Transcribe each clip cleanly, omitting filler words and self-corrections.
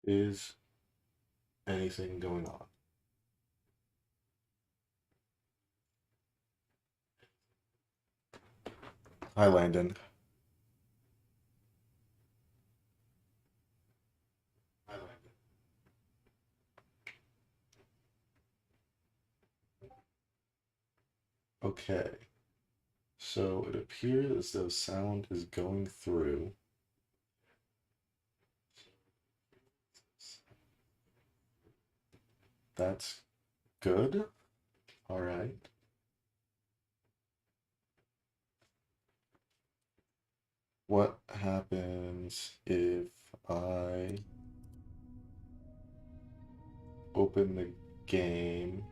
Is anything going on? Hi, Landon. Hi, Landon. Okay, so it appears as though sound is going through. That's good. All right. What happens if I open the game?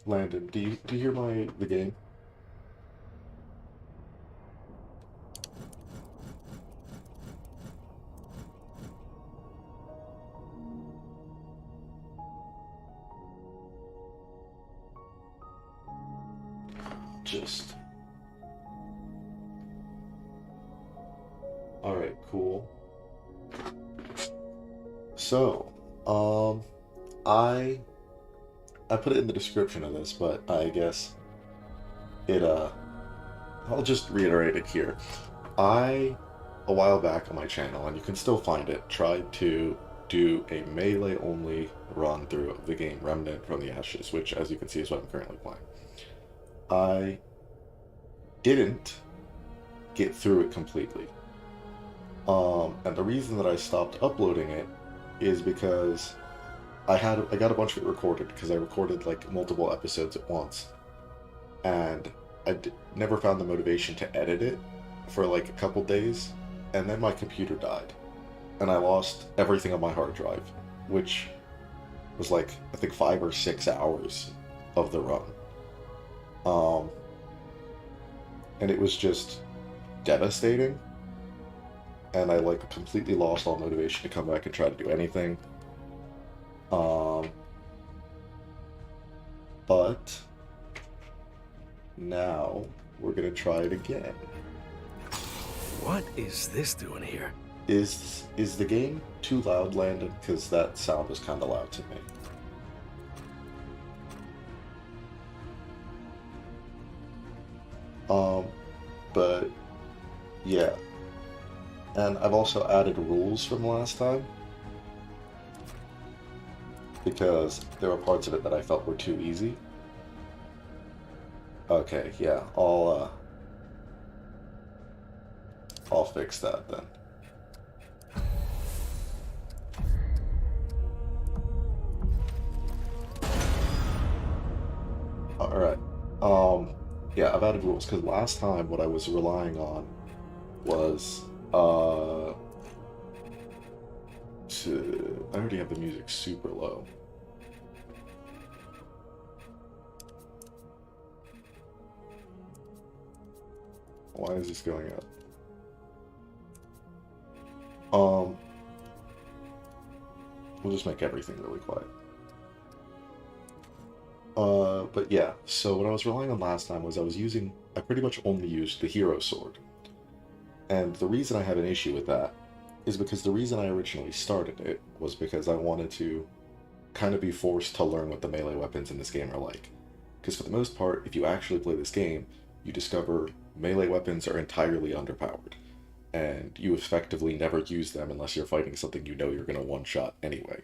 Landon, do you hear the game? Just all right, cool. So, um, I I put it in the description of this, but I guess it I'll just reiterate it here. I a while back on my channel, and you can still find it, tried to do a melee only run through of the game Remnant from the Ashes, which as you can see is what I'm currently playing. I didn't get through it completely. And the reason that I stopped uploading it is because I got a bunch of it recorded because I recorded like multiple episodes at once, and never found the motivation to edit it for like a couple days, and then my computer died, and I lost everything on my hard drive, which was like I think 5 or 6 hours of the run. Um, and it was just devastating, and I like completely lost all motivation to come back and try to do anything. Um, but now we're gonna try it again. What is this doing here? Is the game too loud, Landon? Because that sound was kind of loud to me. Um, but yeah, and I've also added rules from last time because there were parts of it that I felt were too easy. Okay, yeah, I'll fix that then. All right. Yeah, I've added rules because last time what I was relying on was uh I already have the music super low. Why is this going up? Um, we'll just make everything really quiet. But yeah, so what I was relying on last time was I pretty much only used the hero sword. And the reason I have an issue with that is because the reason I originally started it was because I wanted to kind of be forced to learn what the melee weapons in this game are like. Because for the most part, if you actually play this game, you discover melee weapons are entirely underpowered, and you effectively never use them unless you're fighting something you know you're going to one-shot anyway.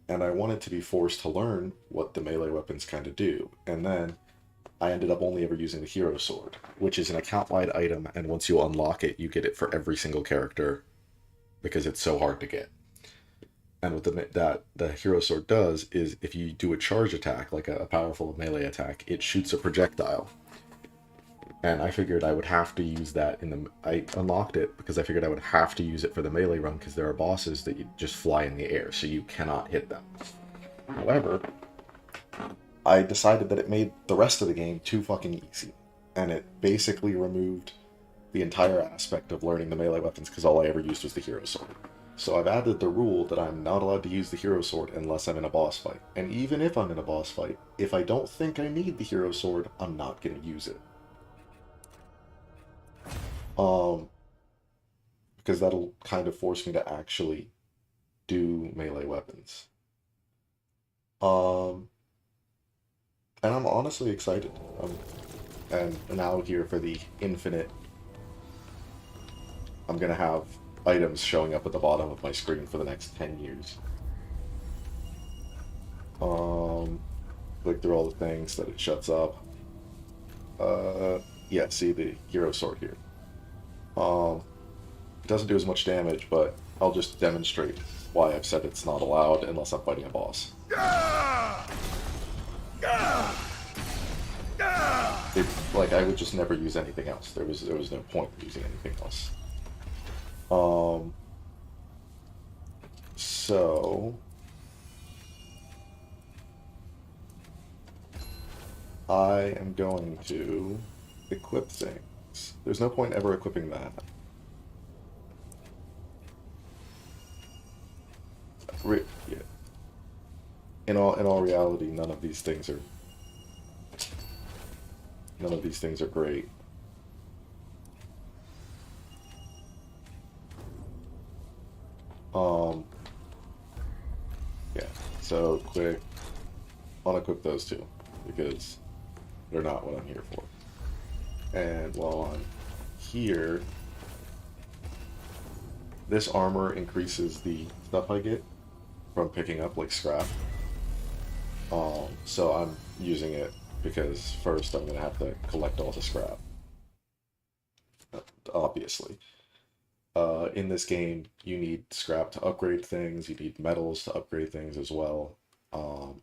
And I wanted to be forced to learn what the melee weapons kind of do, and then I ended up only ever using the hero sword, which is an account-wide item, and once you unlock it, you get it for every single character because it's so hard to get. And what that the hero sword does is, if you do a charge attack, like a powerful melee attack, it shoots a projectile. And I figured I would have to use that in the... I unlocked it because I figured I would have to use it for the melee run because there are bosses that you just fly in the air, so you cannot hit them. However, I decided that it made the rest of the game too fucking easy. And it basically removed the entire aspect of learning the melee weapons because all I ever used was the hero sword. So I've added the rule that I'm not allowed to use the hero sword unless I'm in a boss fight. And even if I'm in a boss fight, if I don't think I need the hero sword, I'm not going to use it. Because that'll kind of force me to actually do melee weapons. Um, and I'm honestly excited. And now here for the infinite, I'm gonna have items showing up at the bottom of my screen for the next 10 years. Click through all the things that it shuts up. Yeah, see the hero sword here. It doesn't do as much damage, but I'll just demonstrate why I've said it's not allowed unless I'm fighting a boss. Like, I would just never use anything else. There was no point in using anything else. So I am going to equip things. There's no point ever equipping that. Yeah. In all reality, none of these things are great. Yeah. So quick, unequip those two because they're not what I'm here for. And while I'm here, this armor increases the stuff I get from picking up, like scrap. So I'm using it because first I'm gonna have to collect all the scrap. Obviously. In this game, you need scrap to upgrade things, you need metals to upgrade things as well.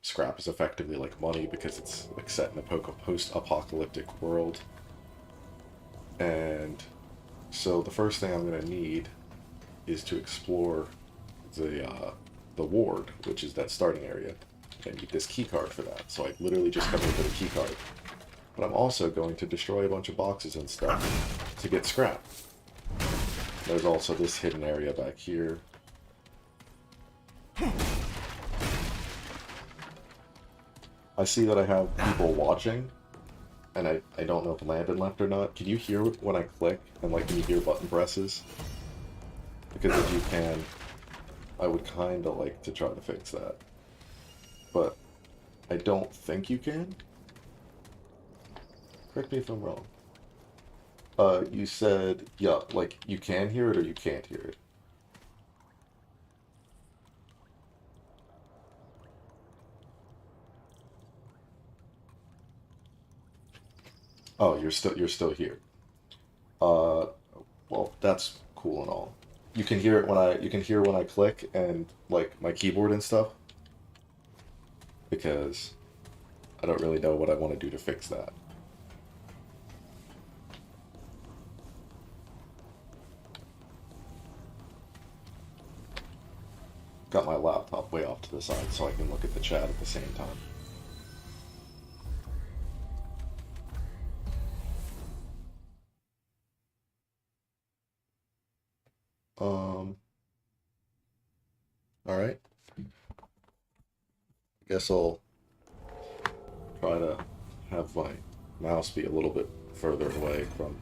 Scrap is effectively like money because it's like set in a post-apocalyptic world. And so the first thing I'm going to need is to explore the ward, which is that starting area. I need this key card for that, so I literally just come here for the key card. But I'm also going to destroy a bunch of boxes and stuff to get scrap. There's also this hidden area back here. I see that I have people watching, and I don't know if Landon left or not. Can you hear when I click, and like can you hear button presses? Because if you can, I would kinda like to try to fix that. But I don't think you can. Correct me if I'm wrong. You said, yeah, like, you can hear it or you can't hear it. Oh, you're still here. Uh, well, that's cool and all. You can hear when I click and, like, my keyboard and stuff. Because I don't really know what I want to do to fix that. Got my laptop way off to the side so I can look at the chat at the same time. Alright. Guess I'll try to have my mouse be a little bit further away from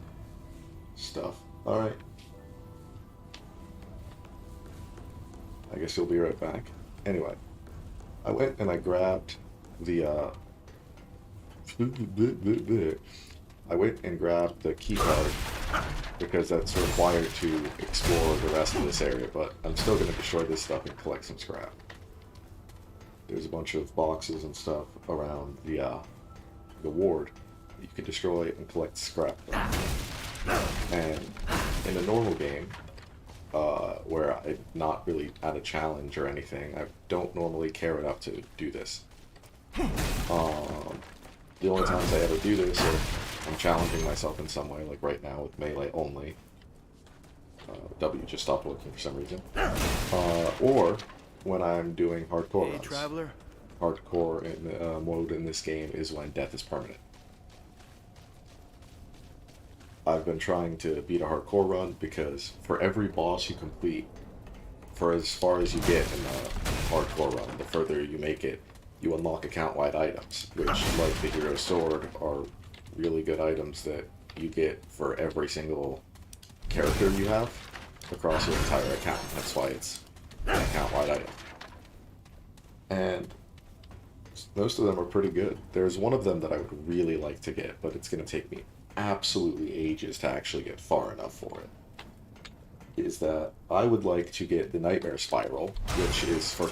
stuff. Alright. I guess you'll be right back. Anyway, I went and I grabbed the I went and grabbed the key card because that's required to explore the rest of this area, but I'm still going to destroy this stuff and collect some scrap. There's a bunch of boxes and stuff around the ward that you can destroy and collect scrap from. And in a normal game, where I'm not really at a challenge or anything, I don't normally care enough to do this. The only times I ever do this are I'm challenging myself in some way, like right now with melee only. W just stopped working for some reason. Or when I'm doing hardcore Hey, runs. traveler. Hardcore mode in this game is when death is permanent. I've been trying to beat a hardcore run because for every boss you complete, for as far as you get in the hardcore run, the further you make it, you unlock account-wide items, which, like the Hero Sword, are really good items that you get for every single character you have across your entire account. That's why it's an account-wide item. And most of them are pretty good. There's one of them that I would really like to get, but it's going to take me absolutely ages to actually get far enough for it. Is that I would like to get the Nightmare Spiral, which is for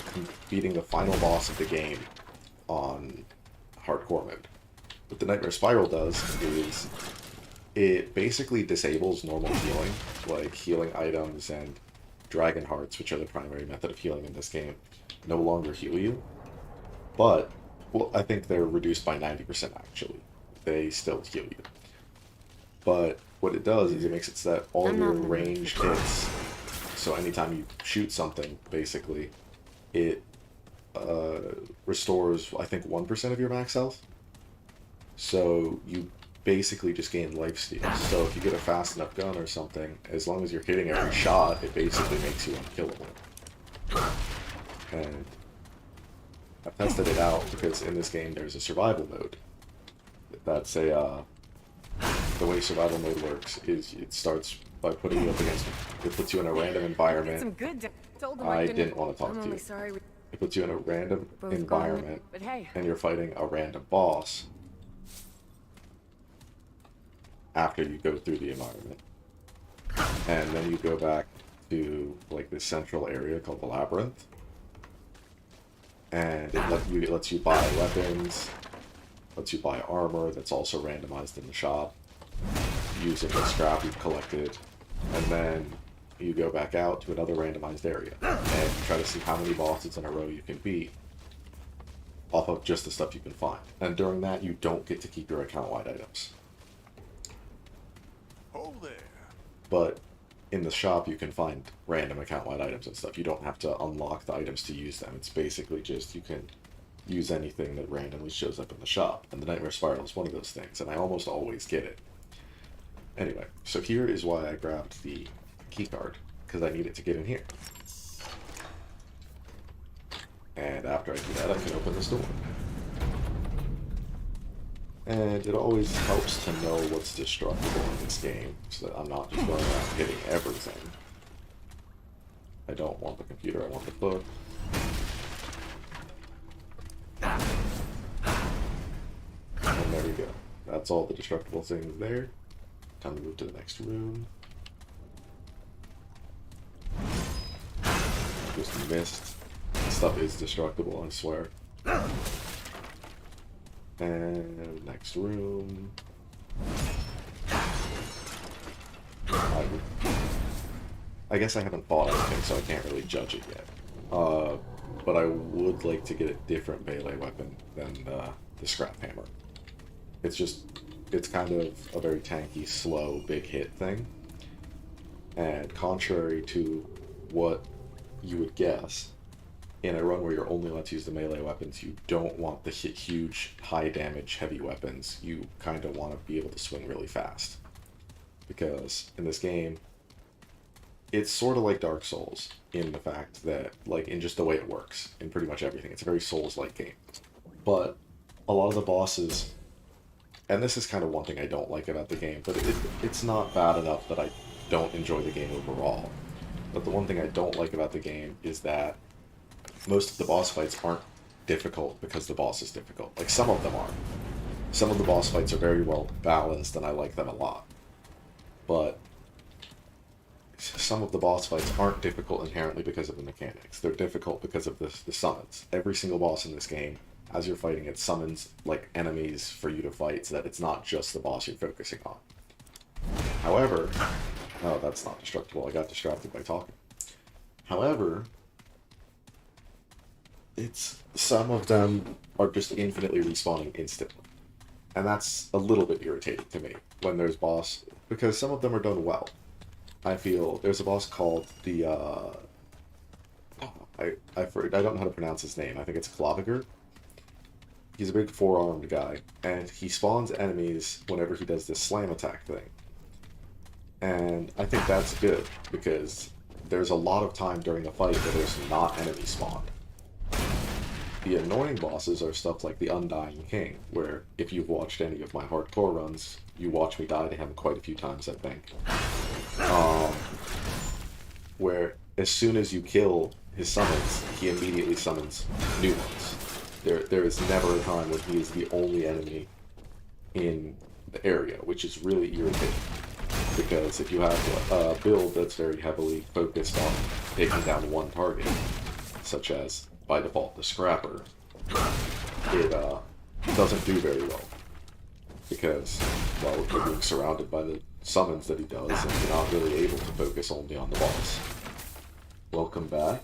beating the final boss of the game on hardcore mode. What the Nightmare Spiral does is it basically disables normal healing, like healing items and Dragon Hearts, which are the primary method of healing in this game, no longer heal you. But, well, I think they're reduced by 90% actually. They still heal you. But what it does is it makes it so that all your ranged hits, so anytime you shoot something, basically, it restores, I think, 1% of your max health. So you basically just gain lifesteal. So if you get a fast enough gun or something, as long as you're hitting every shot, it basically makes you unkillable. And I've tested it out because in this game there's a survival mode. That's the way survival mode works is it starts by putting you up against, it puts you in a random environment. I didn't want to talk to you. It puts you in a random environment and you're fighting a random boss after you go through the environment. And then you go back to like this central area called the Labyrinth. And it lets you buy weapons, lets you buy armor that's also randomized in the shop, using the scrap you've collected, and then you go back out to another randomized area, and try to see how many bosses in a row you can beat off of just the stuff you can find. And during that, you don't get to keep your account-wide items. Oh there. But in the shop, you can find random account-wide items and stuff. You don't have to unlock the items to use them. It's basically just you can use anything that randomly shows up in the shop. And the Nightmare Spiral is one of those things, and I almost always get it. Anyway, so here is why I grabbed the keycard, because I need it to get in here. And after I do that, I can open this door. And it always helps to know what's destructible in this game, so that I'm not just going around hitting everything. I don't want the computer, I want the book. And there we go. That's all the destructible things there. Time to move to the next room. Just missed. Stuff is destructible, I swear. And next room. I guess I haven't bought anything, so I can't really judge it yet. But I would like to get a different melee weapon than the scrap hammer. It's kind of a very tanky, slow, big hit thing. And contrary to what you would guess, in a run where you're only allowed to use the melee weapons, you don't want the huge, high damage, heavy weapons. You kind of want to be able to swing really fast. Because in this game, it's sort of like Dark Souls in the fact that, like, in just the way it works, in pretty much everything. It's a very Souls-like game. But a lot of the bosses, and this is kind of one thing I don't like about the game, but it's not bad enough that I don't enjoy the game overall. But the one thing I don't like about the game is that most of the boss fights aren't difficult because the boss is difficult. Like, some of them are. Some of the boss fights are very well balanced, and I like them a lot. But some of the boss fights aren't difficult inherently because of the mechanics. They're difficult because of the summons. Every single boss in this game, as you're fighting it, summons, like, enemies for you to fight, so that it's not just the boss you're focusing on. However... Oh, that's not destructible. I got distracted by talking. However... some of them are just infinitely respawning instantly. And that's a little bit irritating to me when there's boss, because some of them are done well. I feel there's a boss called the I don't know how to pronounce his name. I think it's Claviger. He's a big four-armed guy, and he spawns enemies whenever he does this slam attack thing. And I think that's good, because there's a lot of time during a fight where there's not enemy spawned. The annoying bosses are stuff like the Undying King, where if you've watched any of my hardcore runs, you watch me die to him quite a few times, I think. Where as soon as you kill his summons, he immediately summons new ones. There is never a time when he is the only enemy in the area, which is really irritating. Because if you have a build that's very heavily focused on taking down one target, such as, by default, the Scrapper, it doesn't do very well. Because, well, you're being surrounded by the summons that he does, and you're not really able to focus only on the boss. Welcome back.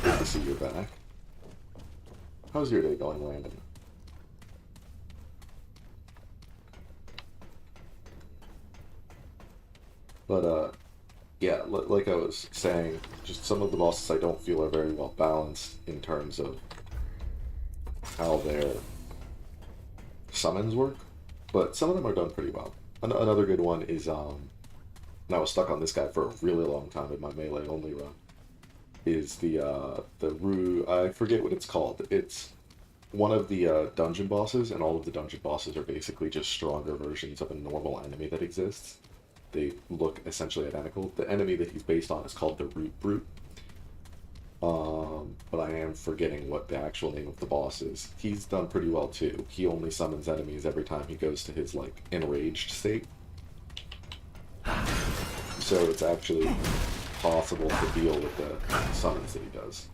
Good to see you're back. How's your day going, Landon? But, yeah, like I was saying, just some of the bosses I don't feel are very well balanced in terms of how their summons work, but some of them are done pretty well. Another good one is, and I was stuck on this guy for a really long time in my melee only run, is the I forget what it's called. It's one of the dungeon bosses, and all of the dungeon bosses are basically just stronger versions of a normal enemy that exists. They look essentially identical. The enemy that he's based on is called the Root Brute. But I am forgetting what the actual name of the boss is. He's done pretty well too. He only summons enemies every time he goes to his, like, enraged state. So it's actually possible to deal with the summons that he does.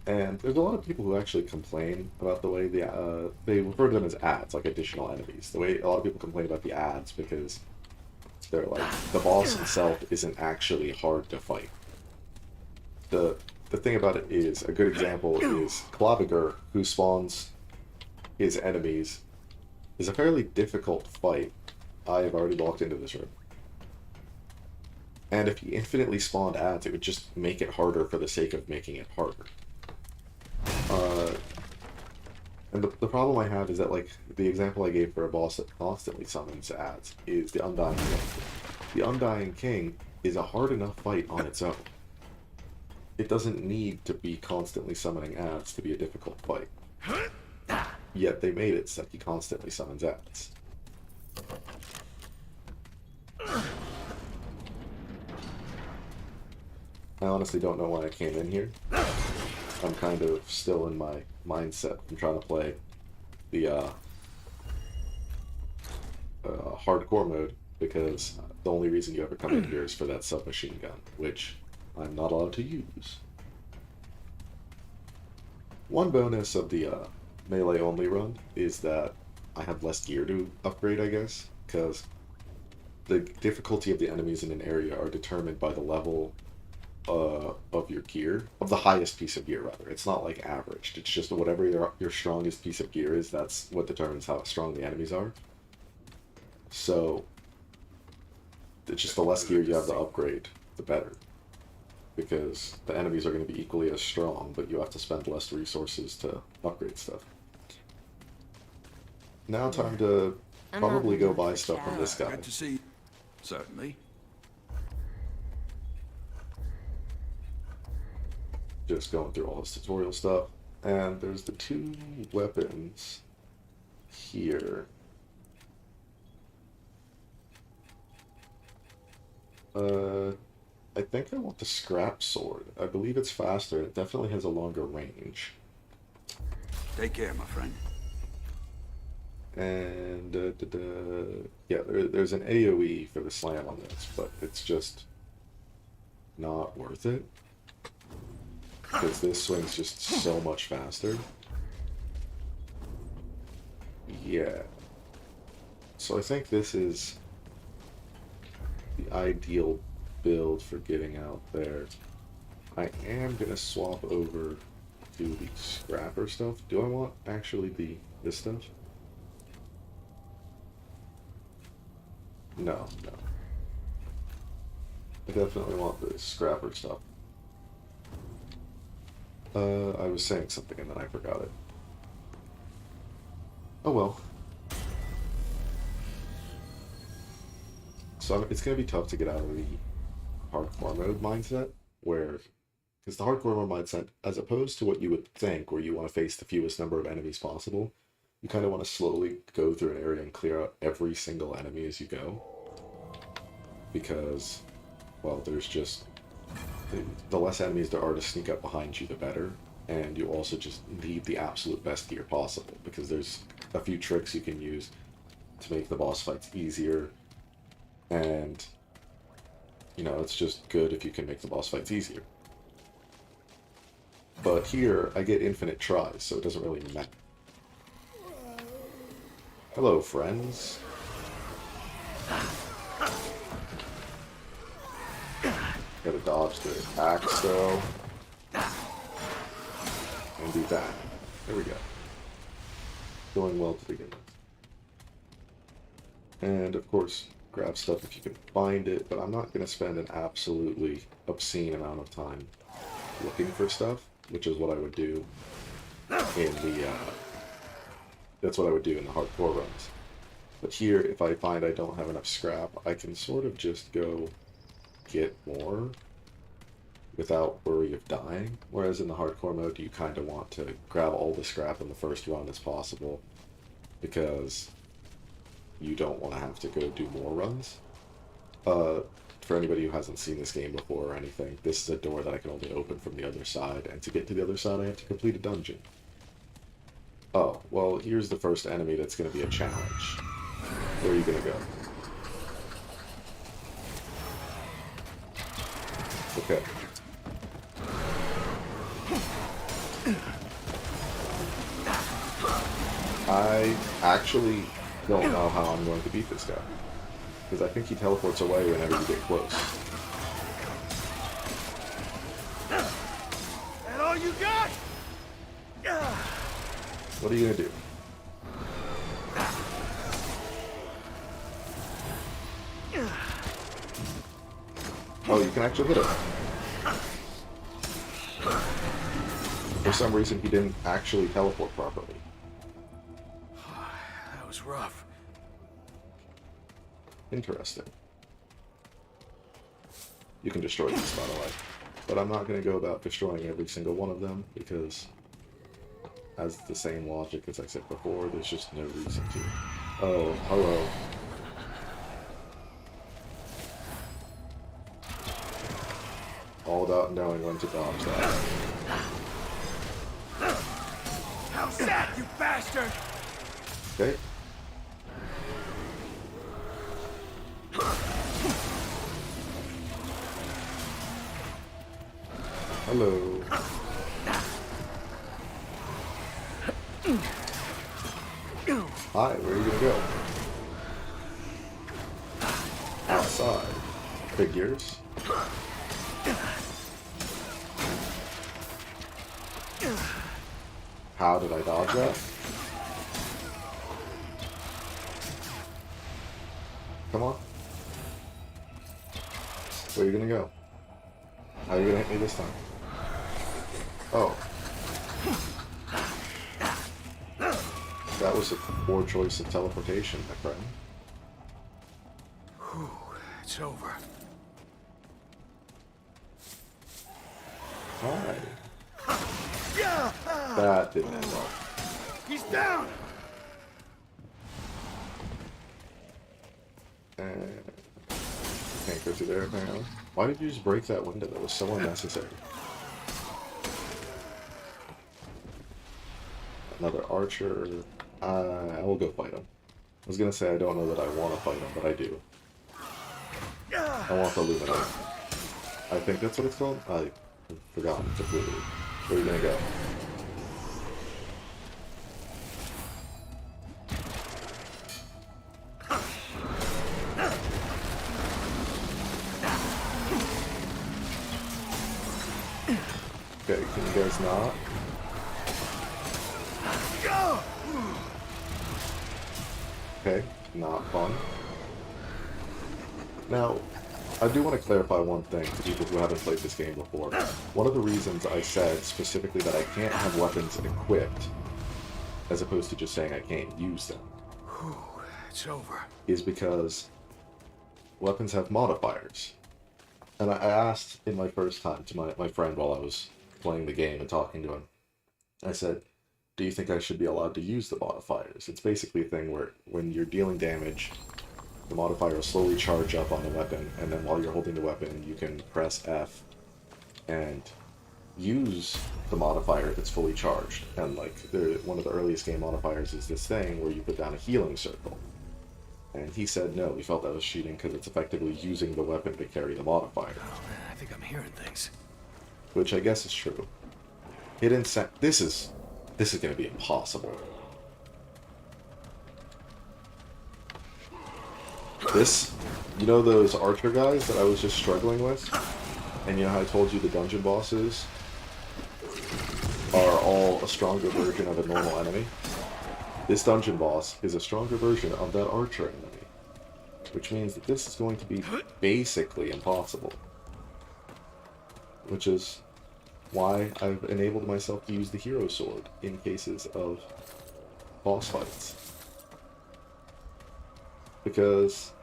And there's a lot of people who actually complain about the way they refer to them as ads, like additional enemies. The way a lot of people complain about the ads because they're like, the boss himself isn't actually hard to fight. The thing about it is, a good example is Claviger, who spawns his enemies, is a fairly difficult fight. I have already walked into this room. And if he infinitely spawned ads, it would just make it harder for the sake of making it harder. And the problem I have is that, like, the example I gave for a boss that constantly summons ads is the Undying King. The Undying King is a hard enough fight on its own. It doesn't need to be constantly summoning ads to be a difficult fight. Yet they made it so that he constantly summons ads. I honestly don't know why I came in here. I'm kind of still in my mindset. I'm trying to play the hardcore mode, because the only reason you ever come in here is for that submachine gun, which I'm not allowed to use. One bonus of the melee only run is that I have less gear to upgrade, I guess, because the difficulty of the enemies in an area are determined by the level of your gear, of the highest piece of gear, rather. It's not like averaged. It's just whatever your strongest piece of gear is, that's what determines how strong the enemies are. So it's just the less gear you have to upgrade, the better. Because the enemies are going to be equally as strong, but you have to spend less resources to upgrade stuff. Now time to probably go buy stuff from this guy. Good to see you. Certainly. Just going through all his tutorial stuff. And there's the two weapons here. I think I want the scrap sword. I believe it's faster. It definitely has a longer range. Take care, my friend. And yeah, there's an AoE for the slam on this, but it's just not worth it. Because this swing's just so much faster. Yeah. So I think this is the ideal build for getting out there. I am going to swap over do the scrapper stuff. Do I want actually this stuff? No, no. I definitely want the scrapper stuff. I was saying something and then I forgot it. Oh well. So it's going to be tough to get out of the hardcore mode mindset, where, because the hardcore mode mindset, as opposed to what you would think, where you want to face the fewest number of enemies possible, you kind of want to slowly go through an area and clear out every single enemy as you go. Because, well, there's just, the less enemies there are to sneak up behind you, the better. And you also just need the absolute best gear possible, because there's a few tricks you can use to make the boss fights easier. And, you know, it's just good if you can make the boss fights easier. But here, I get infinite tries, so it doesn't really matter. Hello, friends. Gotta dodge the axe, though. And do that. There we go. Going well to begin with. And, of course, grab stuff if you can find it, but I'm not going to spend an absolutely obscene amount of time looking for stuff, which is what I would do in the, that's what I would do in the hardcore runs. But here, if I find I don't have enough scrap, I can sort of just go get more without worry of dying, whereas in the hardcore mode, you kind of want to grab all the scrap in the first run as possible, because you don't want to have to go do more runs. For anybody who hasn't seen this game before or anything, this is a door that I can only open from the other side, and to get to the other side I have to complete a dungeon. Oh, well, here's the first enemy that's going to be a challenge. Where are you going to go? Okay. I actually don't know how I'm going to beat this guy, because I think he teleports away whenever you get close. That all you got? What are you gonna do? Oh, you can actually hit him. For some reason, he didn't actually teleport properly. That was rough. Interesting. You can destroy these, by the way. But I'm not going to go about destroying every single one of them, because, as the same logic as I said before, there's just no reason to. Oh, hello. All about knowing when to dodge that. How's that, you bastard? Okay. Hello. Hi, where are you gonna go? Outside. Figures. How did I dodge that? Come on. Where are you gonna go? How are you gonna hit me this time? Oh. That was a poor choice of teleportation, my friend. Whew, it's over. Hi. That didn't end well. He's down! And can't go through there apparently. Why did you just break that window? That was so unnecessary. Another archer. I will go fight him. I was gonna say I don't know that I want to fight him, but I do. I want the Luminite. I think that's what it's called? I've forgotten completely. Where are you gonna go? Okay, can you guys not? Okay, not fun. Now, I do want to clarify one thing to people who haven't played this game before. One of the reasons I said specifically that I can't have weapons equipped, as opposed to just saying I can't use them, Whew, it's over. is because weapons have modifiers. And I asked in my first time to my friend while I was playing the game and talking to him, I said, do you think I should be allowed to use the modifiers? It's basically a thing where when you're dealing damage, the modifier will slowly charge up on the weapon, and then while you're holding the weapon, you can press F and use the modifier if it's fully charged. And like, one of the earliest game modifiers is this thing where you put down a healing circle. And he said no, he felt that was cheating because it's effectively using the weapon to carry the modifier. Oh man, I think I'm hearing things. Which I guess is true. Hidden set. This is going to be impossible. This, you know those archer guys that I was just struggling with? And you know how I told you the dungeon bosses are all a stronger version of a normal enemy? This dungeon boss is a stronger version of that archer enemy. Which means that this is going to be basically impossible. Which is why I've enabled myself to use the hero sword in cases of boss fights. Because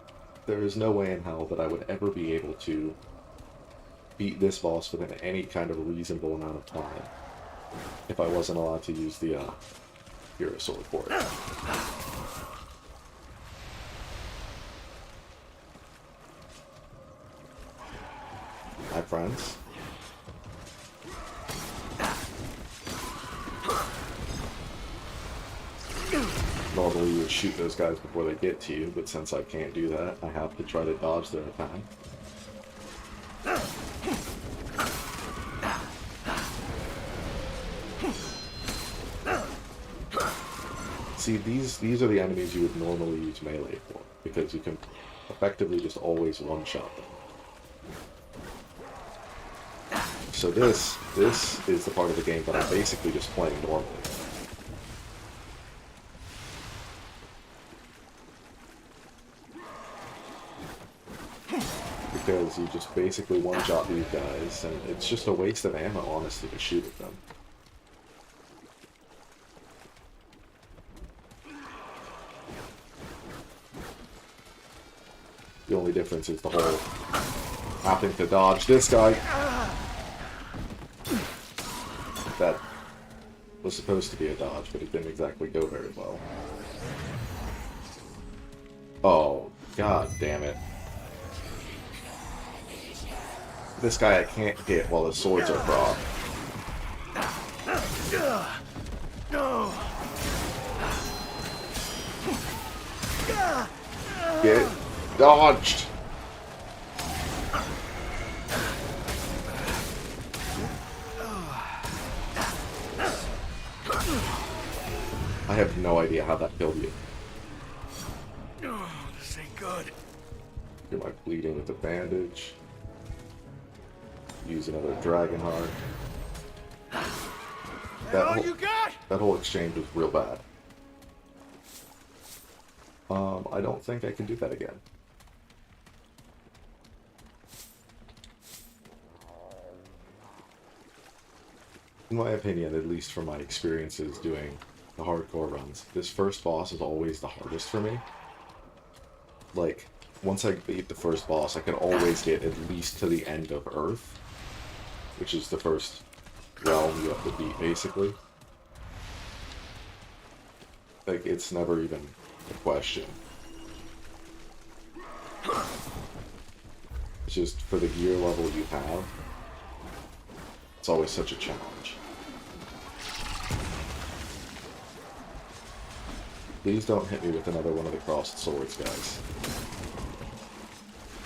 there is no way in hell that I would ever be able to beat this boss within any kind of reasonable amount of time if I wasn't allowed to use the hero sword for it. Hi, friends. Normally you would shoot those guys before they get to you, but since I can't do that, I have to try to dodge their attack. See, these are the enemies you would normally use melee for, because you can effectively just always one-shot them. So this is the part of the game that I'm basically just playing normally. Because you just basically one-shot these guys, and it's just a waste of ammo, honestly, to shoot at them. The only difference is the whole having to dodge this guy. That was supposed to be a dodge, but it didn't exactly go very well. Oh, god damn it. This guy I can't hit while his swords are proc. Get dodged! I have no idea how that killed you. Oh, this ain't good. You're like bleeding with the bandage. Use another dragon heart. That whole exchange was real bad. I don't think I can do that again. In my opinion, at least from my experiences doing the hardcore runs, this first boss is always the hardest for me. Like, once I beat the first boss, I can always get at least to the end of Earth, which is the first realm you have to beat, basically. Like, it's never even a question. It's just, for the gear level you have, it's always such a challenge. Please don't hit me with another one of the crossed swords, guys.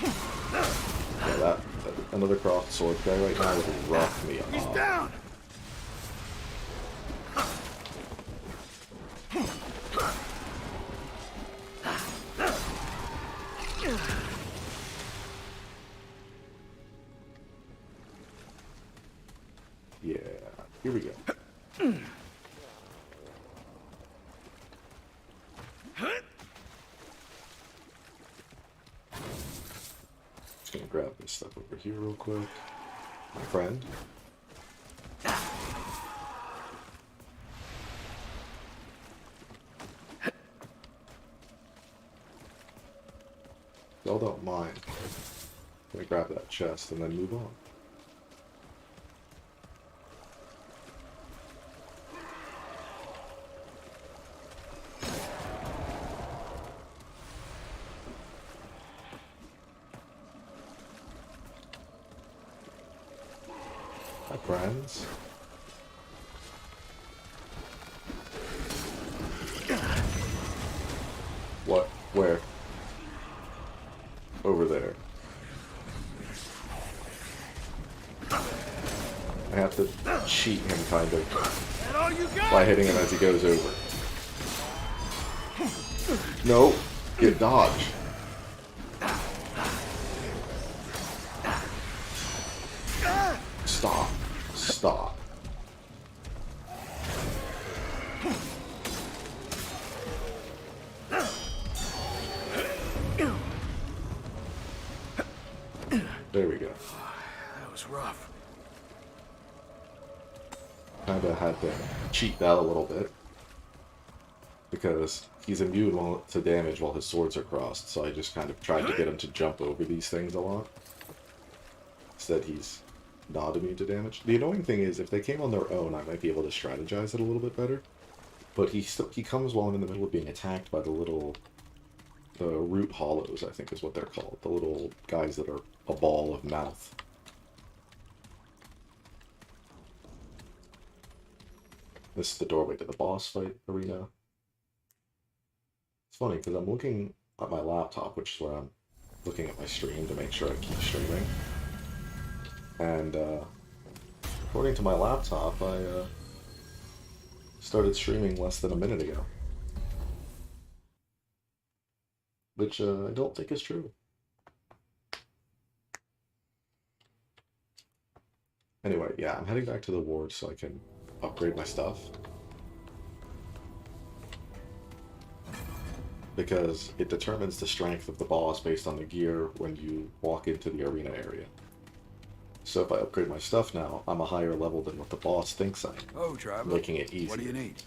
Yeah, that another crossed sword guy right now would rough me up. He's down. Yeah, here we go. grab this stuff over here real quick. My friend. Y'all don't mind. Let me grab that chest and then move on. Hi, friends. What? Where? Over there. I have to cheat him, kind of, by hitting him as he goes over. No! Get dodge. Stop. Stop. There we go. That was rough. Kinda had to cheat that a little bit. Because he's immune to damage while his swords are crossed, so I just kind of tried to get him to jump over these things a lot. Instead, he's not immune to damage. The annoying thing is, if they came on their own, I might be able to strategize it a little bit better. But he comes while I'm in the middle of being attacked by the root hollows, I think is what they're called. The little guys that are a ball of mouth. This is the doorway to the boss fight arena. It's funny, because I'm looking at my laptop, which is where I'm looking at my stream to make sure I keep streaming. And, according to my laptop, I, started streaming less than a minute ago. Which, I don't think is true. Anyway, yeah, I'm heading back to the ward so I can upgrade my stuff. Because it determines the strength of the boss based on the gear when you walk into the arena area. So if I upgrade my stuff now, I'm a higher level than what the boss thinks I am, Oh, traveler. making it easy. What do you need?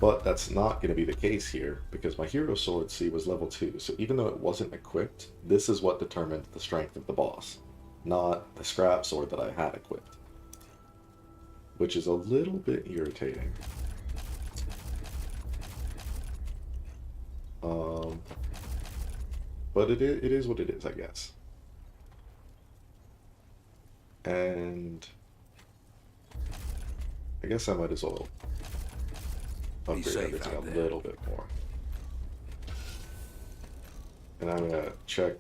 But that's not going to be the case here, because my hero sword, see, was level 2, so even though it wasn't equipped, this is what determined the strength of the boss, not the scrap sword that I had equipped. Which is a little bit irritating. But it is what it is, I guess. And I guess I might as well upgrade everything a little bit more. And I'm gonna check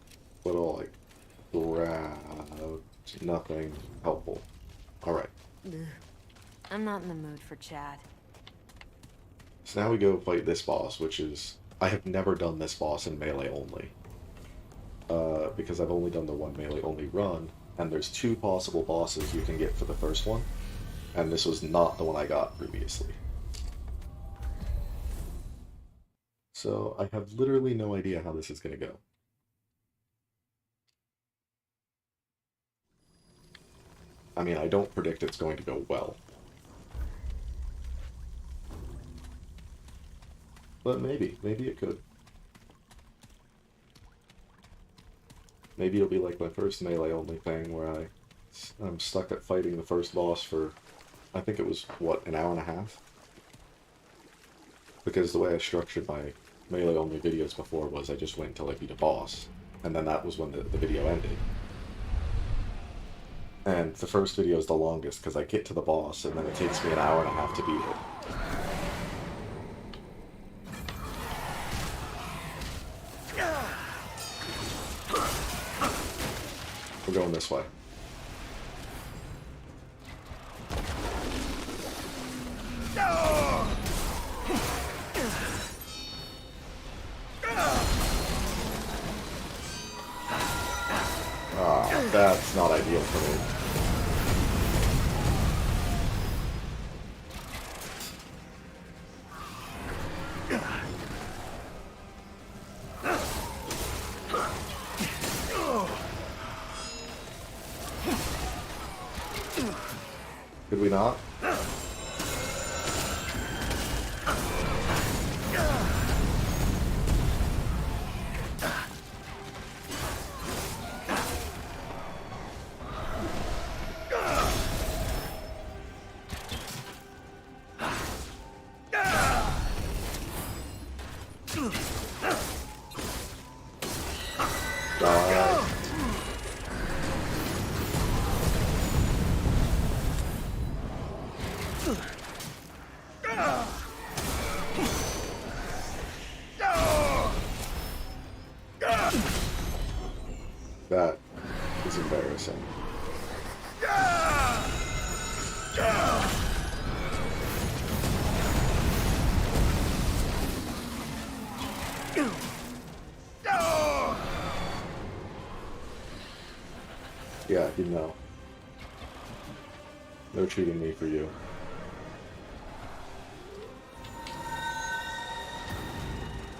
what all like grab. Nothing helpful. Alright. I'm not in the mood for chat. So now we go fight this boss, which is... I have never done this boss in melee only. Because I've only done the one melee only run, and there's 2 possible bosses you can get for the first one, and this was not the one I got previously. So I have literally no idea how this is going to go. I mean, I don't predict it's going to go well. But maybe it could. Maybe it'll be like my first melee only thing where I'm stuck at fighting the first boss for, I think it was, what, an hour and a half? Because the way I structured my melee only videos before was I just wait until I beat a boss, and then that was when the video ended. And the first video is the longest because I get to the boss and then it takes me an hour and a half to beat it. We're going this way. Ah, that's not ideal for me. we not? That is embarrassing. Yeah, you know. No treating me for you.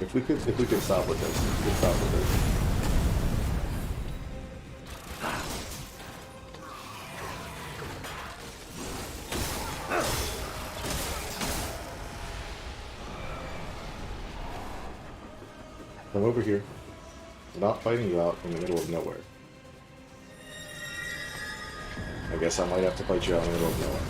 If we could stop with this, we could stop with this. Come over here. I'm not fighting you out in the middle of nowhere. I guess I might have to fight you out in the middle of nowhere.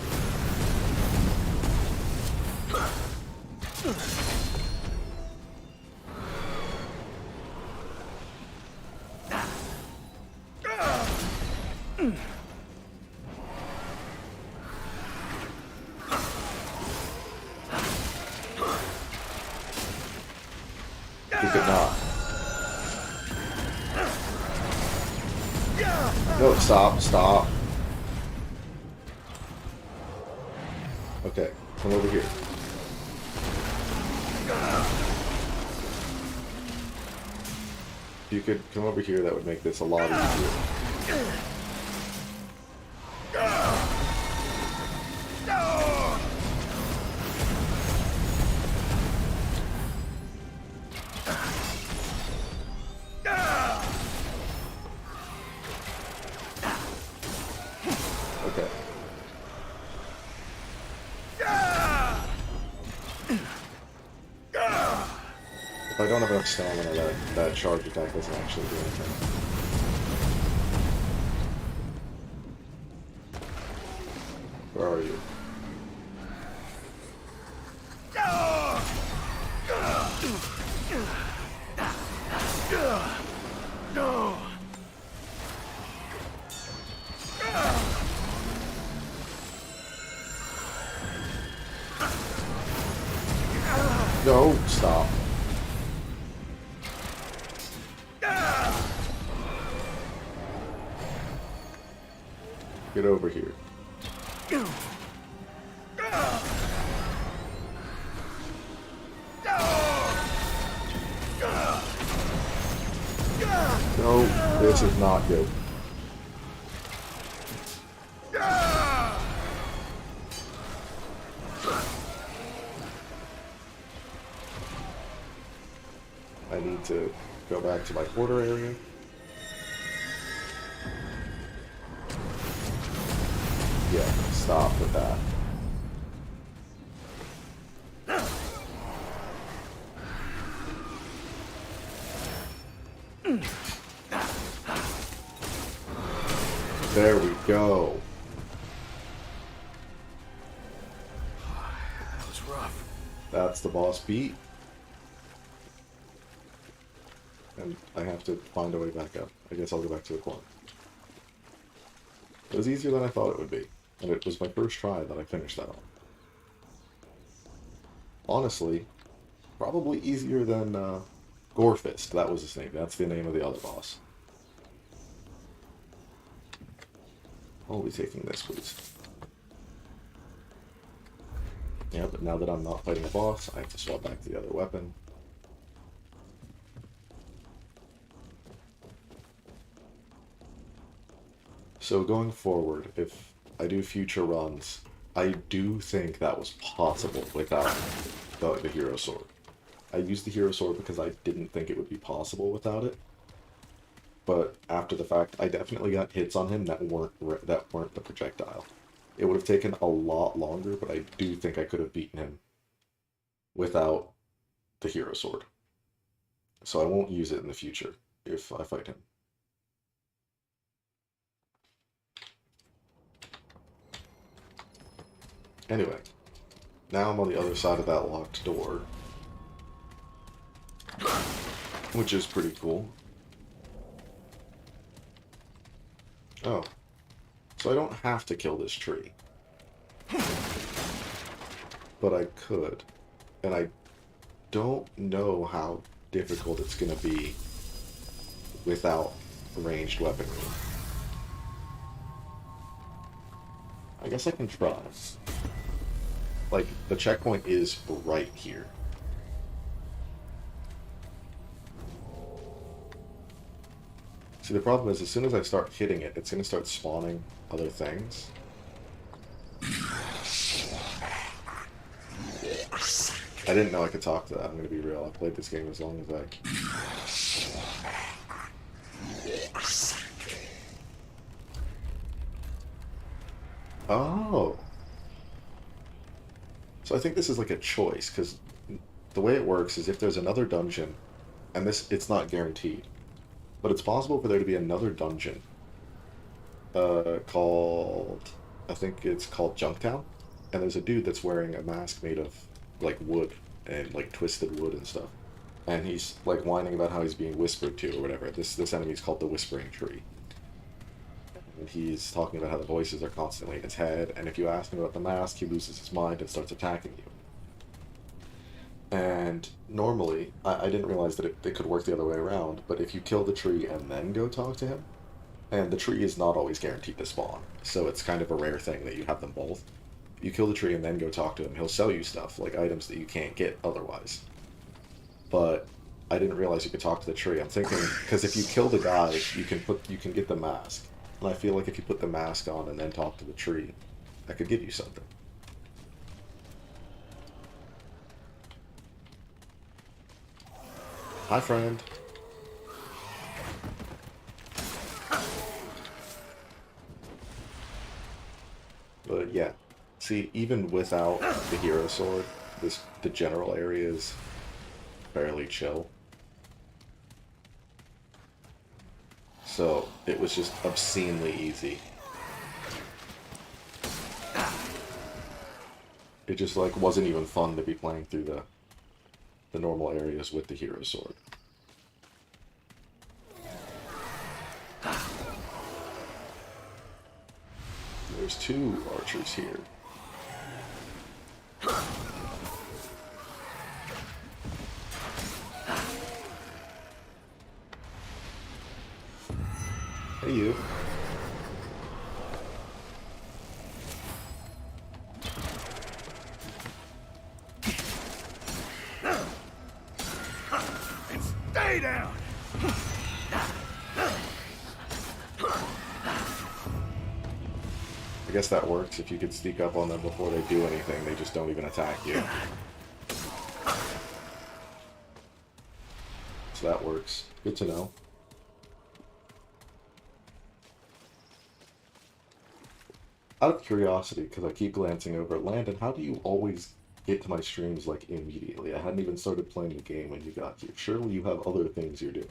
You could not. No, stop, stop. Okay, come over here. If you could come over here, that would make this a lot easier. Okay. If I don't have enough stamina, that charge attack doesn't actually do anything. Where are you? No, stop. Get over here. No, this is not good. I need to go back to my quarter area. Yeah, stop with that. There we go. That was rough. That's the boss beat. And I have to find a way back up. I guess I'll go back to the corner. It was easier than I thought it would be. And it was my first try that I finished that on. Honestly, probably easier than Gorefist. That was his name. That's the name of the other boss. I'll be taking this, please. Yeah, but now that I'm not fighting a boss, I have to swap back to the other weapon. So going forward, if I do future runs, I do think that was possible without the hero sword. I used the hero sword because I didn't think it would be possible without it. But after the fact, I definitely got hits on him that weren't the projectile. It would have taken a lot longer, but I do think I could have beaten him without the hero sword. So I won't use it in the future if I fight him. Anyway, now I'm on the other side of that locked door, which is pretty cool. Oh, so I don't have to kill this tree. But I could. And I don't know how difficult it's going to be without ranged weaponry. I guess I can try. Like, the checkpoint is right here. See, the problem is, as soon as I start hitting it, it's going to start spawning other things. I didn't know I could talk to that, I'm going to be real. I've played this game as long as Oh! So I think this is like a choice, because the way it works is if there's another dungeon, and it's not guaranteed, but it's possible for there to be another dungeon called, I think it's called Junktown, and there's a dude that's wearing a mask made of like wood and like twisted wood and stuff, and he's like whining about how he's being whispered to or whatever. This enemy's called the Whispering Tree, and he's talking about how the voices are constantly in his head, and if you ask him about the mask, he loses his mind and starts attacking you. And normally, I didn't realize that it could work the other way around, but if you kill the tree and then go talk to him, and the tree is not always guaranteed to spawn, so it's kind of a rare thing that you have them both. You kill the tree and then go talk to him, he'll sell you stuff, like items that you can't get otherwise. But I didn't realize you could talk to the tree. I'm thinking, because if you kill the guy, you can get the mask. And I feel like if you put the mask on and then talk to the tree, that could give you something. Hi, friend. But yeah, see, even without the hero sword, the general area is fairly chill. So it was just obscenely easy. It just like wasn't even fun to be playing through the normal areas with the hero sword. There's two archers here. Hey, you. Stay down! I guess that works if you could sneak up on them before they do anything. They just don't even attack you. So that works. Good to know. Out of curiosity, because I keep glancing over at Landon, how do you always get to my streams like immediately? I hadn't even started playing the game when you got here. Surely you have other things you're doing.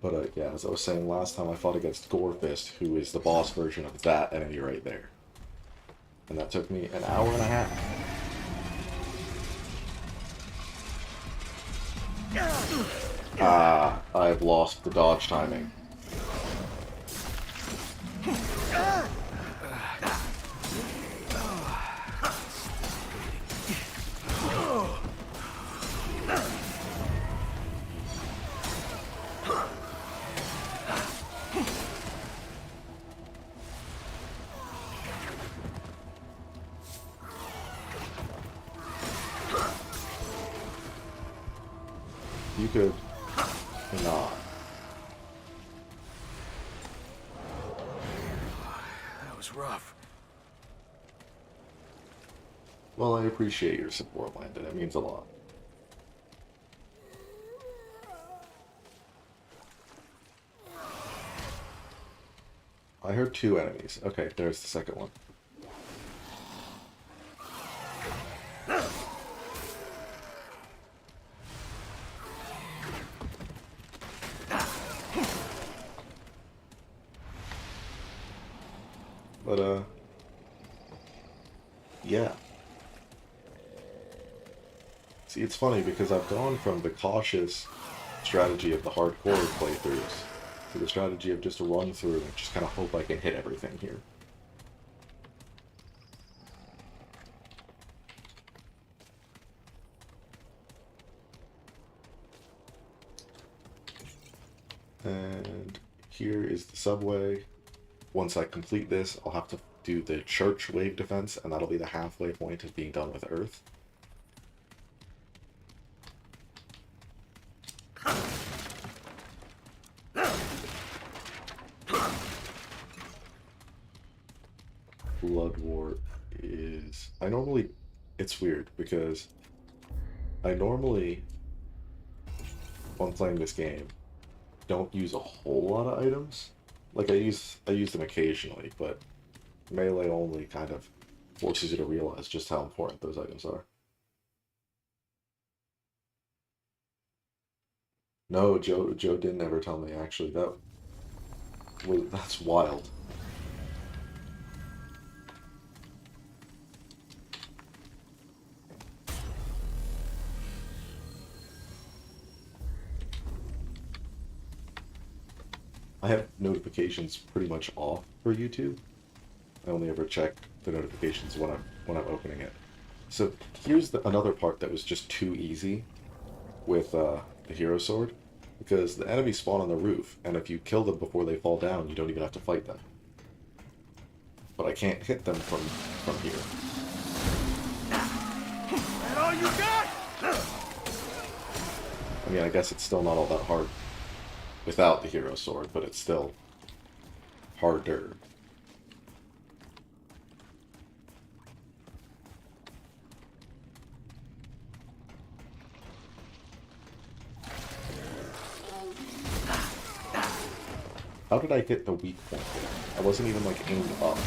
But yeah, as I was saying last time, I fought against Gorefist, who is the boss version of that enemy right there. And that took me an hour and a half. Ah, I've lost the dodge timing. You could not. That was rough. Well, I appreciate your support, Landon. It means a lot. I heard two enemies. Okay, there's the second one. But, yeah. See, it's funny because I've gone from the cautious strategy of the hardcore playthroughs to the strategy of just a run through and just kind of hope I can hit everything here. And here is the subway. Once I complete this, I'll have to do the church wave defense, and that'll be the halfway point of being done with Earth. Bloodwort is... It's weird, because I normally, when playing this game, don't use a whole lot of items. Like, I use them occasionally, but melee only kind of forces you to realize just how important those items are. No, Joe didn't ever tell me, actually. That's wild. I have notifications pretty much off for YouTube. I only ever check the notifications when I'm opening it. So here's another part that was just too easy with the hero sword, because the enemies spawn on the roof, and if you kill them before they fall down, you don't even have to fight them. But I can't hit them from here. That all you got? I mean, I guess it's still not all that hard without the hero sword, but it's still harder. How did I hit the weak point there? I wasn't even, like, aimed up.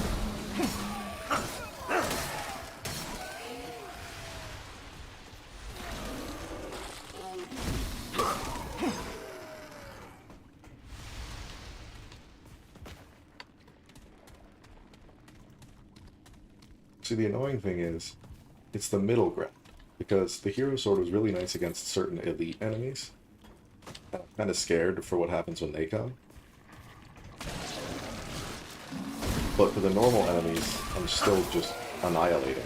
See, the annoying thing is, it's the middle ground, because the hero sword was really nice against certain elite enemies. I'm kind of scared for what happens when they come. But for the normal enemies, I'm still just annihilating.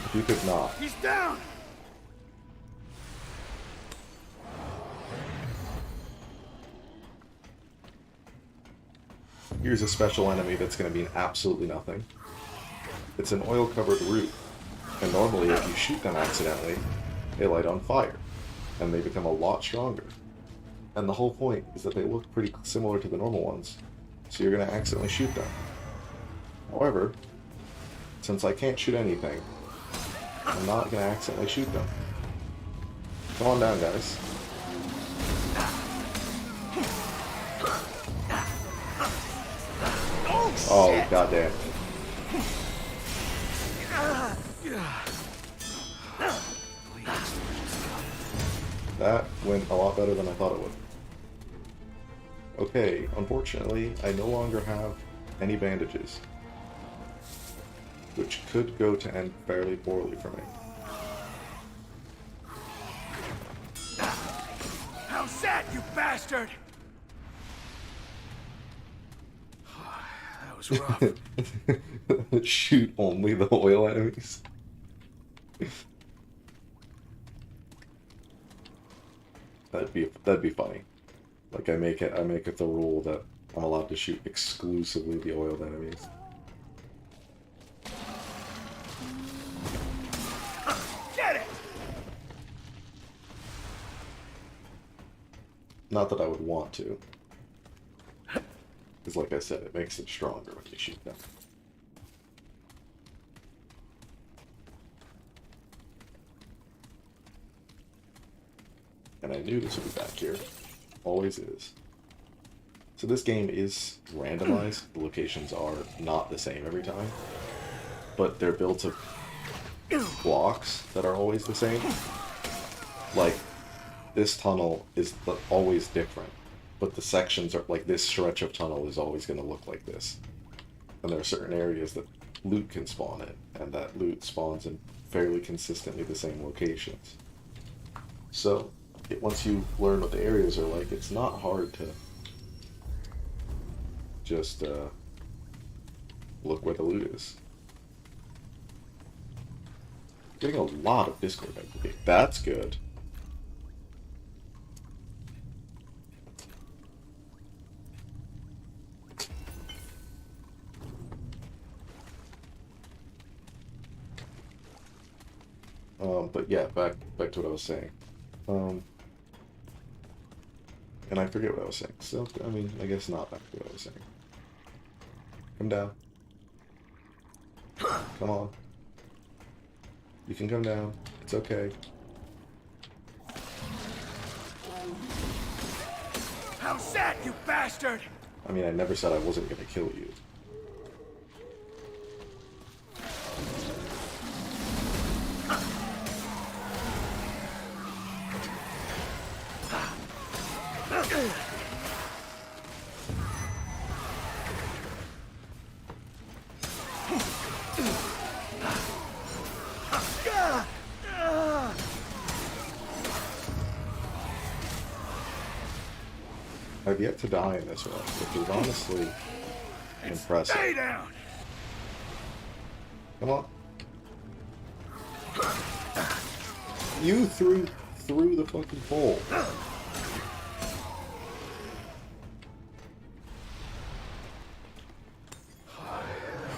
If you could not. He's down! Here's a special enemy that's going to mean absolutely nothing. It's an oil-covered roof, and normally if you shoot them accidentally, they light on fire, and they become a lot stronger. And the whole point is that they look pretty similar to the normal ones, so you're going to accidentally shoot them. However, since I can't shoot anything, I'm not going to accidentally shoot them. Come on down, guys. Oh, goddamn. That went a lot better than I thought it would. Okay, unfortunately, I no longer have any bandages, which could go to end fairly poorly for me. How's that, you bastard? That was rough. Shoot only the oil enemies. That'd be funny. Like I make it the rule that I'm allowed to shoot exclusively the oiled enemies. Get it! Not that I would want to. Because like I said, it makes it stronger when you shoot them. And I knew this would be back here. Always is. So this game is randomized. The locations are not the same every time. But they're built of blocks that are always the same. Like, this tunnel is always different. But the sections are, like, this stretch of tunnel is always going to look like this. And there are certain areas that loot can spawn in. And that loot spawns in fairly consistently the same locations. So, once you learn what the areas are like, it's not hard to just look where the loot is. Getting a lot of Discord activity. That's good. But yeah, back to what I was saying. And I forget what I was saying. So, I mean, I guess not back to what I was saying. Come down. Come on. You can come down. It's okay. How's that, you bastard? I mean, I never said I wasn't gonna kill you. I've yet to die in this one, which is honestly impressive. Stay down. Come on. You threw the fucking pole. That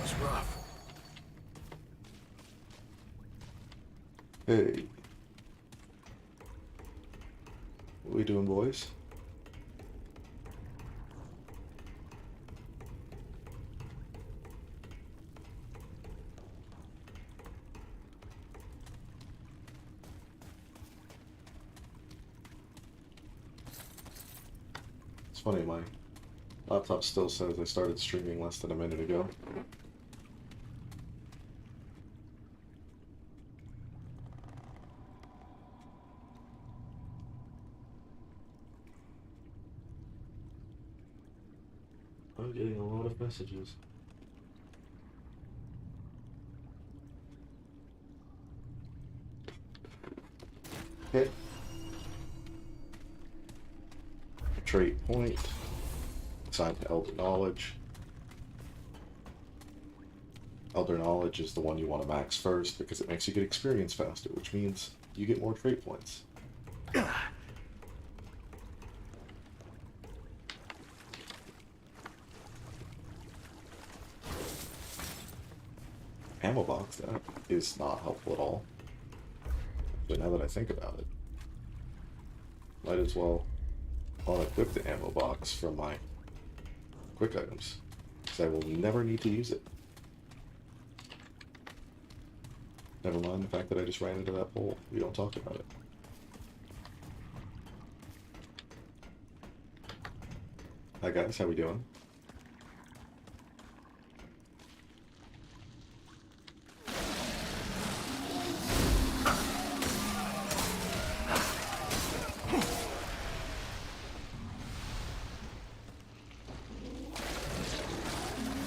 was rough. Hey. What we doing, boys? It's funny, my laptop still says I started streaming less than a minute ago. I'm getting a lot of messages. Okay. Trait point. Assigned to Elder Knowledge. Elder Knowledge is the one you want to max first because it makes you get experience faster, which means you get more trait points. Ammo box, that is not helpful at all. But now that I think about it, might as well unequip the ammo box from my quick items, because I will never need to use it. Never mind the fact that I just ran into that pole. We don't talk about it. Hi guys, how we doing?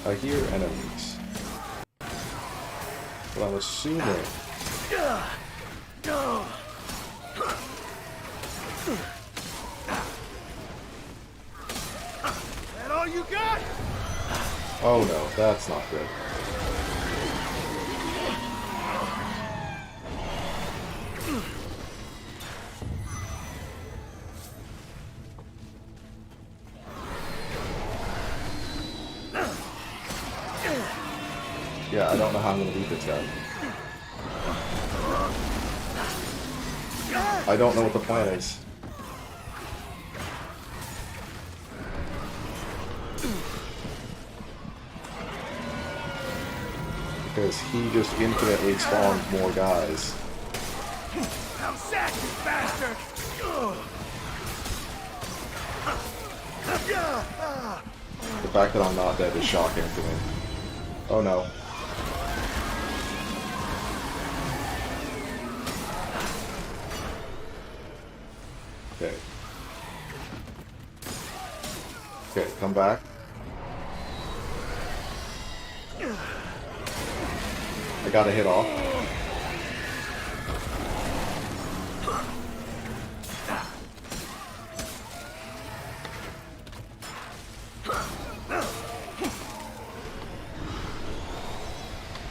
I hear enemies, but I'm assuming That all you got? oh no, that's not good. Yeah, I don't know how I'm gonna beat this guy. I don't know what the plan is. Because he just infinitely spawned more guys. Now sack, you bastard! The fact that I'm not dead is shocking to me. Oh no. Okay. Okay, come back. I got a hit off.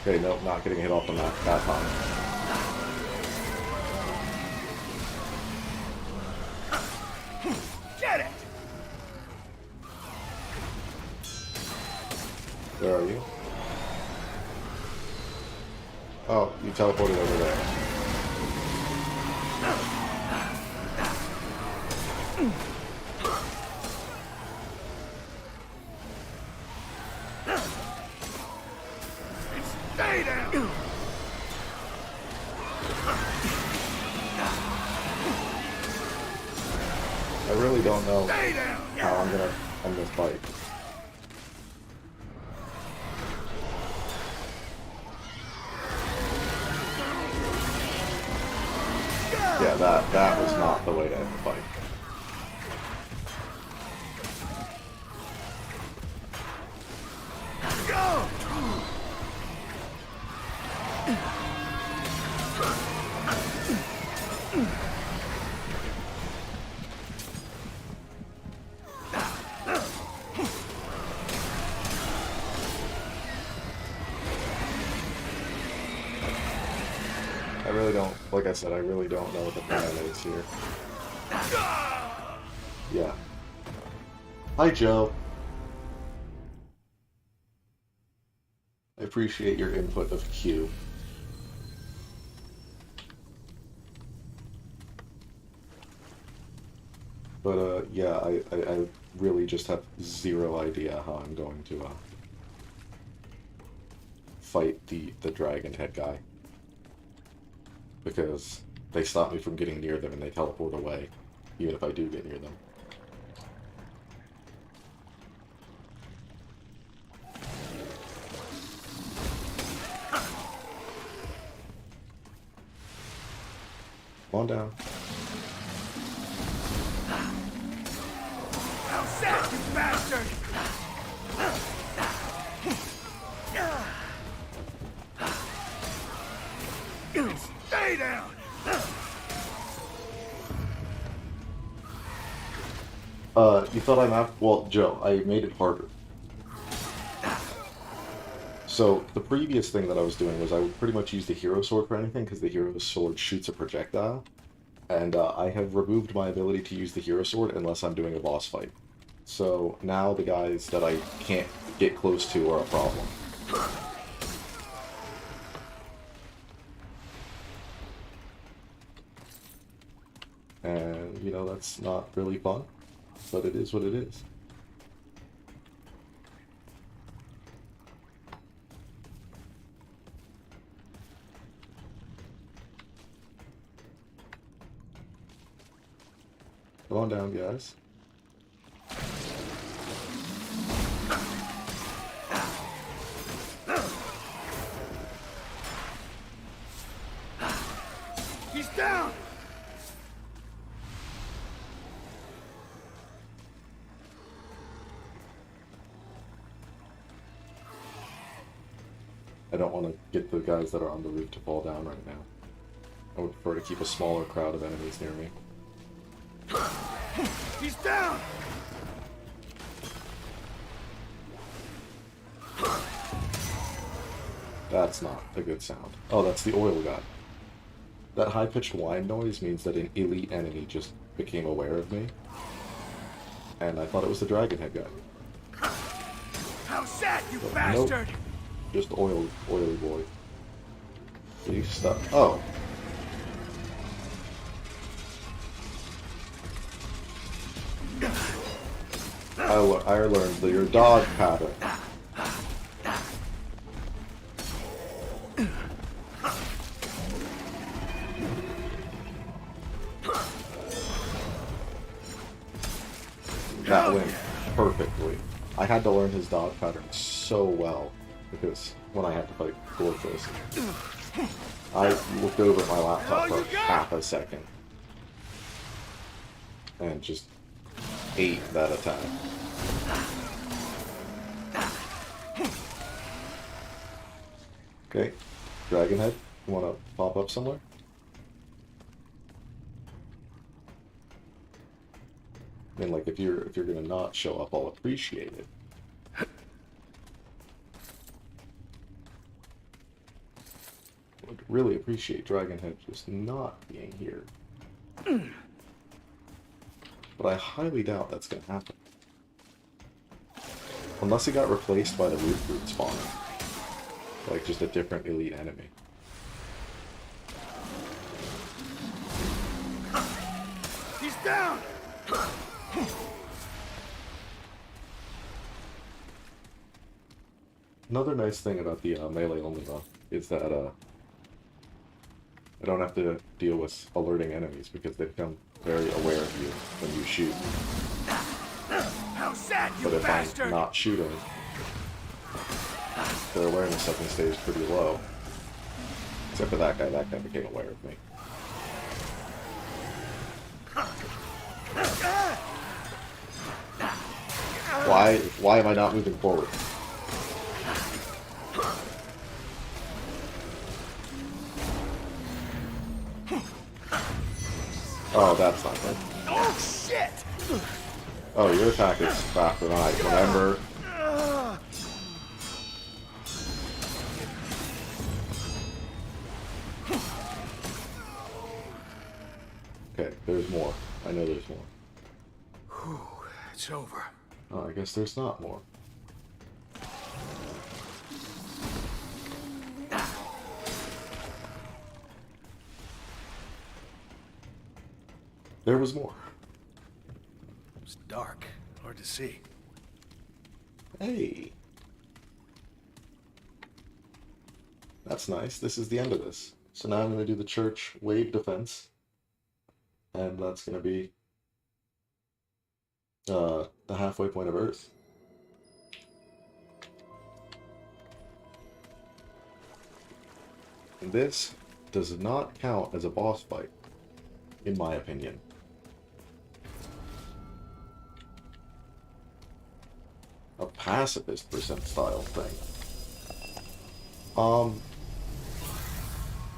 Okay, nope, not getting hit off on that time. Get it! Where are you? Oh, you teleported over there. Stay down! I really don't know Stay down! how I'm gonna end this fight. Yeah, that was not the way to end the fight. Go! I really don't, like I said, I really don't know what the plan is here. Yeah. Hi, Joe. I appreciate your input of Q. But, yeah, I really just have zero idea how I'm going to, fight the dragon head guy. Because they stop me from getting near them and they teleport away, even if I do get near them. Come on down. Now sack, you bastard! Stay down! You thought I mapped? Well, Joe, I made it harder. So, the previous thing that I was doing was I would pretty much use the hero sword for anything, because the hero sword shoots a projectile. And I have removed my ability to use the hero sword unless I'm doing a boss fight. So, now the guys that I can't get close to are a problem. And, you know, that's not really fun, but it is what it is. Come on down, guys. He's down! I don't want to get the guys that are on the roof to fall down right now. I would prefer to keep a smaller crowd of enemies near me. He's down! That's not a good sound. Oh, that's the oil guy. That high-pitched whine noise means that an elite enemy just became aware of me. And I thought it was the dragon head guy. How sad, you Nope. bastard! Just oily boy. You stuck. Oh. I learned your dog pattern. that went perfectly. I had to learn his dodge pattern so well, because when I had to fight Gorgeous, I looked over at my laptop for half a second and just ate that attack. Okay, Dragon Head, you want to pop up somewhere? I mean, like, if you're gonna not show up, I'll appreciate it. I would really appreciate Dragon Head just not being here. But I highly doubt that's gonna happen. Unless it got replaced by the Root Fruit spawner. Like, just a different elite enemy. He's down! Another nice thing about the melee only buff is that I don't have to deal with alerting enemies because they become very aware of you when you shoot. How's that, you But if bastard? I'm not shooting, their awareness of me stays pretty low. Except for that guy became aware of me. Why am I not moving forward? Oh, that's not good. Oh, shit! Oh, your attack is faster than I remember. Okay, there's more. I know there's more. Whew, it's over. Oh, I guess there's not more. There was more. It's dark. Hard to see. Hey. That's nice. This is the end of this. So now I'm going to do the church wave defense. And that's going to be the halfway point of Earth. And this does not count as a boss fight, in my opinion. A pacifist percentile thing.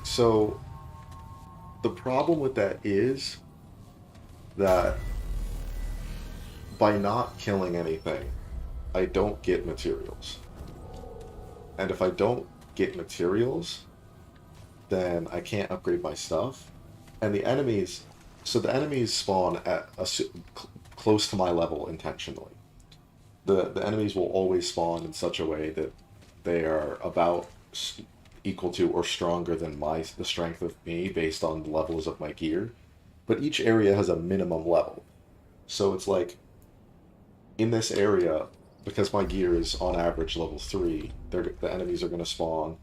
So the problem with that is that by not killing anything, I don't get materials. And if I don't get materials, then I can't upgrade my stuff. And the enemies, so the enemies spawn at close to my level intentionally. The enemies will always spawn in such a way that they are about equal to or stronger than the strength of me based on the levels of my gear. But each area has a minimum level. So it's like, in this area, because my gear is on average level 3, the enemies are going to spawn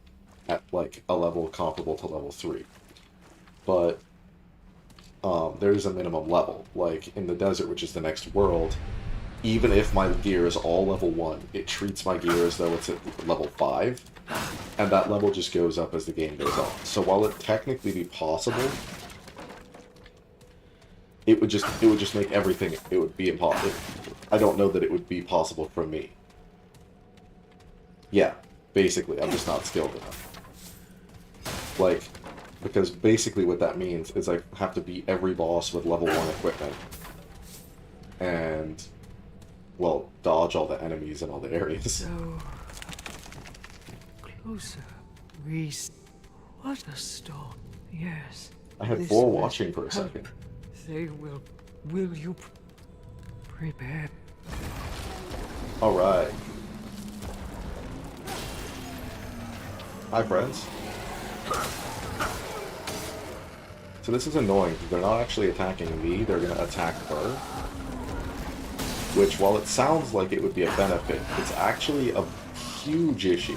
at like a level comparable to level 3. But there's a minimum level. Like in the desert, which is the next world, even if my gear is all level 1, it treats my gear as though it's at level 5, and that level just goes up as the game goes on. So while it technically be possible, it would just make everything, it would be impossible. I don't know that it would be possible for me. Yeah, basically, I'm just not skilled enough. Like, because basically what that means is I have to beat every boss with level 1 equipment. And, well, dodge all the enemies in all the areas. So closer, Reese. What a storm. Yes. I had this 4 will watching for a help. second. They will. Will you prepare? Alright. Hi, friends. So this is annoying, because they're not actually attacking me, they're going to attack her. Which, while it sounds like it would be a benefit, it's actually a huge issue.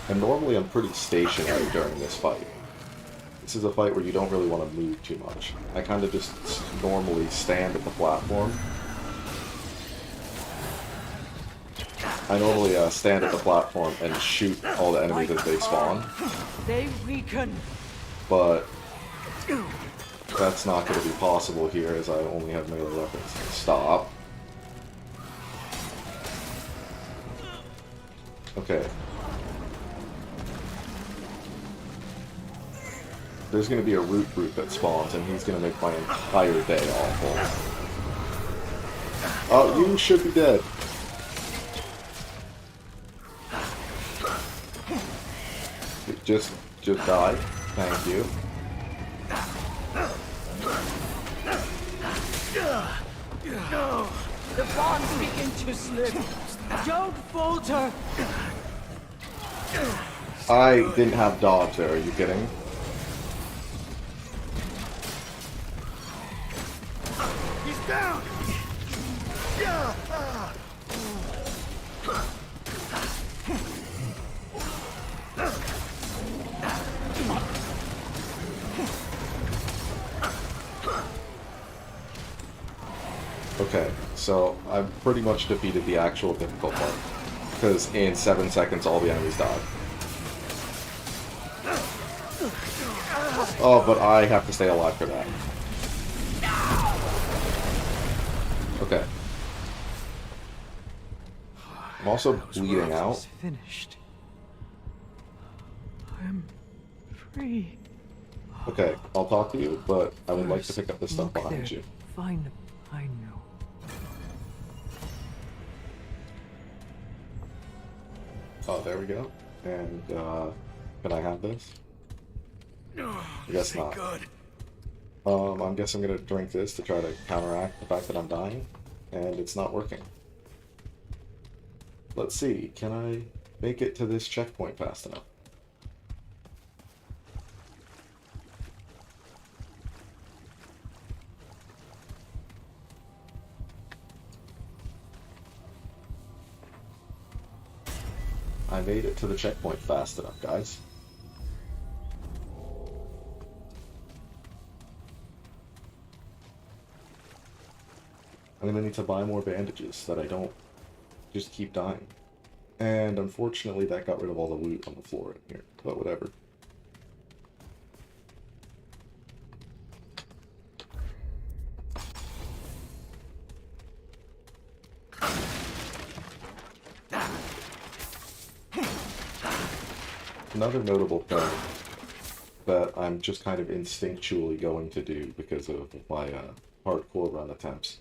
And normally I'm pretty stationary during this fight. this is a fight where you don't really want to move too much. I kind of just normally stand at the platform. I normally stand at the platform and shoot all the enemies as they spawn. They weaken. But that's not going to be possible here as I only have melee weapons. Stop. Okay. There's going to be a root brute that spawns, and he's going to make my entire day awful. Oh, you should be dead. Just die. Thank you. The bonds begin to slip. Don't falter. I didn't have dodge there, are you kidding? He's down! Okay, so I've pretty much defeated the actual difficult part. Because in 7 seconds all the enemies died. Oh, but I have to stay alive for that. Okay. I'm also bleeding out. Finished. I'm free. Okay, I'll talk to you, but I would like to pick up the stuff Look behind there. you. Find. I know. Oh, there we go. And, can I have this? I guess not. Good. I guess I'm gonna drink this to try to counteract the fact that I'm dying, and it's not working. Let's see, can I make it to this checkpoint fast enough? I made it to the checkpoint fast enough, guys. I'm gonna need to buy more bandages so that I don't just keep dying. And unfortunately that got rid of all the loot on the floor in here, but whatever. Another notable thing that I'm just kind of instinctually going to do because of my hardcore run attempts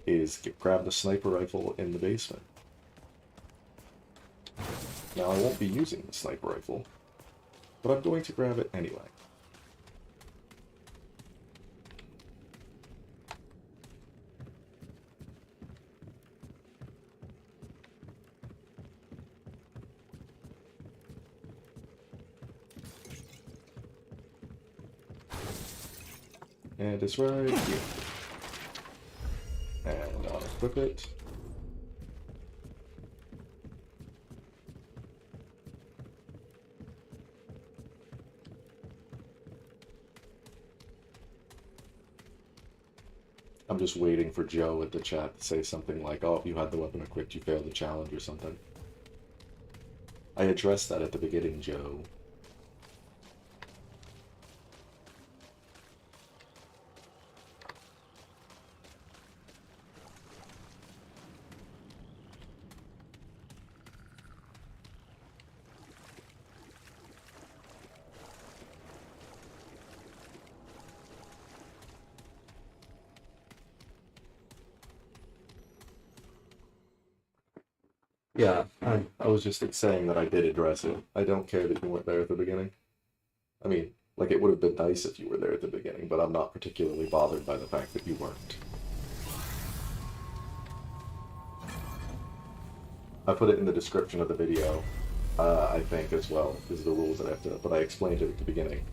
is grab the sniper rifle in the basement. Now I won't be using the sniper rifle, but I'm going to grab it anyway. And it's right here. And I'll equip it. I'm just waiting for Joe at the chat to say something like, oh, you had the weapon equipped, you failed the challenge or something. I addressed that at the beginning, Joe. Yeah, I was just saying that I did address it. I don't care that you weren't there at the beginning. I mean, like, it would have been nice if you were there at the beginning, but I'm not particularly bothered by the fact that you weren't. I put it in the description of the video, I think, as well, is the rules that I have to, but I explained it at the beginning.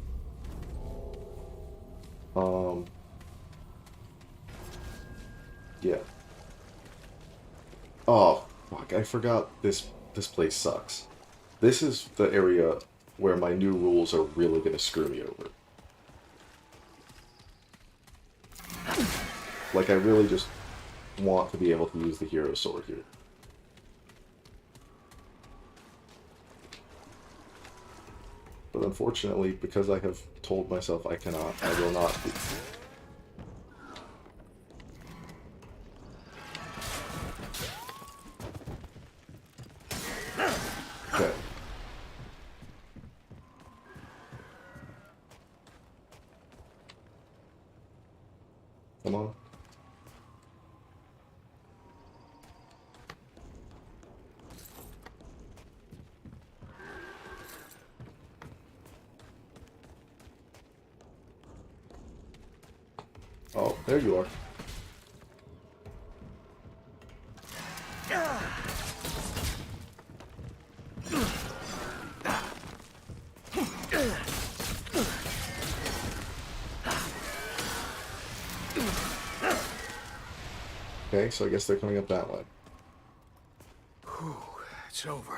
Yeah. Oh, fuck, I forgot this place sucks. This is the area where my new rules are really going to screw me over. Like, I really just want to be able to use the hero sword here. But unfortunately, because I have told myself I cannot, I will not be. Okay. Come on. Oh, there you are. Okay, so I guess they're coming up that way. Whew, it's over.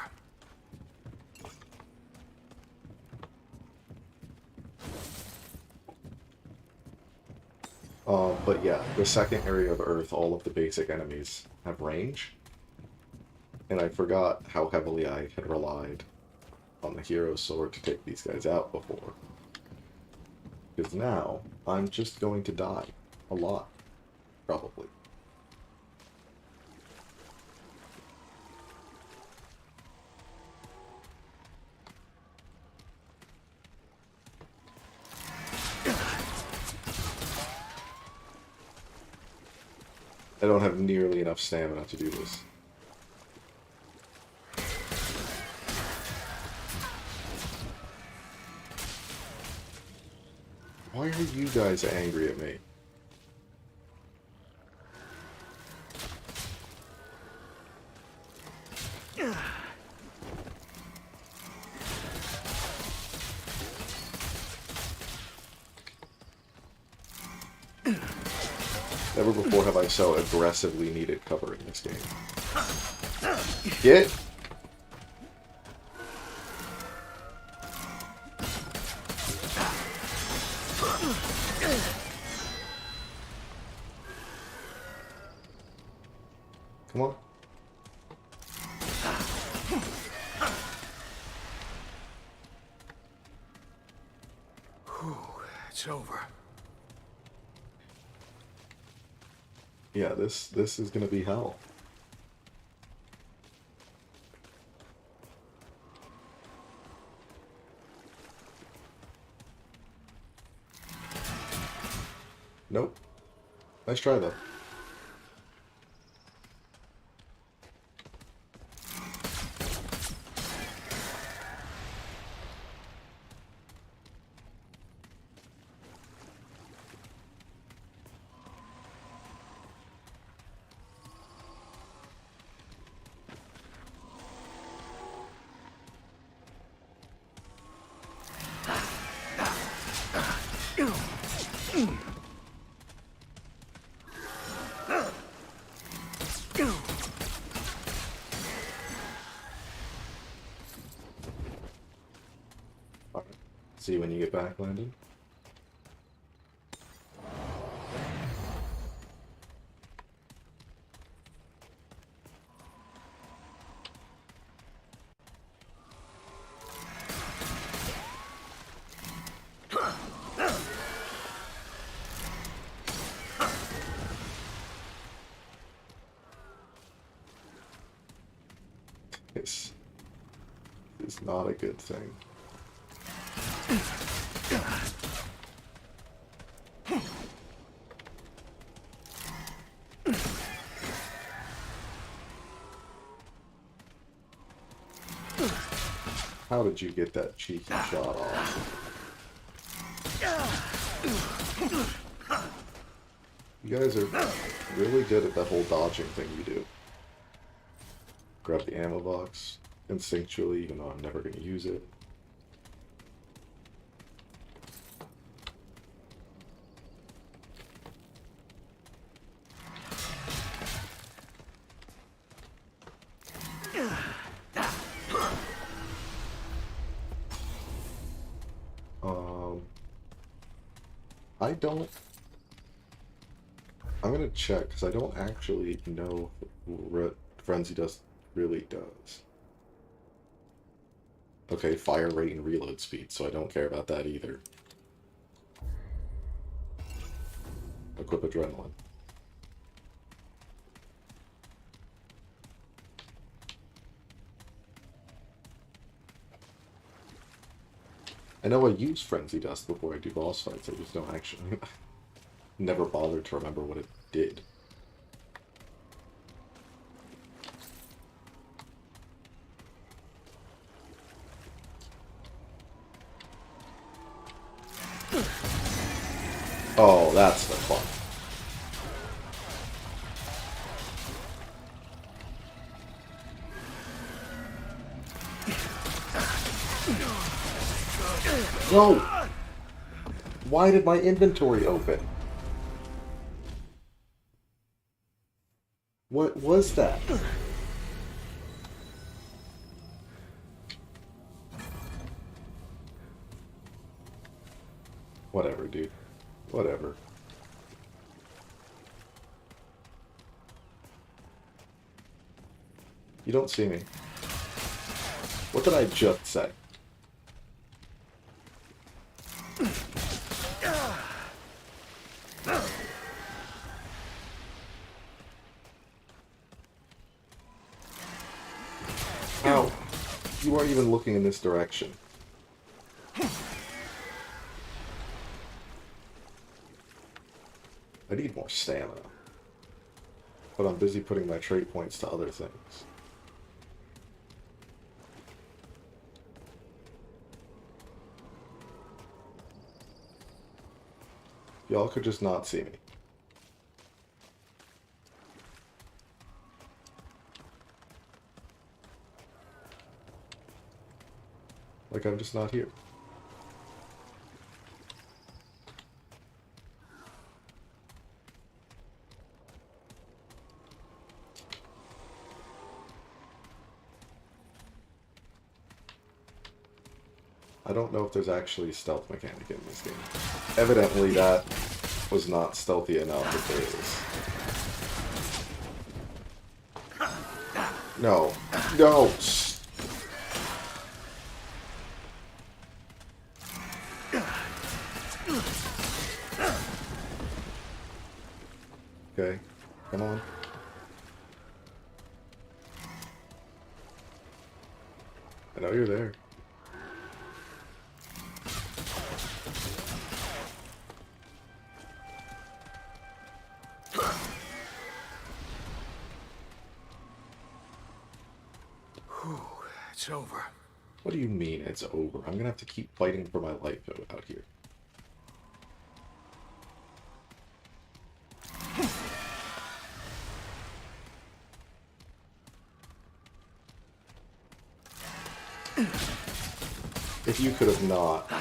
But yeah, the second area of Earth, all of the basic enemies have range. And I forgot how heavily I had relied on the hero sword to take these guys out before. Because now, I'm just going to die. A lot. Probably. I don't have nearly enough stamina to do this. Why are you guys angry at me? Never before have I so aggressively needed cover in this game. Get! Come on. Whew, it's over. Yeah, this is gonna be hell. Nope. Nice try, though. Alright. See you when you get back, Landon. This is not a good thing. How did you get that cheeky shot off? You guys are really good at that whole dodging thing you do. Grab the ammo box instinctually, even though I'm never going to use it. I don't... I'm gonna check, because I don't actually know what Frenzy Dust really does. Okay, fire rate and reload speed, so I don't care about that either. Equip Adrenaline. I know I use Frenzy Dust before I do boss fights, I just don't actually... never bothered to remember what it did. Oh, that's the fun. No! Why did my inventory open? What was that? Whatever, dude. Whatever. You don't see me. What did I just say? How? You aren't even looking in this direction. I need more stamina. But I'm busy putting my trait points to other things. Y'all could just not see me. Like I'm just not here. I don't know if there's actually a stealth mechanic in this game. Evidently that was not stealthy enough if there is. No. No! Okay. Come on. I know you're there. It's over. What do you mean it's over? I'm gonna have to keep fighting for my life out here. If you could have not.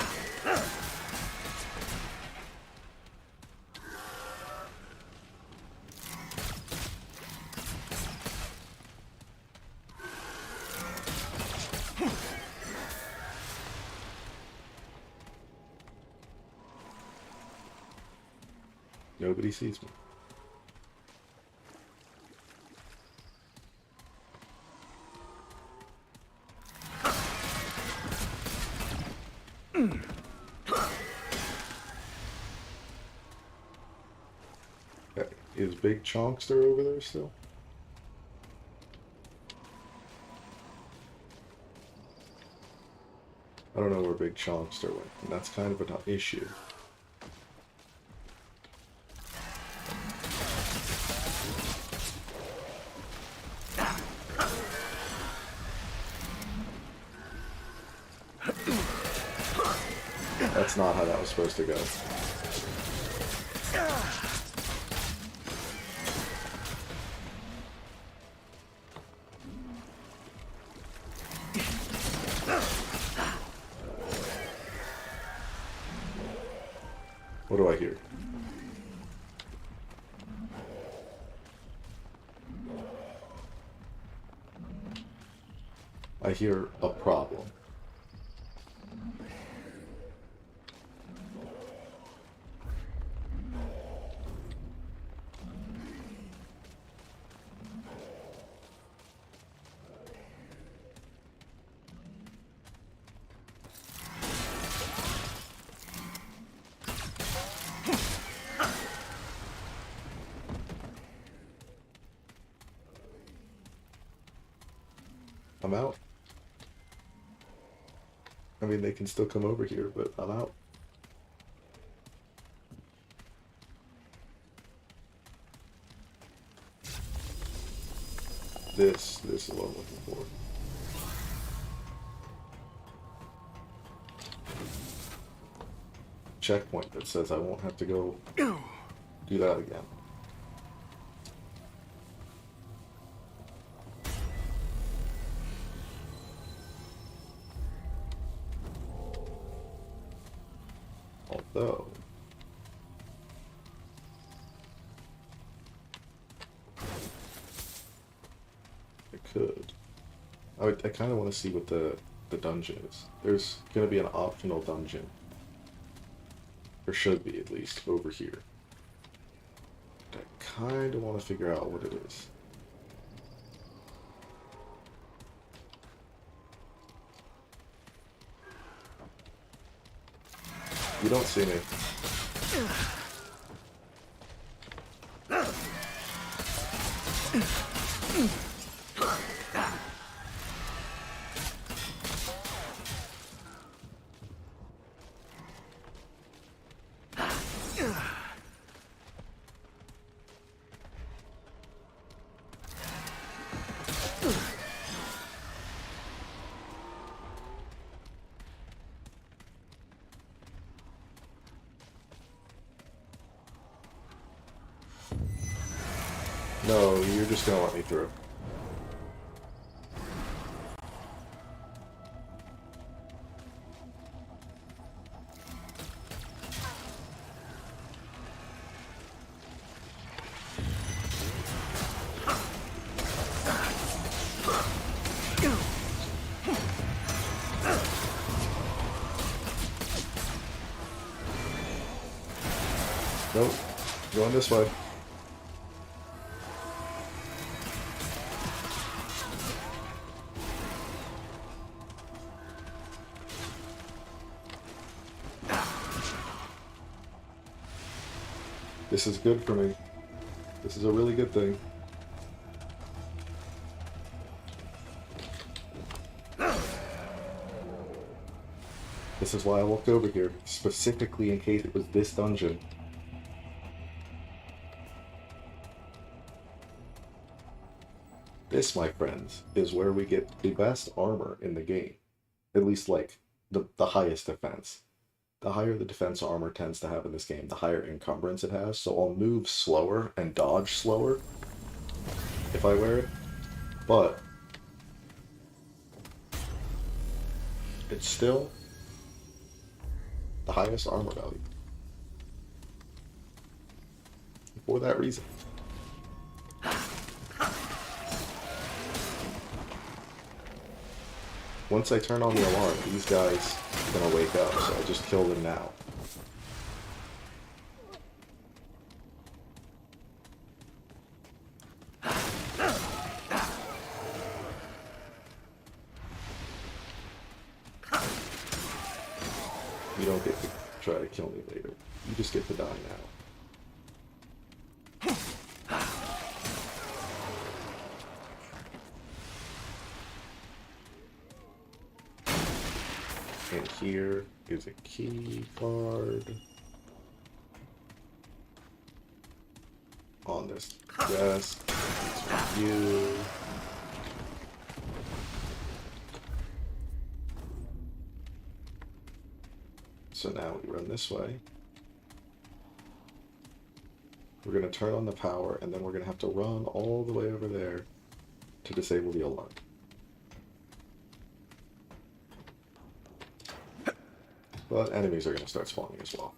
Nobody sees me. Okay. Is Big Chonkster over there still? I don't know where Big Chonkster went, and that's kind of an issue. That's not how that was supposed to go. What do I hear? I hear a problem. I'm out. I mean, they can still come over here, but I'm out. This is what I'm looking for. Checkpoint that says I won't have to go do that again. Although, I could. I kind of want to see what the dungeon is. There's going to be an optional dungeon. Or should be, at least, over here. I kind of want to figure out what it is. You don't see me. No, you're just gonna let me through. Nope. Going this way. This is good for me. This is a really good thing. This is why I walked over here, specifically in case it was this dungeon. This, my friends, is where we get the best armor in the game. At least, like, the highest defense. The higher the defense armor tends to have in this game, the higher encumbrance it has, so I'll move slower and dodge slower if I wear it, but it's still the highest armor value. For that reason. Once I turn on the alarm, these guys are gonna wake up, so I just kill them now. You don't get to try to kill me later. You just get to die now. And here is a key card on this desk. It's for you. So now we run this way. We're going to turn on the power, and then we're going to have to run all the way over there to disable the alarm. But enemies are going to start spawning as well.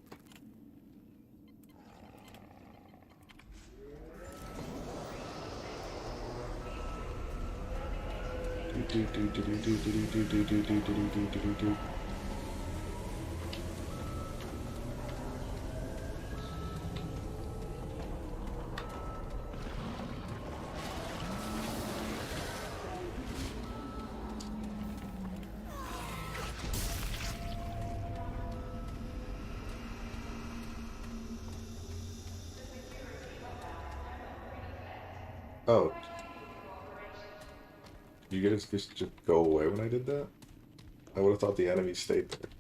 Oh. Did you guys just go away when I did that? I would have thought the enemy stayed there.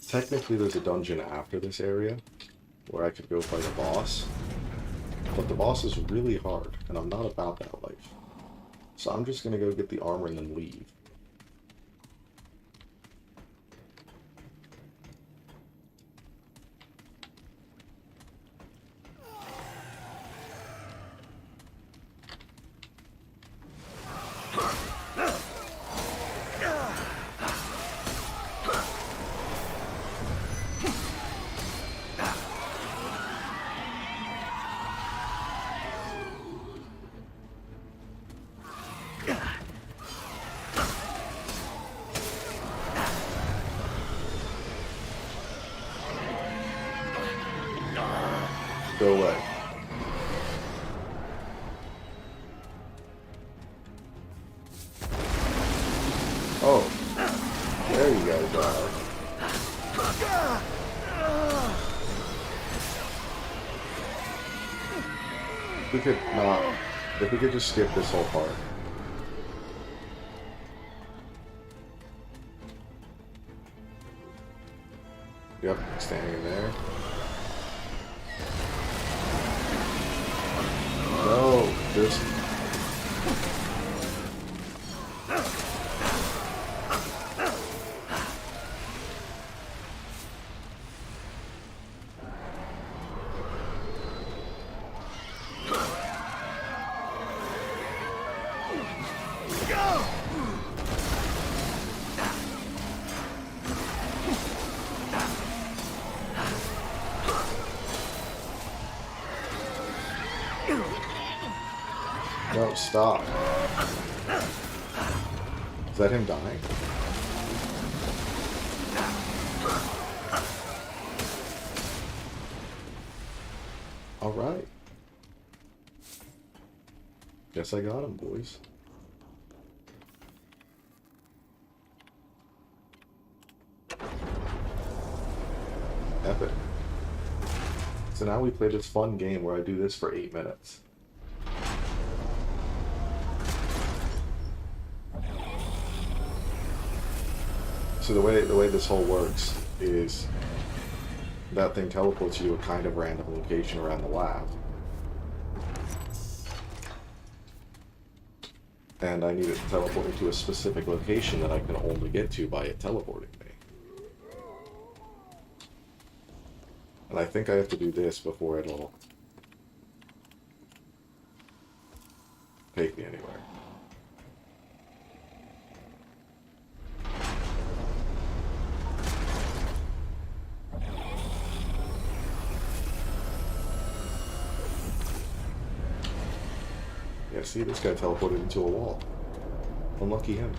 Technically, there's a dungeon after this area where I could go fight a boss, but the boss is really hard, and I'm not about that life. So I'm just gonna go get the armor and then leave. Go away. Oh, there you guys are. We could not. If we could just skip this whole part. Yep, standing in there. No, there's... No, stop. Is that him dying? Alright. Guess I got him, boys. Epic. So now we play this fun game where I do this for 8 minutes. So the way this whole works is that thing teleports you to a kind of random location around the lab. And I need it to teleport me to a specific location that I can only get to by it teleporting me. And I think I have to do this before it'll take me anywhere. Yeah, see, this guy teleported into a wall. Unlucky him.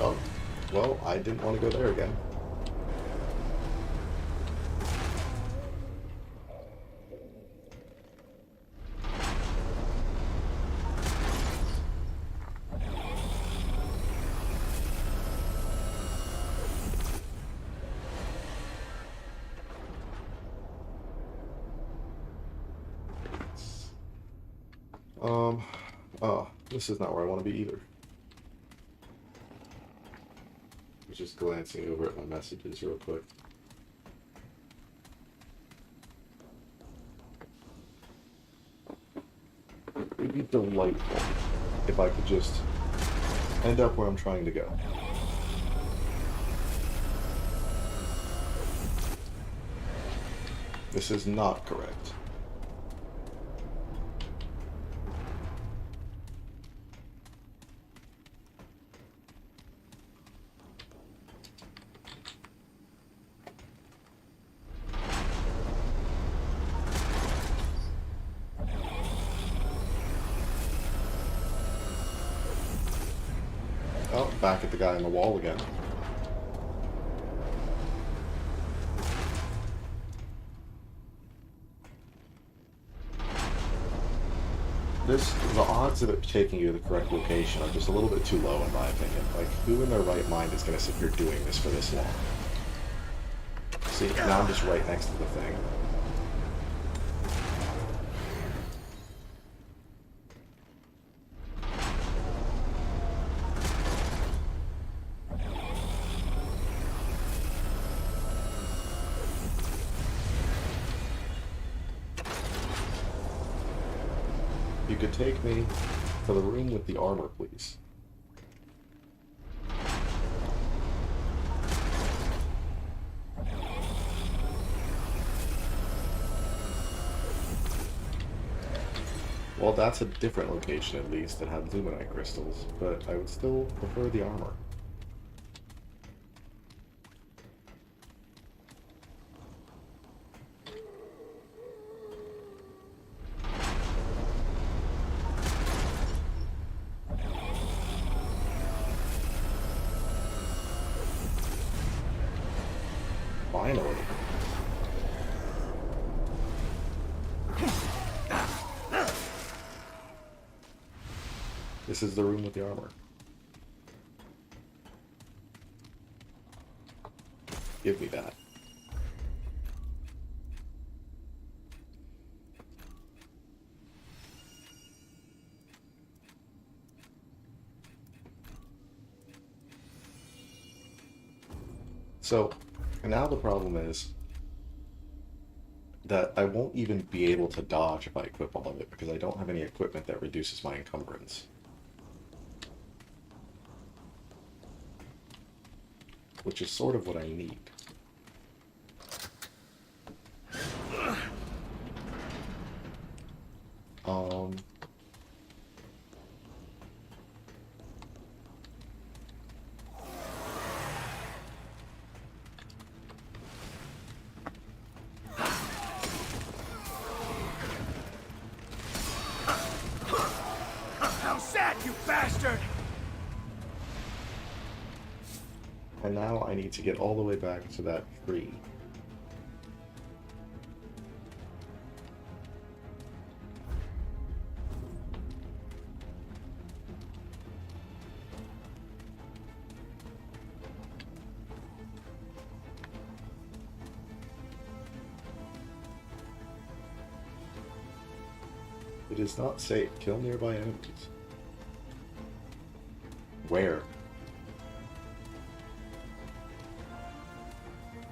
Oh, well, I didn't want to go there again. Oh, this is not where I want to be either. I was just glancing over at my messages real quick. It would be delightful if I could just end up where I'm trying to go. This is not correct. Oh, back at the guy on the wall again. The odds of it taking you to the correct location are just a little bit too low in my opinion. Like, who in their right mind is going to sit here doing this for this long? See, now I'm just right next to the thing. You could take me to the room with the armor, please. Well, that's a different location at least that had luminite crystals, but I would still prefer the armor. Finally. This is the room with the armor. Give me that. So, now the problem is that I won't even be able to dodge if I equip all of it, because I don't have any equipment that reduces my encumbrance. Which is sort of what I need. How sad, you bastard! And now I need to get all the way back to that tree. It is not safe. Kill nearby enemies. Where?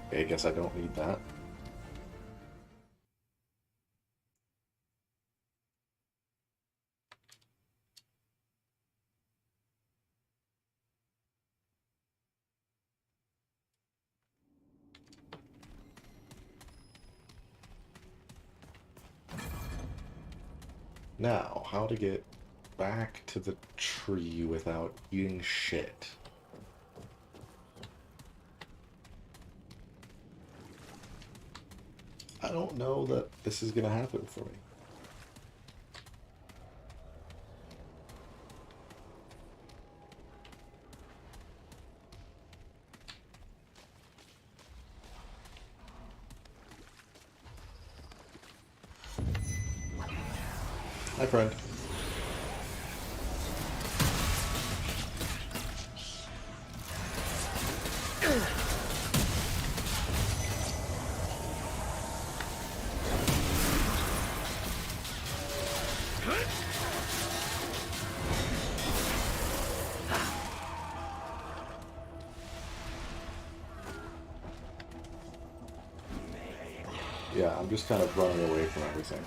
Okay, I guess I don't need that. Now, how to get back to the tree without eating shit. I don't know that this is gonna happen for me. Hi, friend. Yeah, I'm just kind of running away from everything.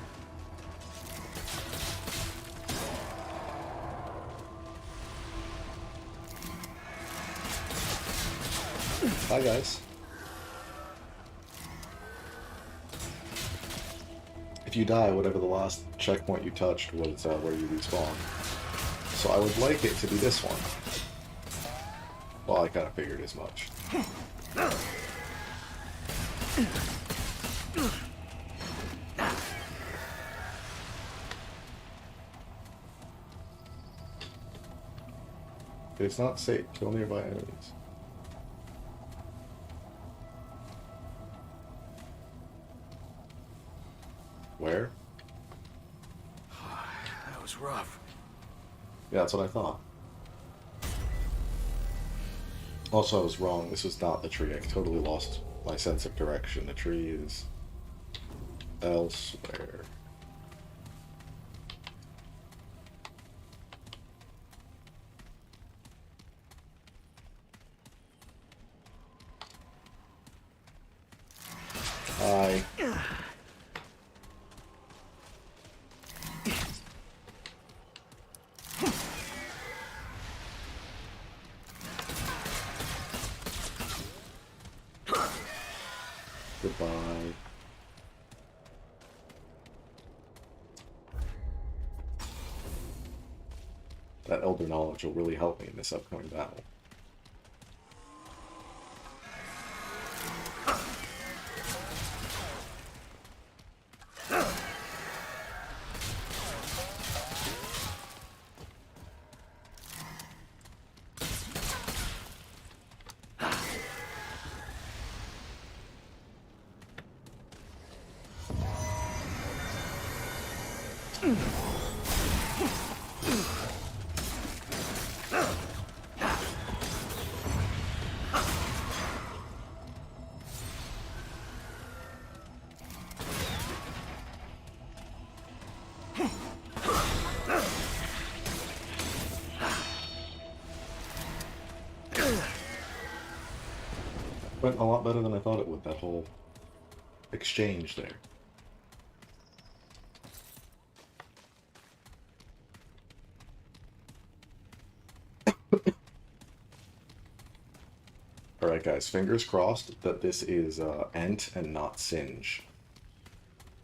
Hi, guys. If you die, whatever the last checkpoint you touched was where you respawn. So I would like it to be this one. Well, I kind of figured as much. It's not safe. Kill nearby enemies. Where? That was rough. Yeah, that's what I thought. Also, I was wrong. This was not the tree. I totally lost my sense of direction. The tree is elsewhere. Hi. Goodbye. That elder knowledge will really help me in this upcoming battle. Went a lot better than I thought it would, that whole exchange there. Alright guys, fingers crossed that this is Ent and not Singe.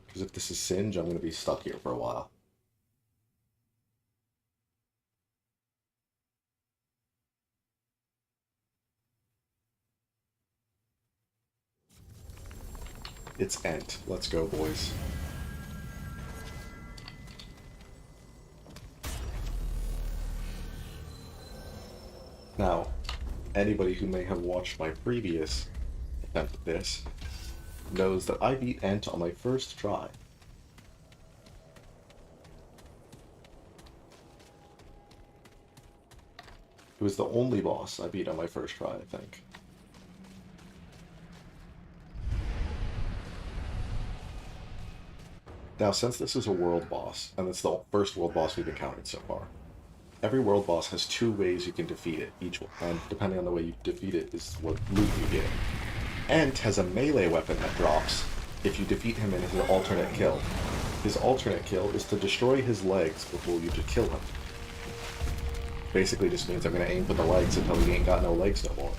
Because if this is Singe, I'm going to be stuck here for a while. It's Ent. Let's go, boys. Now, anybody who may have watched my previous attempt at this knows that I beat Ent on my first try. It was the only boss I beat on my first try, I think. Now, since this is a world boss, and it's the first world boss we've encountered so far, every world boss has two ways you can defeat it, and depending on the way you defeat it is what loot you get. Ent has a melee weapon that drops if you defeat him in his alternate kill. His alternate kill is to destroy his legs before you to kill him. Basically just means I'm going to aim for the legs until he ain't got no legs no more.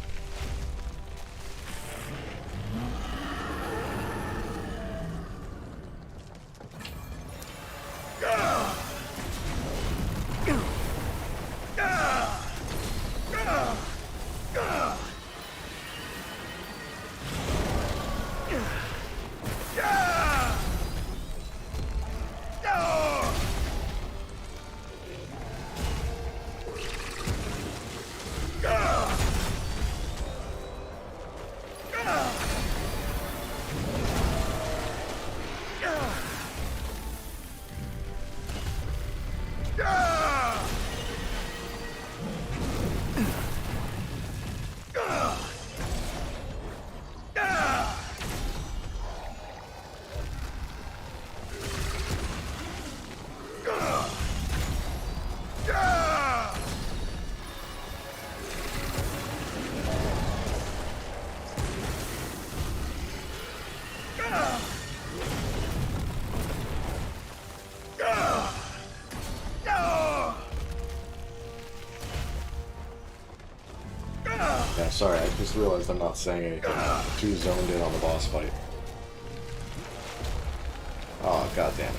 Yeah, sorry, I just realized I'm not saying anything. I'm too zoned in on the boss fight. Oh, god damn it.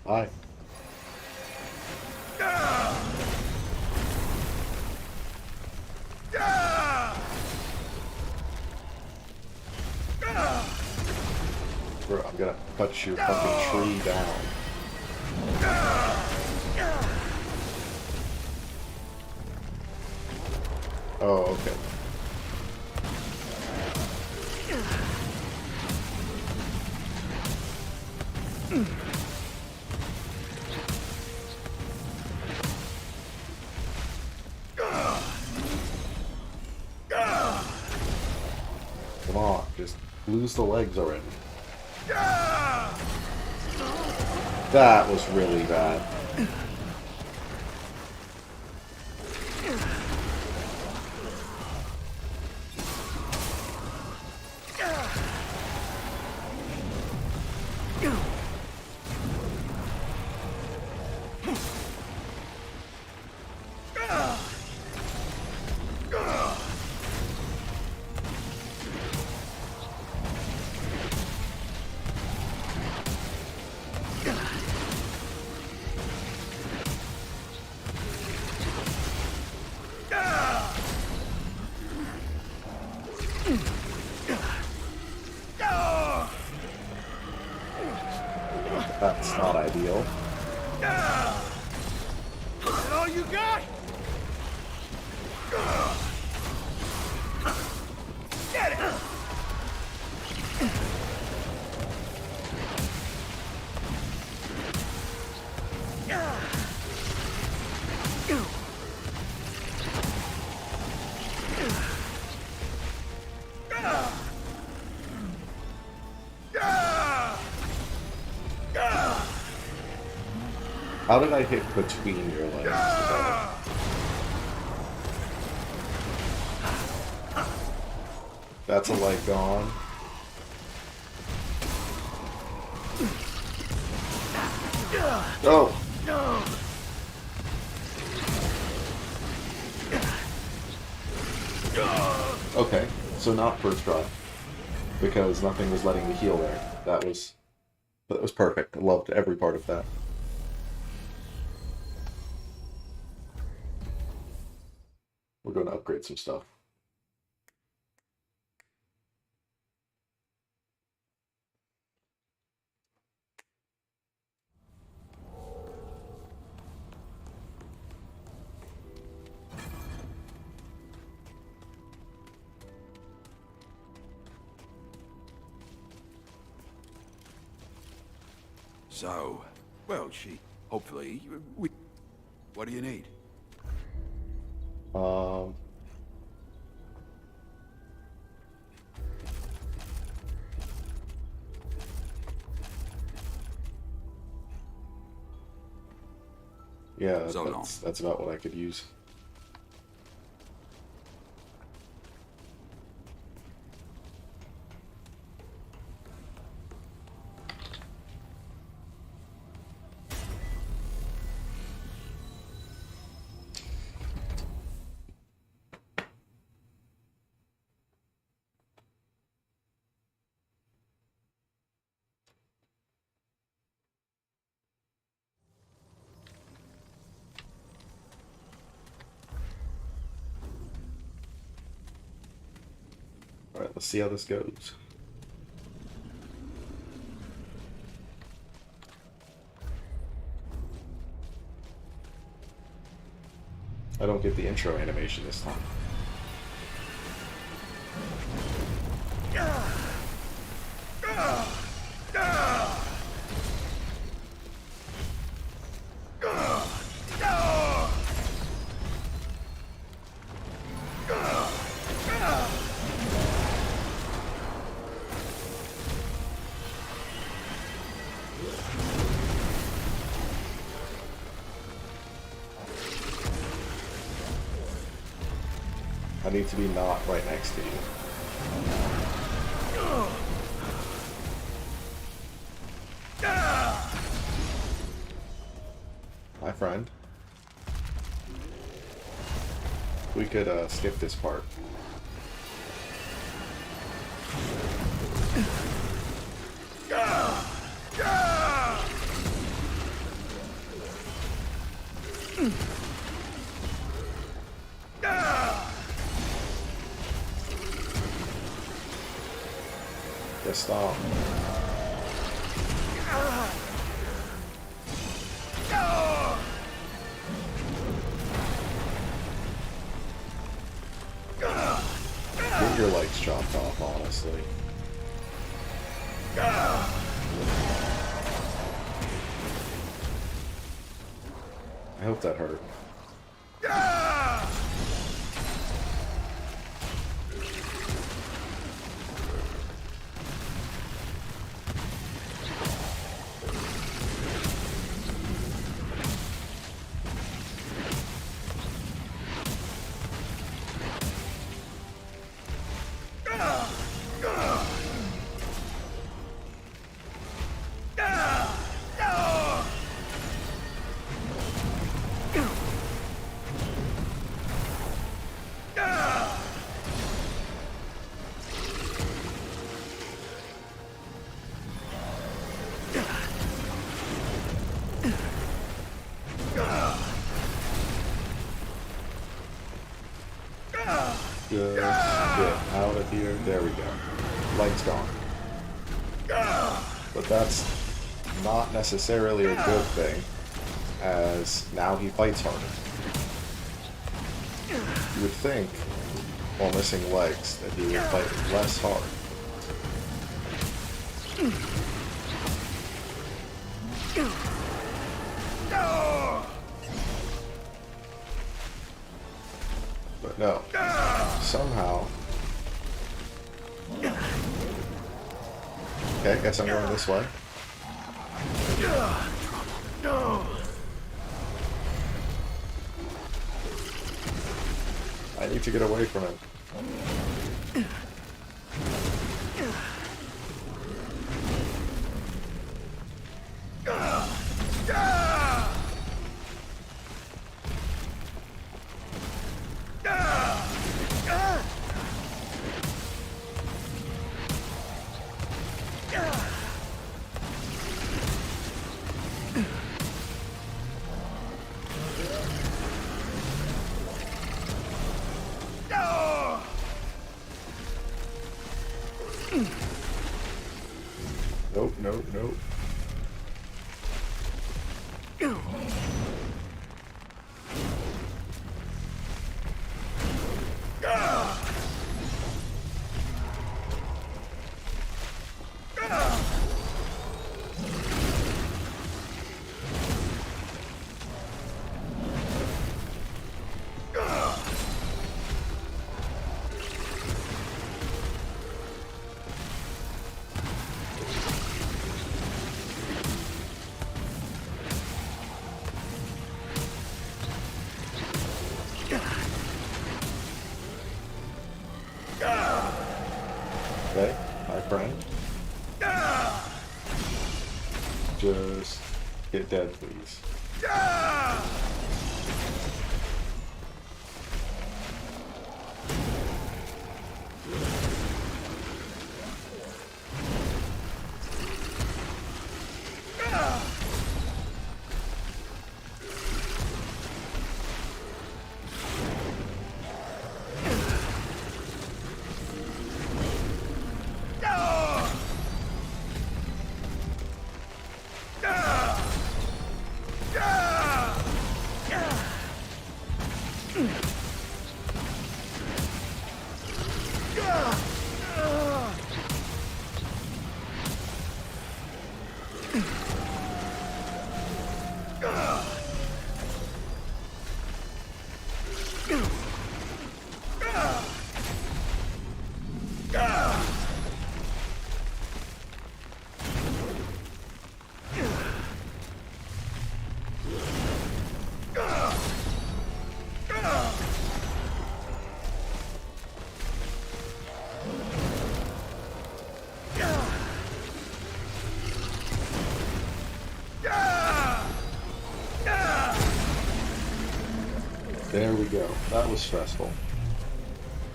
Hi. Bro, I'm gonna cut your fucking tree down. Oh, okay. Come on, just lose the legs already. That was really bad. That's not ideal. Is that all you got? Get it! How did I hit between your legs? That's a leg gone. Oh! Okay, so not first try. Because nothing was letting me heal there. That was perfect. I loved every part of that. We're going to upgrade some stuff. So, well, hopefully, what do you need? Yeah, So that's about what I could use. Alright, let's see how this goes. I don't get the intro animation this time. I need to be not right next to you. Hi, friend. We could skip this part. Just stop. Get your legs chopped off, honestly. I hope that hurt. Just get out of here. There we go. Light's gone. But that's not necessarily a good thing, as now he fights harder. You would think, while missing legs, that he would fight less hard. But no. Somehow... Okay, guess I'm going this way. I need to get away from him. Nope, nope, nope. Okay, my friend. Just get dead, please. There we go. That was stressful.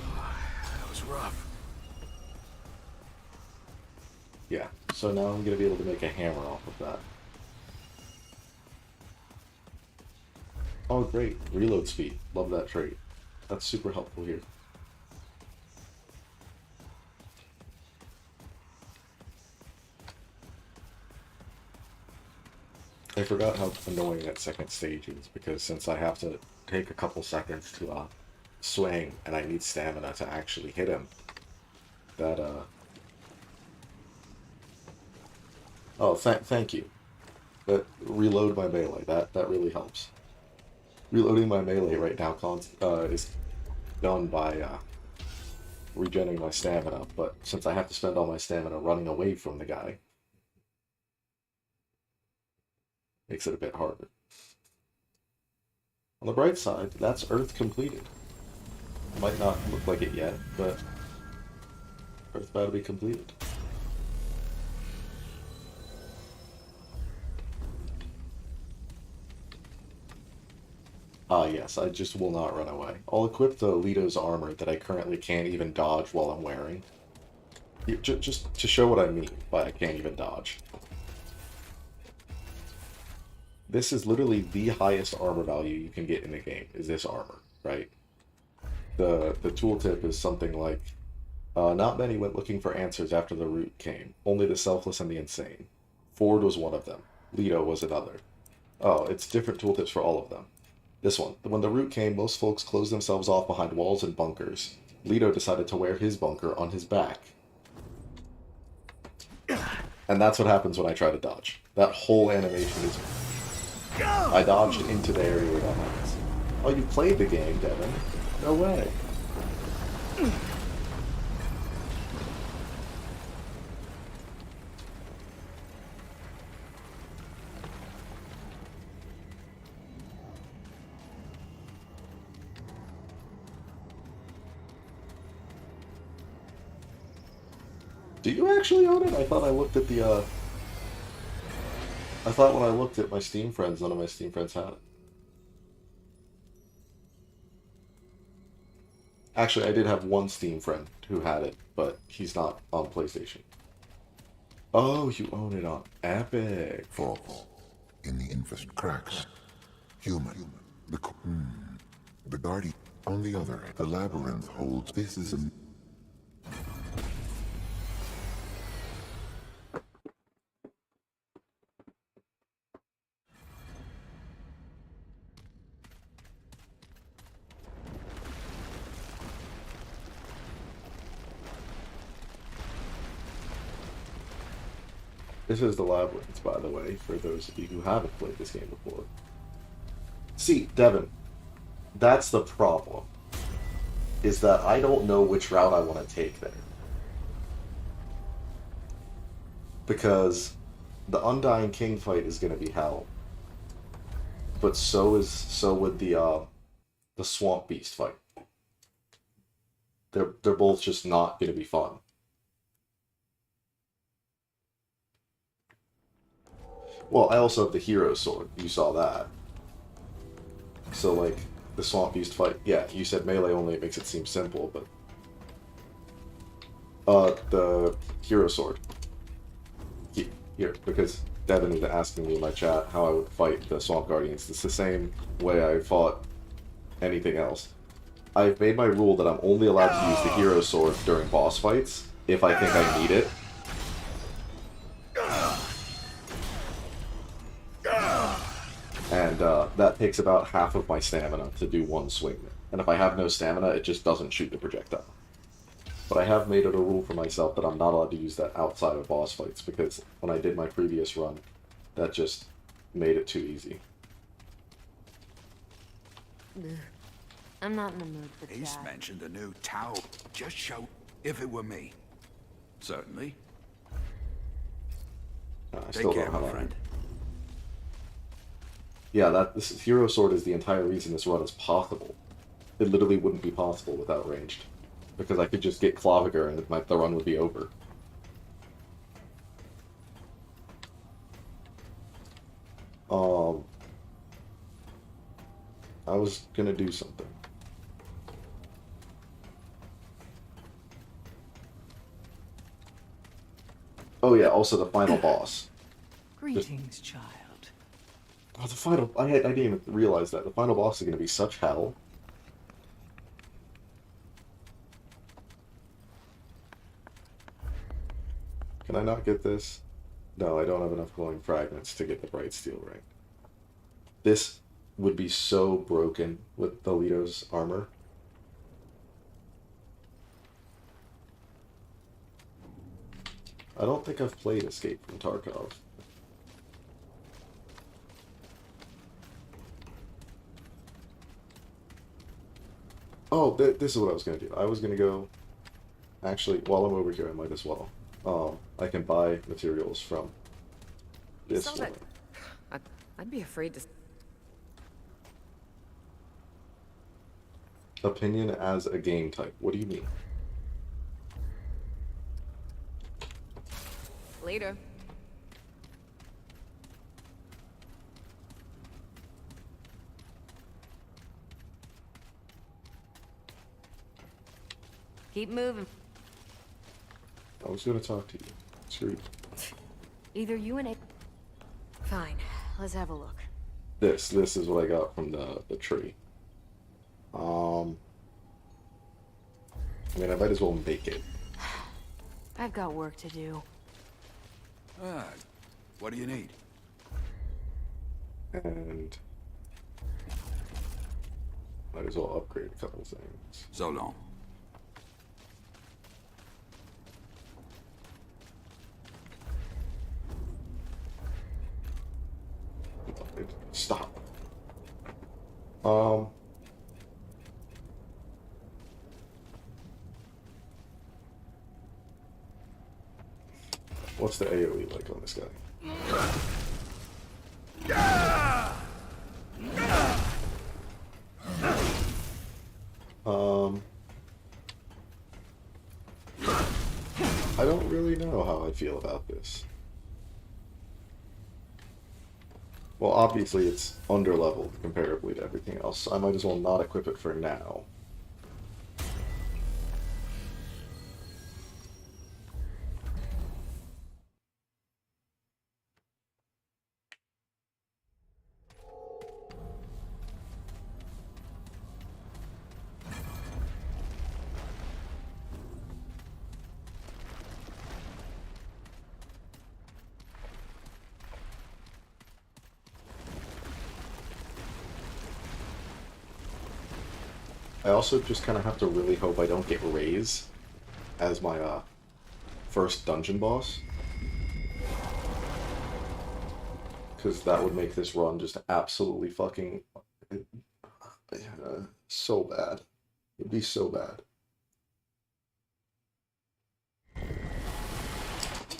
That was rough. Yeah, so now I'm going to be able to make a hammer off of that. Oh, great. Reload speed. Love that trait. That's super helpful here. I forgot how annoying that second stage is, because since I have to take a couple seconds to swing, and I need stamina to actually hit him, that oh, thank you. That reload my melee. That really helps. Reloading my melee right now is done by regenerating my stamina, but since I have to spend all my stamina running away from the guy, makes it a bit harder. On the bright side, that's Earth completed. Might not look like it yet, but Earth about to be completed. Ah, yes, I just will not run away. I'll equip the Lito's armor that I currently can't even dodge while I'm wearing. Just to show what I mean by I can't even dodge. This is literally the highest armor value you can get in the game, is this armor, right? The tooltip is something like, not many went looking for answers after the root came, only the selfless and the insane. Ford was one of them. Leto was another. Oh, it's different tooltips for all of them. This one. When the root came, most folks closed themselves off behind walls and bunkers. Leto decided to wear his bunker on his back. And that's what happens when I try to dodge. That whole animation is... I dodged into the area where that happens. Oh, you played the game, Devin. No way. Do you actually own it? I thought I looked at the, I thought when I looked at my Steam friends, none of my Steam friends had it. Actually, I did have one Steam friend who had it, but he's not on PlayStation. Oh, you own it on Epic. Falls in the infest cracks. Human. The guardian. On the other, the labyrinth holds. This is a... This is the labyrinth, by the way, for those of you who haven't played this game before. See, Devin, that's the problem. Is that I don't know which route I want to take there. Because the Undying King fight is going to be hell. But so would the Swamp Beast fight. They're both just not going to be fun. Well, I also have the Hero Sword. You saw that. So, like, the Swamp Beast fight... Yeah, you said melee only, it makes it seem simple, but... the Hero Sword. Here, because Devin is asking me in my chat how I would fight the Swamp Guardians. It's the same way I fought anything else. I've made my rule that I'm only allowed to use the Hero Sword during boss fights, if I think I need it. And that takes about half of my stamina to do one swing. And if I have no stamina, it just doesn't shoot the projectile. But I have made it a rule for myself that I'm not allowed to use that outside of boss fights, because when I did my previous run, that just made it too easy. I'm not in the mood for Ace chat. mentioned a new tower. Just show if it were me. Certainly. I Take still care, don't have my that. friend. Yeah, this Hero Sword is the entire reason this run is possible. It literally wouldn't be possible without ranged. Because I could just get Claviger and the run would be over. I was gonna do something. Oh yeah, also the final boss. Greetings, child. Oh, the final... I didn't even realize that. The final boss is gonna be such hell. Can I not get this? No, I don't have enough glowing fragments to get the bright steel ring. This would be so broken with Alito's armor. I don't think I've played Escape from Tarkov. Oh, this is what I was going to do. I was going to go... Actually, while I'm over here, I might as well. I can buy materials from this saw that. woman. I'd be afraid to. Opinion as a game type. What do you mean? Later. Keep moving. I was going to talk to you. Screw Either you and A. Fine. Let's have a look. this is what I got from the tree. I mean, I might as well make it. I've got work to do. Ah, what do you need? And might as well upgrade a couple things. So long. Stop. What's the AoE like on this guy? I don't really know how I feel about this. Well, obviously it's underleveled comparably to everything else. I might as well not equip it for now. I also just kind of have to really hope I don't get Raze as my first dungeon boss. Because that would make this run just absolutely fucking so bad. It'd be so bad.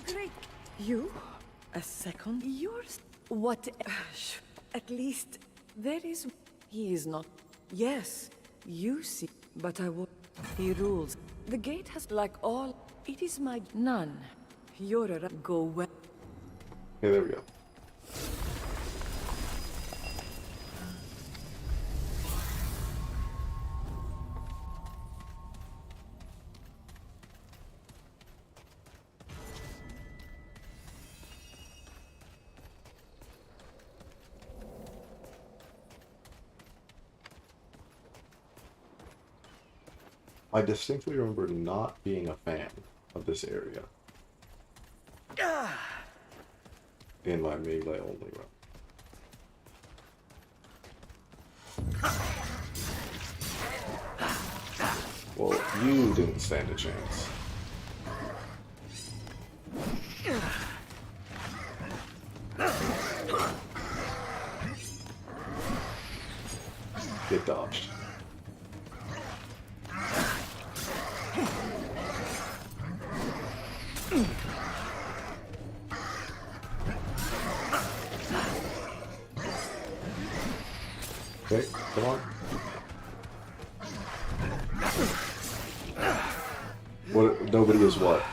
Great. You? A second? Yours? What? At least there is. He is not. Yes, you see. But I will. He rules. The gate has like all. It is my none. You're a go well. Okay, there we go. I distinctly remember not being a fan of this area in my melee only run. Well, you didn't stand a chance. Get dodged. Okay, come on. What? Nobody is what?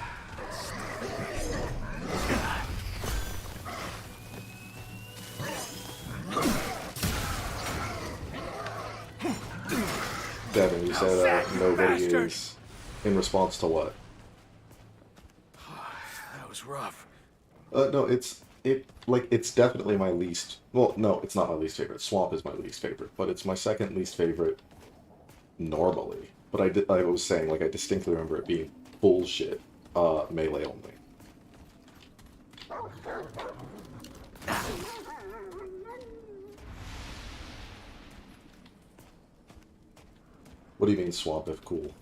Devin, you said nobody is in response to what? That was rough. No, it's definitely my least. Well, no, it's not my least favorite. Swamp is my least favorite, but it's my second least favorite normally. But I was saying, like, I distinctly remember it being bullshit, melee only. What do you mean swamp if cool?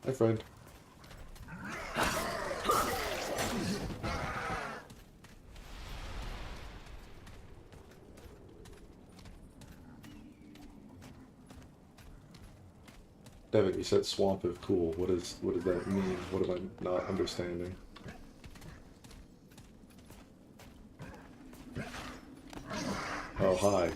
Hi, friend. Devin, you said swamp if cool. What does that mean? What am I not understanding? Oh, hi.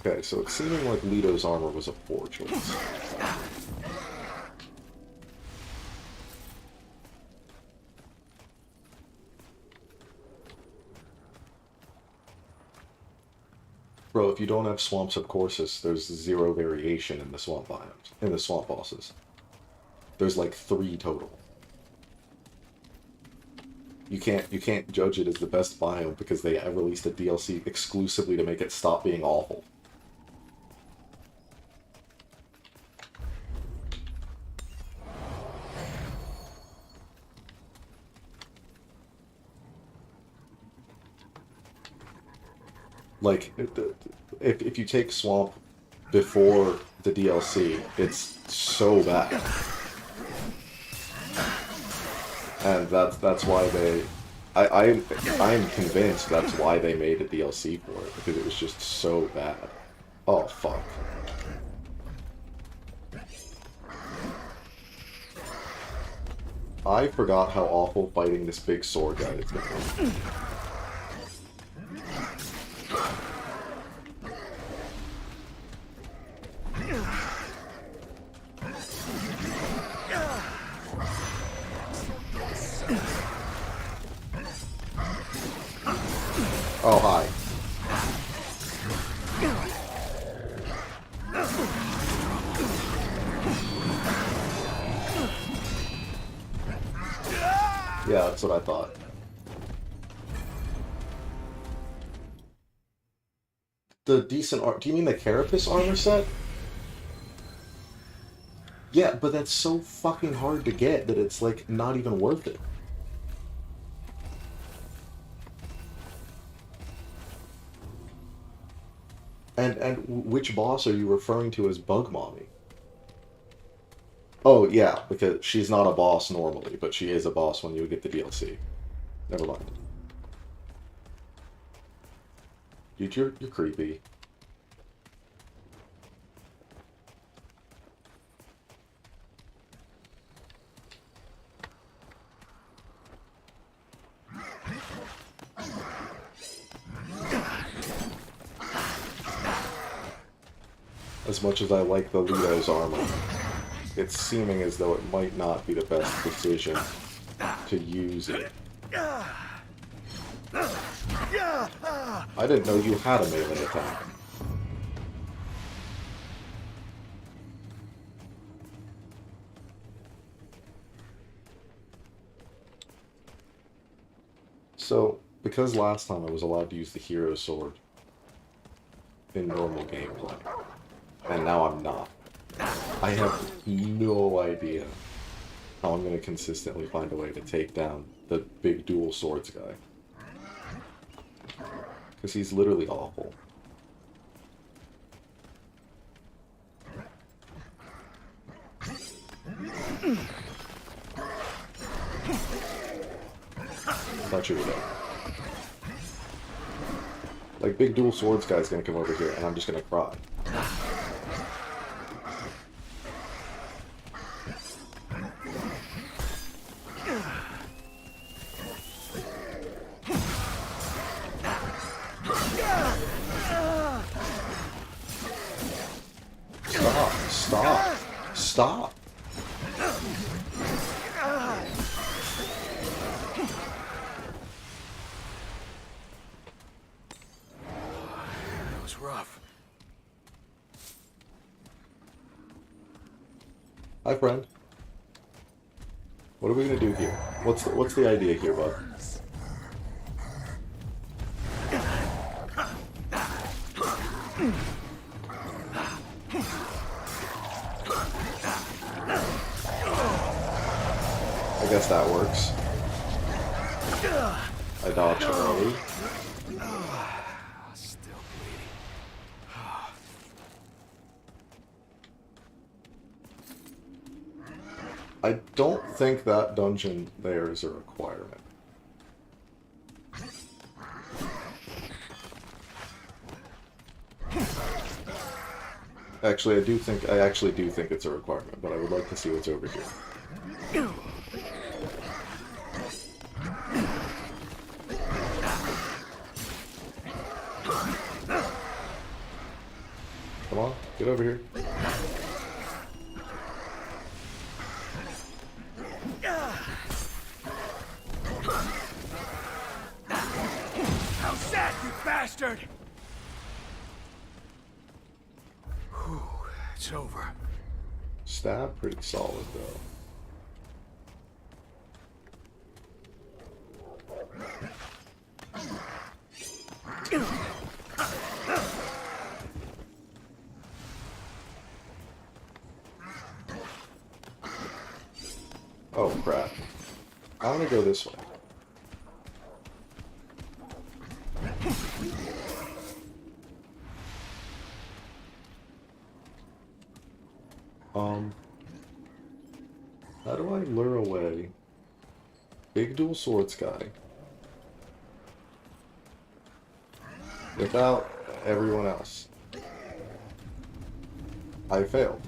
Okay, so it's seeming like Leto's armor was a poor choice. Bro, if you don't have swamp subcourses, there's zero variation in the swamp biomes, in the swamp bosses. There's like 3 total. You can't judge it as the best biome because they have released a DLC exclusively to make it stop being awful. Like, if you take Swamp before the DLC, it's so bad. And that's why they... I'm convinced that's why they made a DLC for it, because it was just so bad. Oh, fuck. I forgot how awful fighting this big sword guy is gonna be. Oh, hi. Yeah, that's what I thought. The decent art. Do you mean the Carapace armor set? Yeah, but that's so fucking hard to get that it's, like, not even worth it. And which boss are you referring to as Bug Mommy? Oh, yeah, because she's not a boss normally, but she is a boss when you get the DLC. Never mind. Dude, you're creepy. As much as I like the Leto's armor, it's seeming as though it might not be the best decision to use it. I didn't know you had a melee attack. So, because last time I was allowed to use the hero sword in normal gameplay, and now I'm not, I have no idea how I'm going to consistently find a way to take down the big dual swords guy. Because he's literally awful. Thought you were dead. Like, big dual swords guy's gonna come over here, and I'm just gonna cry. Stop! Stop! Stop! was rough. Hi, friend. What are we gonna do here? What's the idea here, bud? I guess that works. I dodged early. Still bleeding. I don't think that dungeon there is a requirement. Actually, I actually do think it's a requirement, but I would like to see what's over here. Come on, get over here. How's that, you bastard? Whew, it's over. Stab pretty solid though. Oh crap. I'm gonna go this way. How do I lure away big dual swords guy without everyone else? I failed.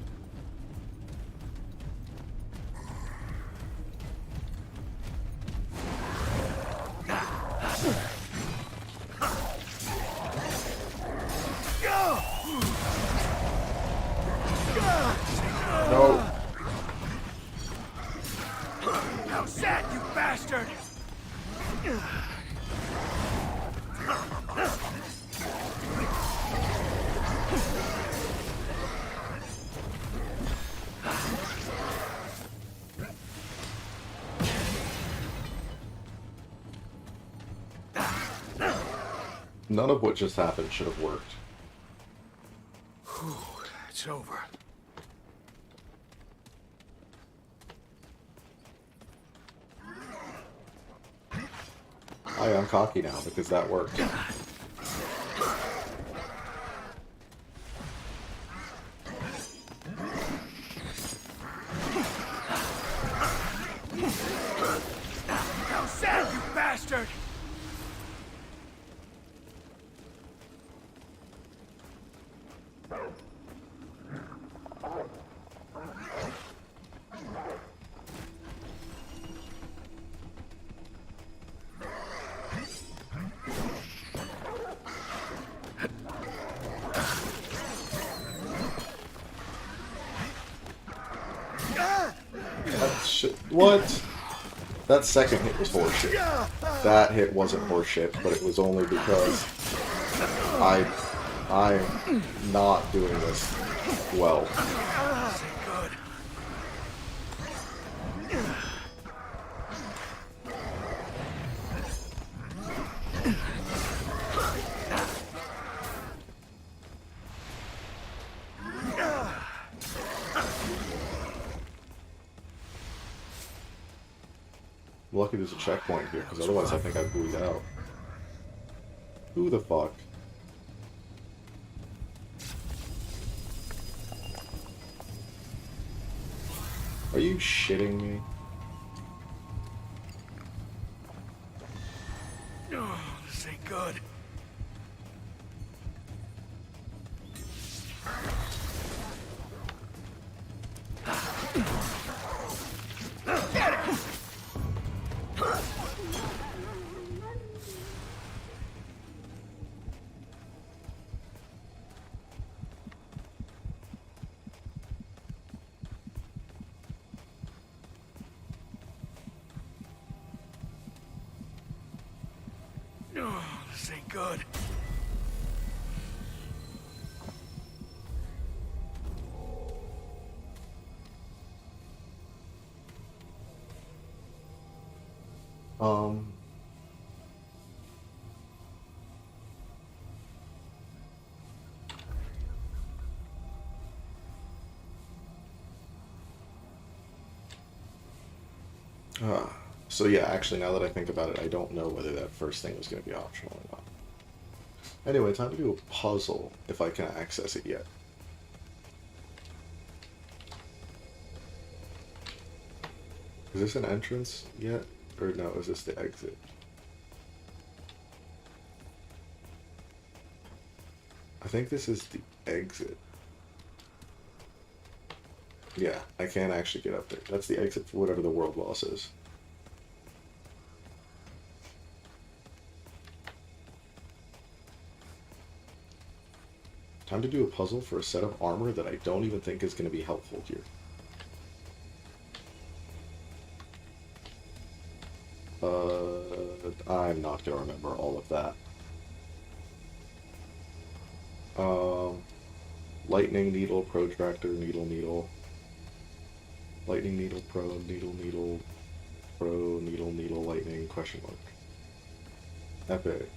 No. How's that, you bastard? None of what just happened should have worked. Whew, it's over. I'm cocky now because that worked. How's that, you bastard? What? That second hit was horseshit. That hit wasn't horseshit, but it was only because I'm not doing this well. Good. I'm lucky there's a checkpoint here, because otherwise I think I'd bleed out. Who the fuck? Are you shitting me? Oh, this ain't good. Get it! Oh, this ain't good. So yeah, actually, now that I think about it, I don't know whether that first thing was going to be optional or not. Anyway, time to do a puzzle, if I can access it yet. Is this an entrance yet? Or no, is this the exit? I think this is the exit. Yeah, I can't actually get up there. That's the exit for whatever the world boss is. Time to do a puzzle for a set of armor that I don't even think is going to be helpful here. I'm not going to remember all of that. Lightning needle, protractor, needle, needle. Lightning needle, pro, needle, needle, pro, needle, needle, lightning, question mark. Epic.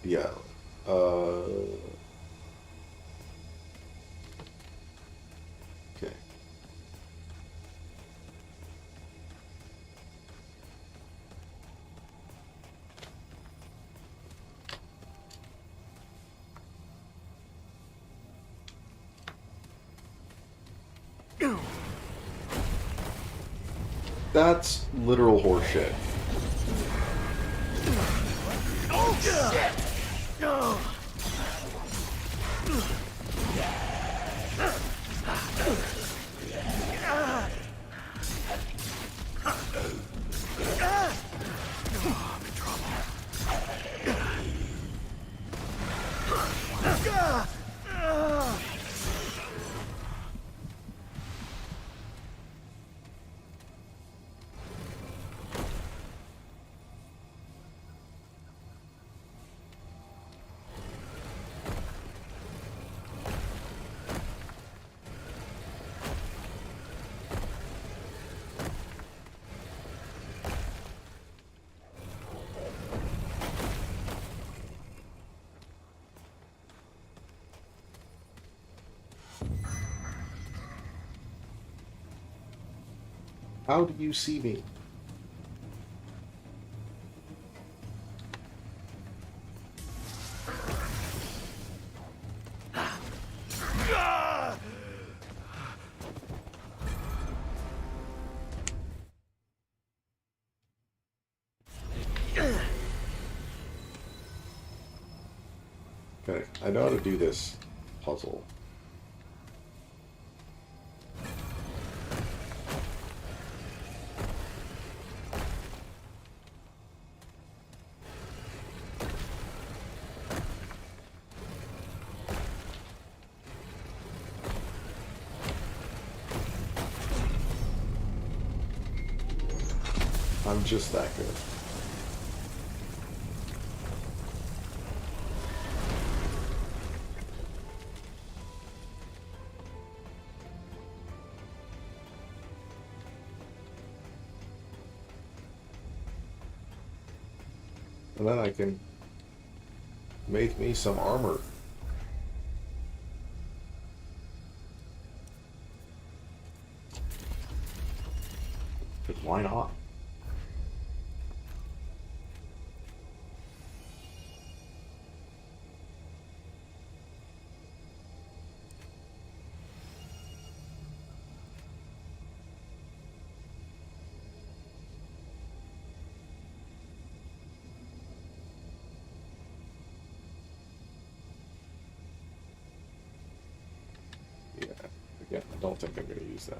Yeah. Okay. That's literal horseshit. How do you see me? Okay, I know how to do this puzzle. I'm just that good. And then I can make me some armor. But why not? Yeah, again, I don't think I'm going to use that.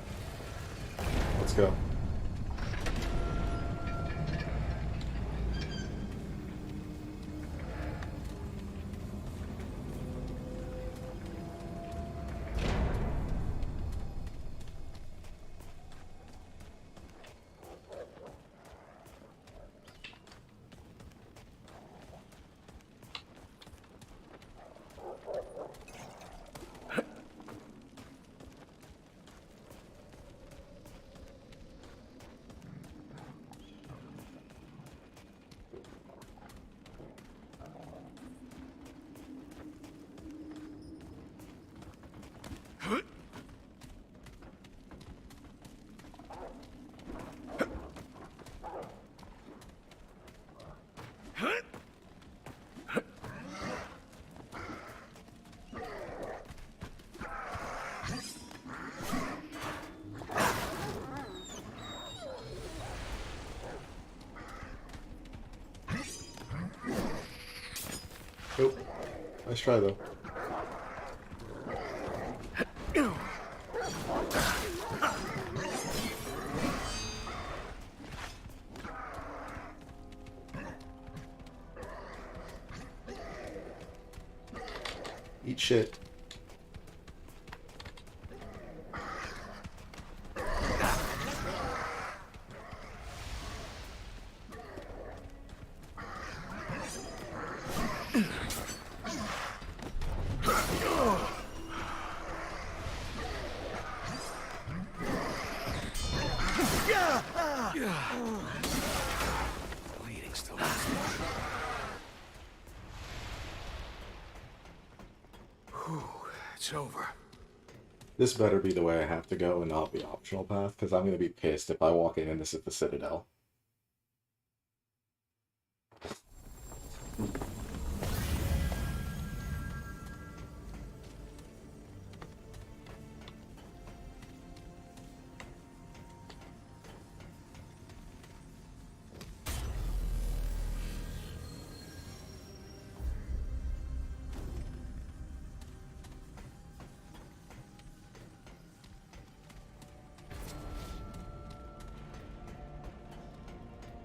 Let's go. Nice try, though. Eat shit. Bleeding still. Whew, it's over. This better be the way I have to go and not be optional path, because I'm going to be pissed if I walk in and this is the Citadel.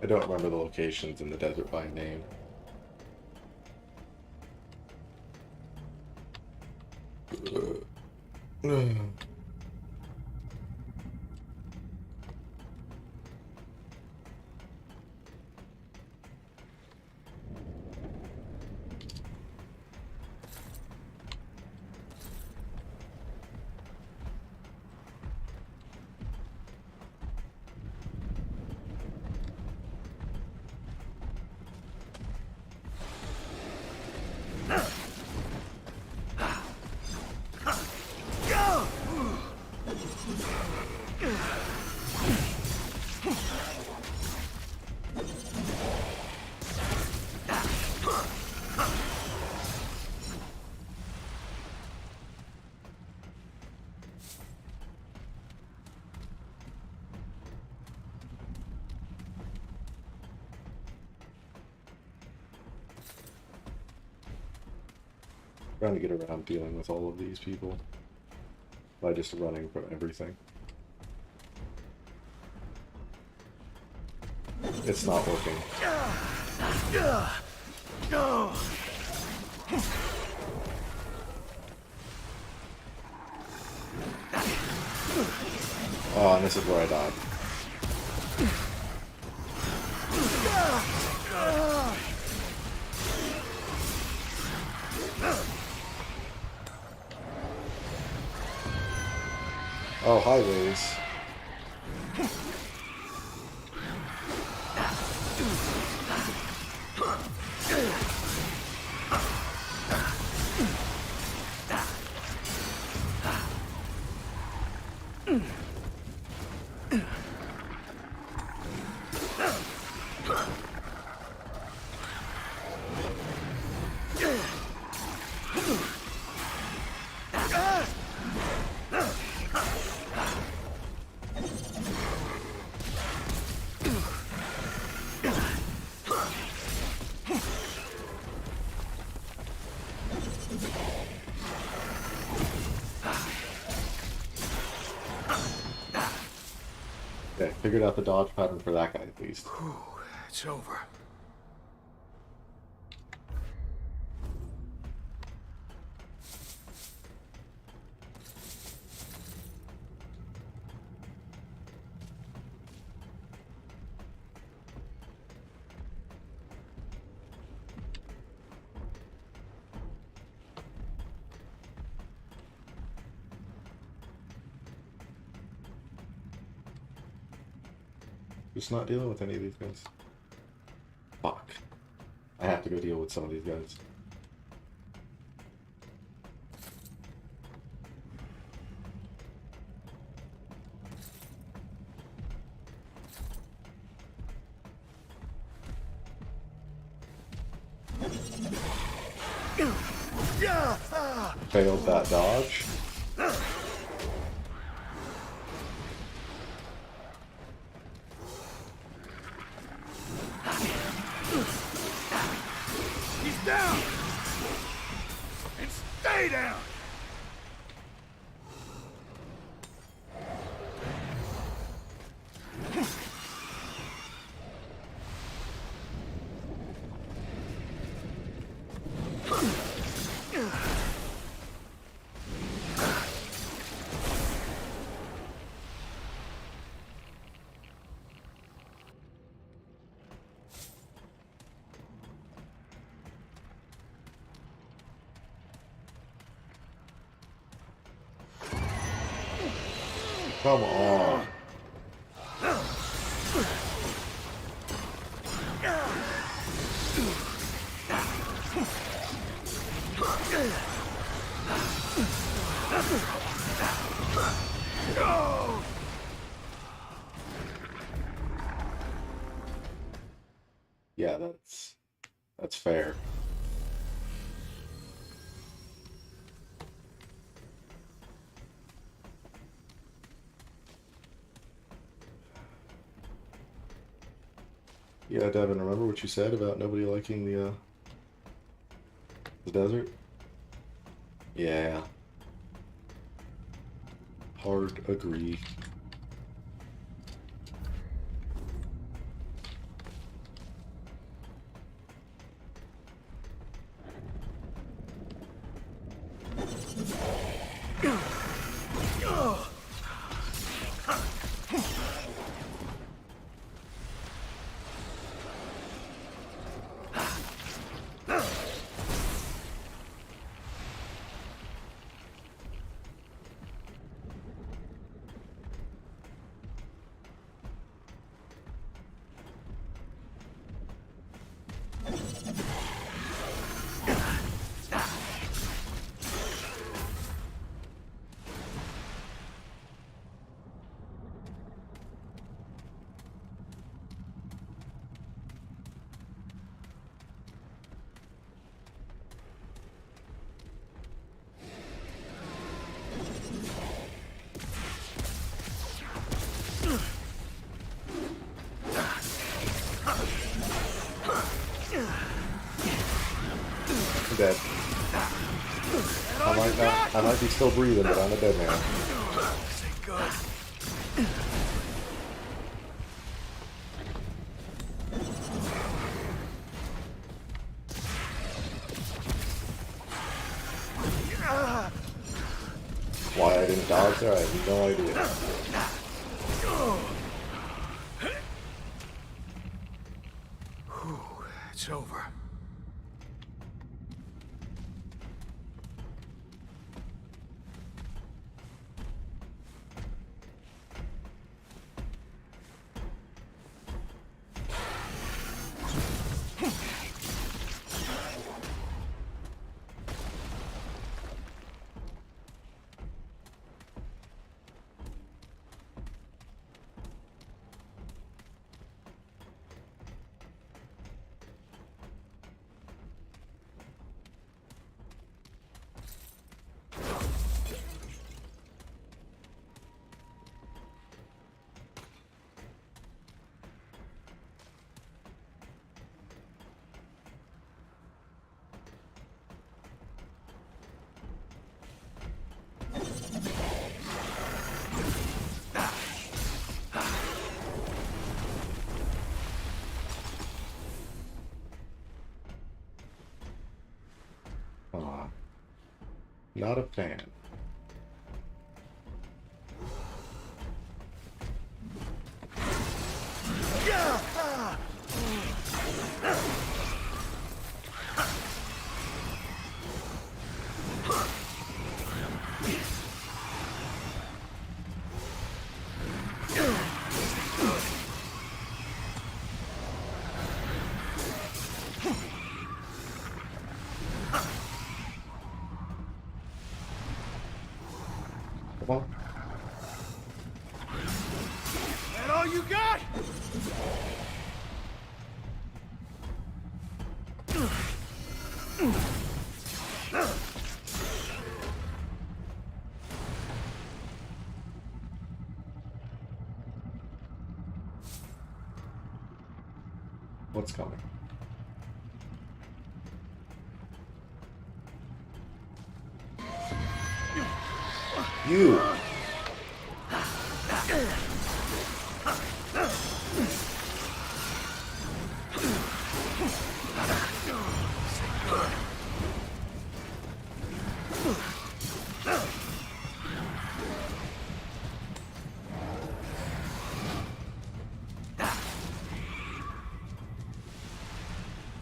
I don't remember the locations in the desert by name. Trying to get around dealing with all of these people by just running from everything. It's not working. Oh, and this is where I died. Oh, highways. Okay, figured out the dodge pattern for that guy at least. Whew, it's over. Just not dealing with any of these guys. Fuck. I have to go deal with some of these guys. Failed that dodge. He's down! Come on. Yeah, that's fair. Yeah, Devin, remember what you said about nobody liking the desert? Yeah. Hard agree. I'm dead. I might be still breathing, but I'm a dead man. Why I didn't dodge there, I have no idea. It's over. Not a fan. Come on. That all you got? What's coming? You!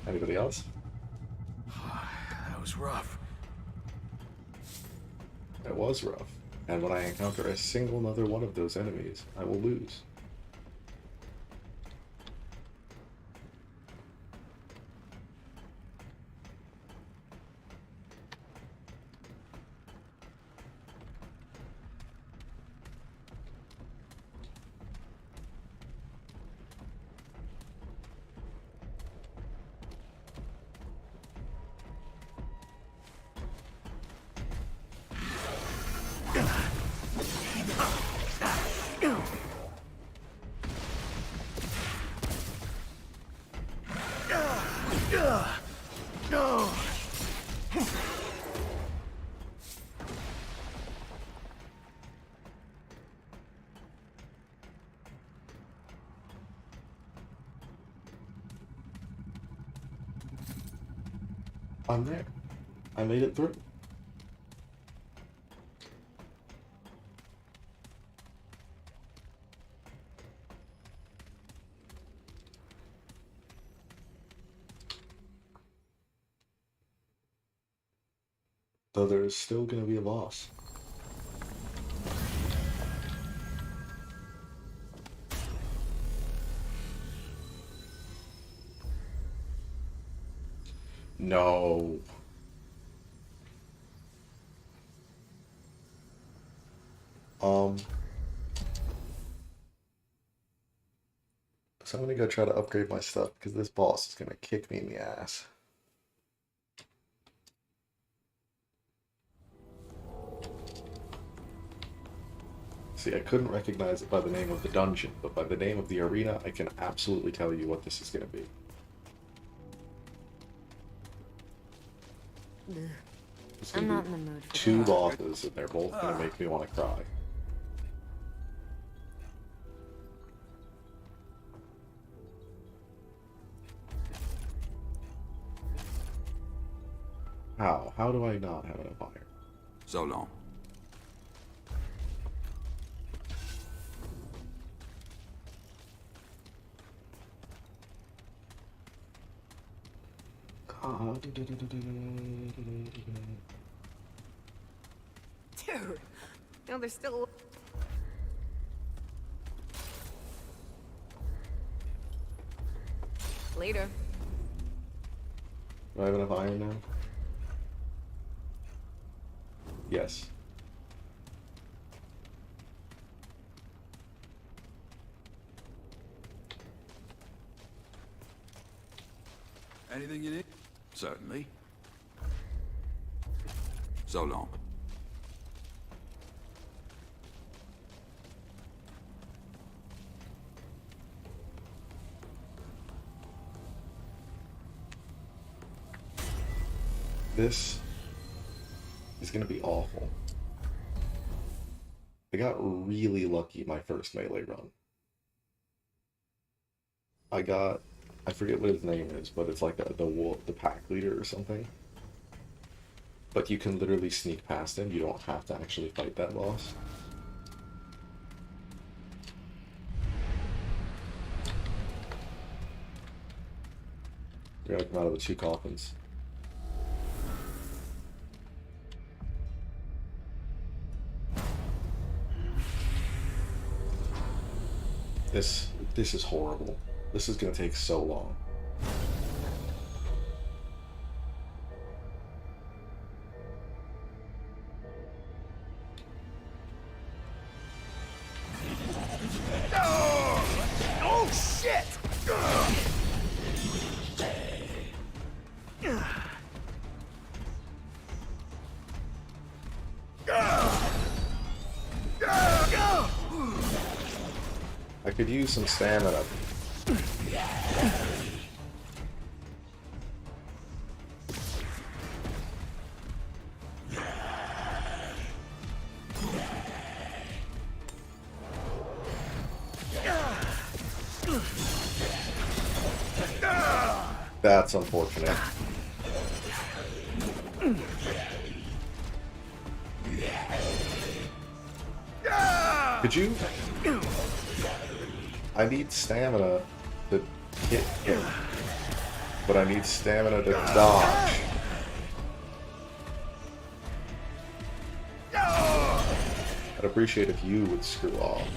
Anybody else? That was rough. It was rough. And when I encounter a single another one of those enemies, I will lose. I'm there. I made it through. Though there's still gonna be a boss. No. So I'm gonna go try to upgrade my stuff because this boss is gonna kick me in the ass. See, I couldn't recognize it by the name of the dungeon, but by the name of the arena, I can absolutely tell you what this is gonna be. It's I'm gonna not be in the mood for two that. bosses, and they're both gonna make me want to cry. How? How do I not have enough iron? So long. Dude, no, there's still. Later. Do I have enough iron now? Yes. Anything you need? Certainly. So long. This is gonna be awful. I got really lucky my first melee run. I forget what his name is, but it's like the pack leader or something. But you can literally sneak past him, you don't have to actually fight that boss. You're gonna come out of the two coffins. This is horrible. This is gonna take so long. Oh, shit! I could use some stamina. That's unfortunate. Could you? I need stamina to hit him, but I need stamina to dodge. I'd appreciate if you would screw off.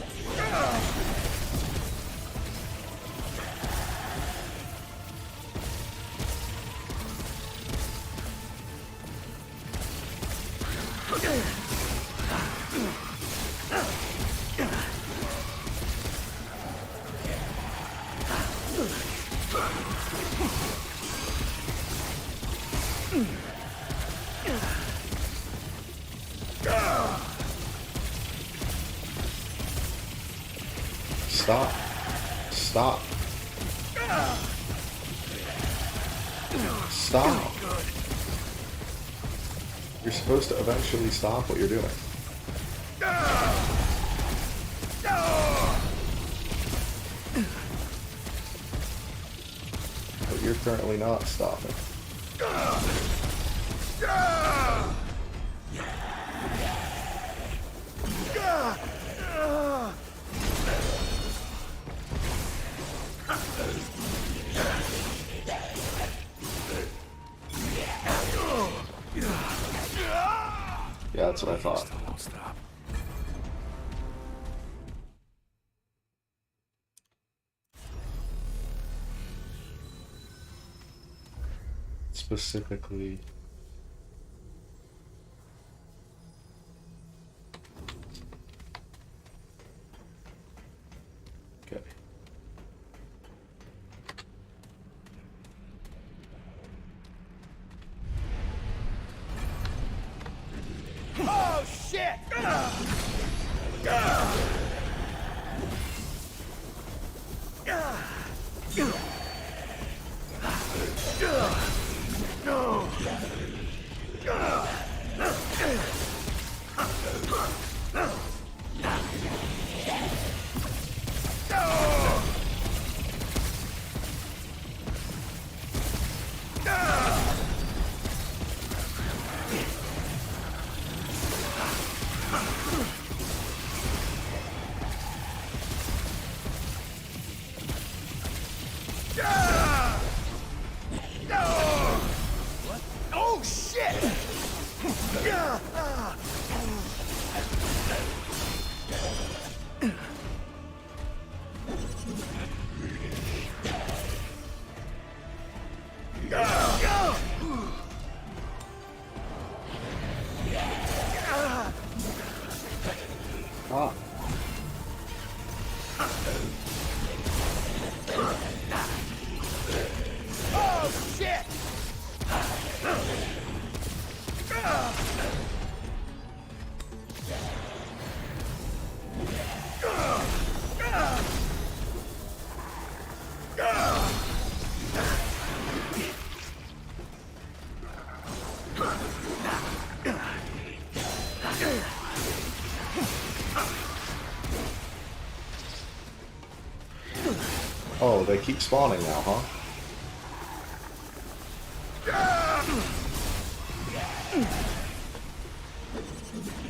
Stop. Stop. Stop. You're supposed to eventually stop what you're doing. But you're currently not stopping. Yeah, that's what I thought. Still won't stop. Specifically... Okay. Oh shit! Oh shit! Ah. Oh shit! Oh, they keep spawning now, huh?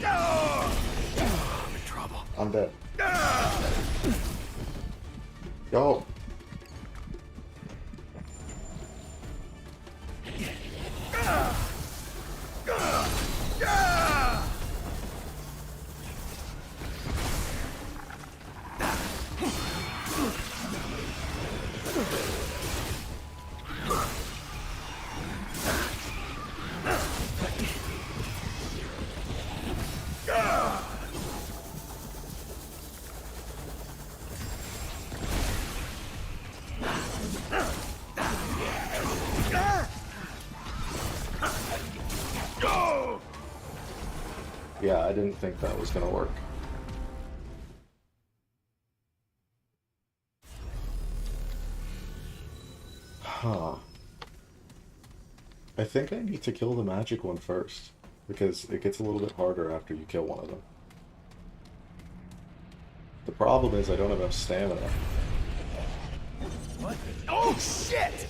I'm in trouble. I'm dead. Yo. Yeah, I didn't think that was gonna work. Huh. I think I need to kill the magic one first, because it gets a little bit harder after you kill one of them. The problem is I don't have enough stamina. What? Oh shit!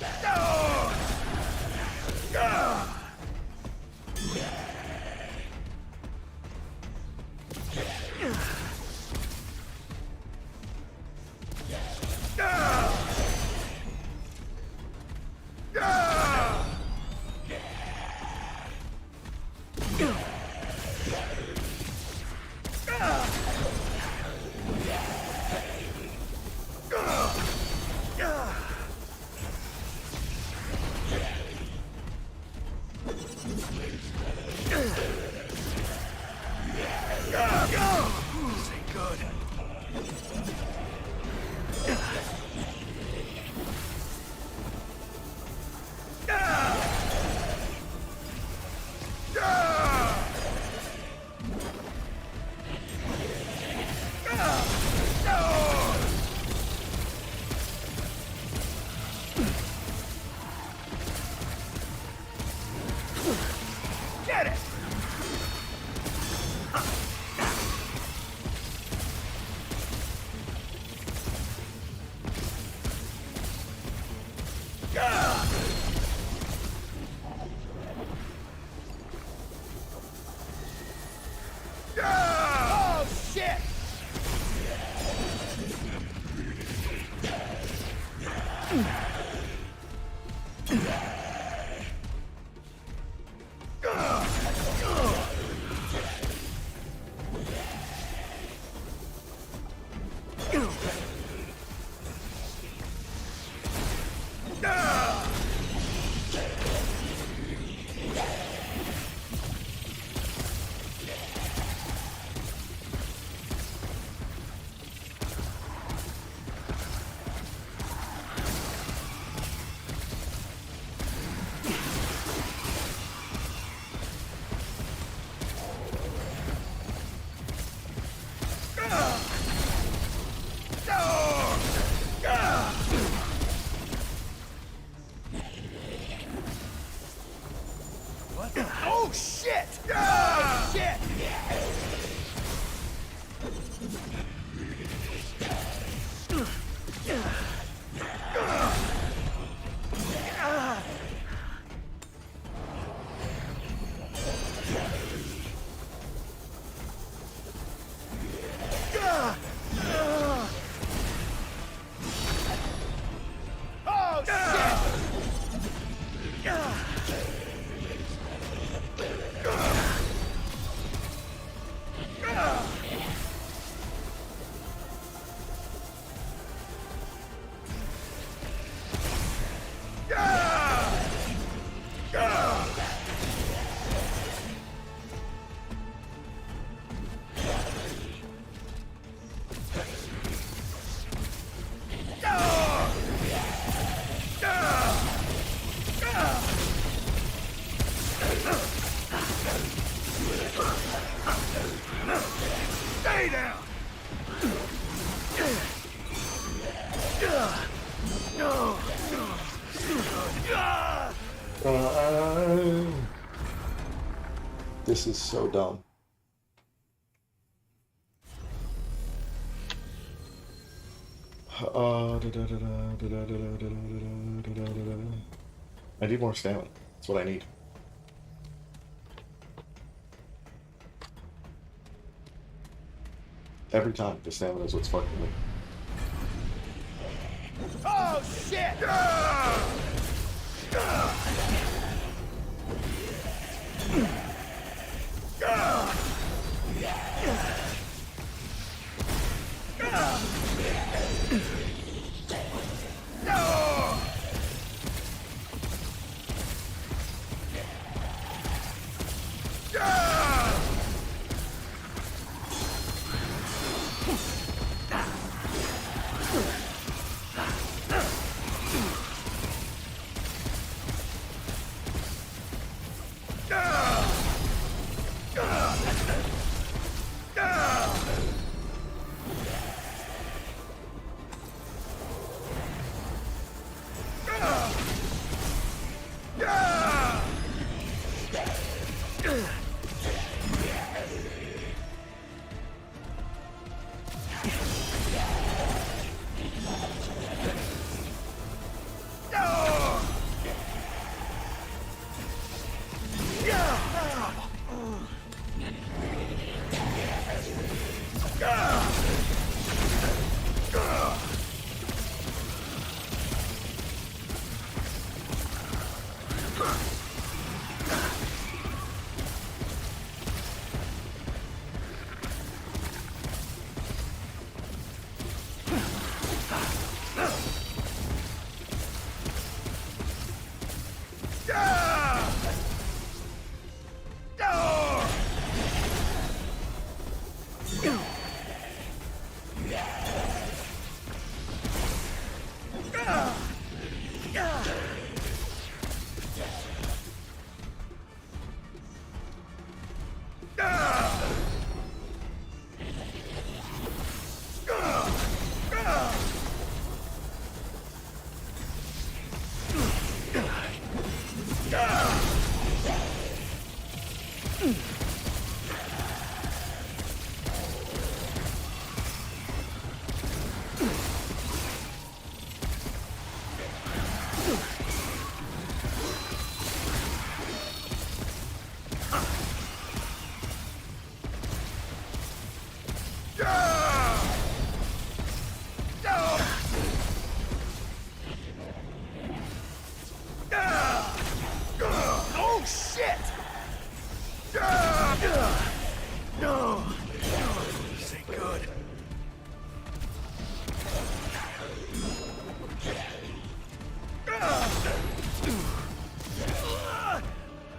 Oh shit! Oh shit! Oh Stay down! This is so dumb. I need more stamina. That's what I need. Every time, the stamina is what's fucking me. Oh shit!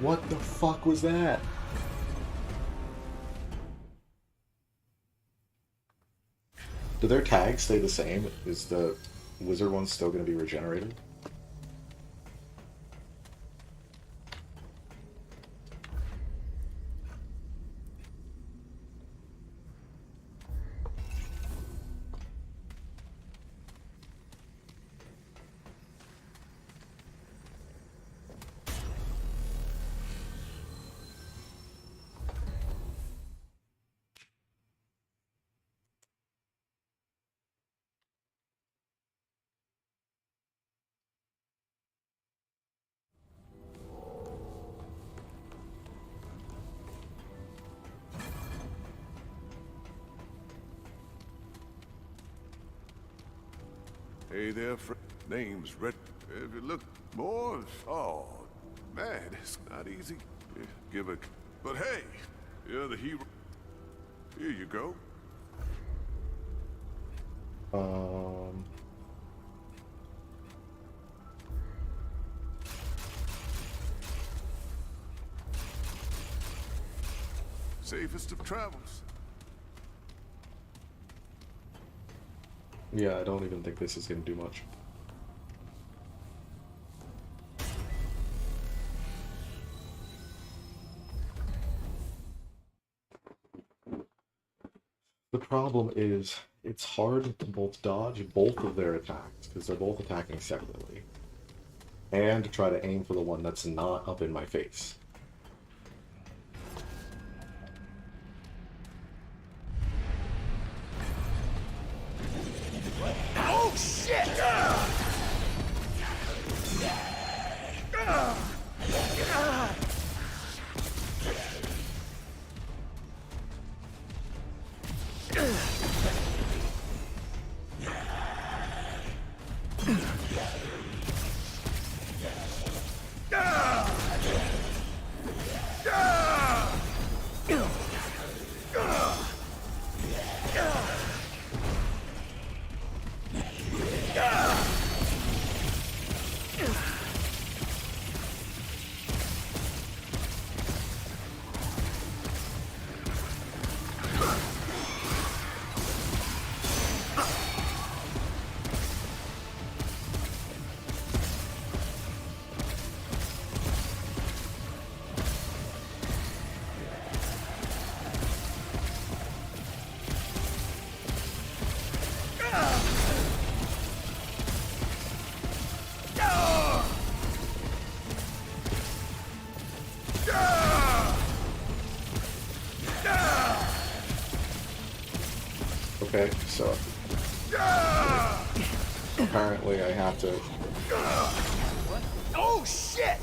What the fuck was that? Do their tags stay the same? Is the wizard one still going to be regenerated? Hey there, friend. Name's Red. If you look more, oh, man, it's not easy. Yeah, give a. But hey, you're the hero. Here you go. Um, Safest of travels. yeah, I don't even think this is going to do much. The problem is, it's hard to both dodge both of their attacks, because they're both attacking separately, and to try to aim for the one that's not up in my face. Oh shit! Okay, so apparently I have to. Oh shit!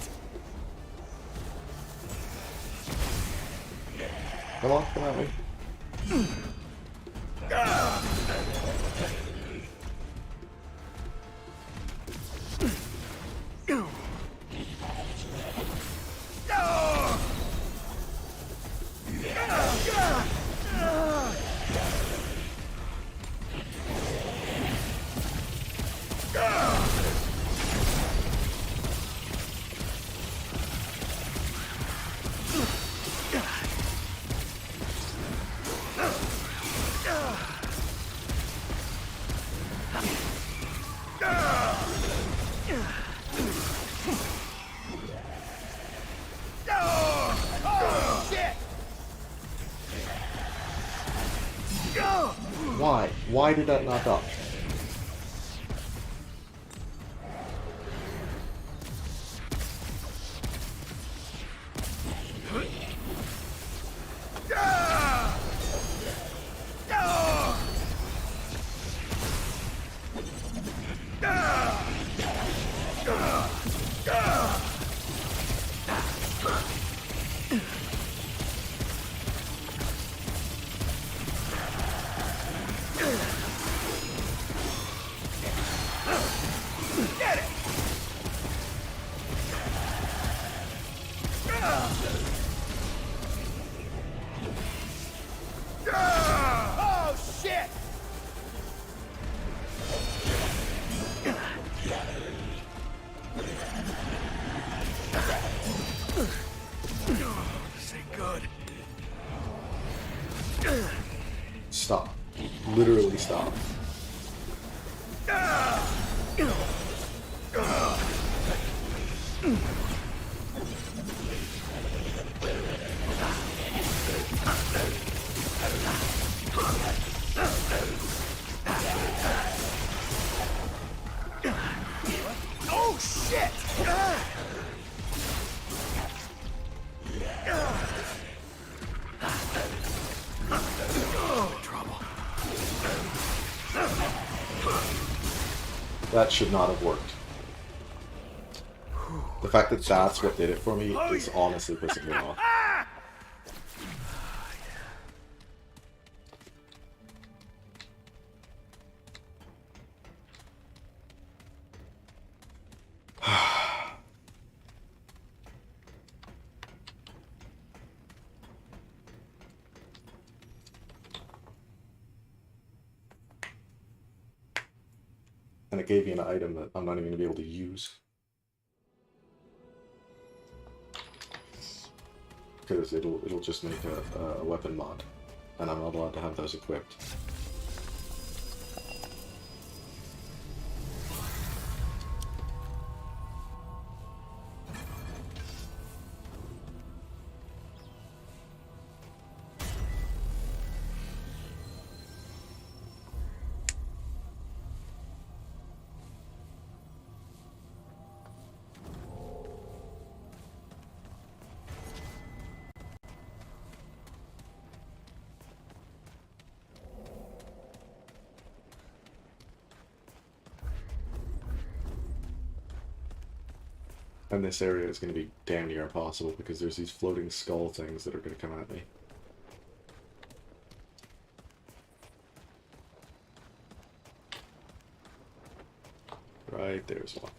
Come on, come at me. Why? Why did that not dodge? stop. Oh shit! That should not have worked. The fact that that's what did it for me is honestly pissing me off. And it gave me an item that I'm not even going to be able to use. Because it'll just make a weapon mod. And I'm not allowed to have those equipped. And this area is going to be damn near impossible because there's these floating skull things that are going to come at me. Right, there's one.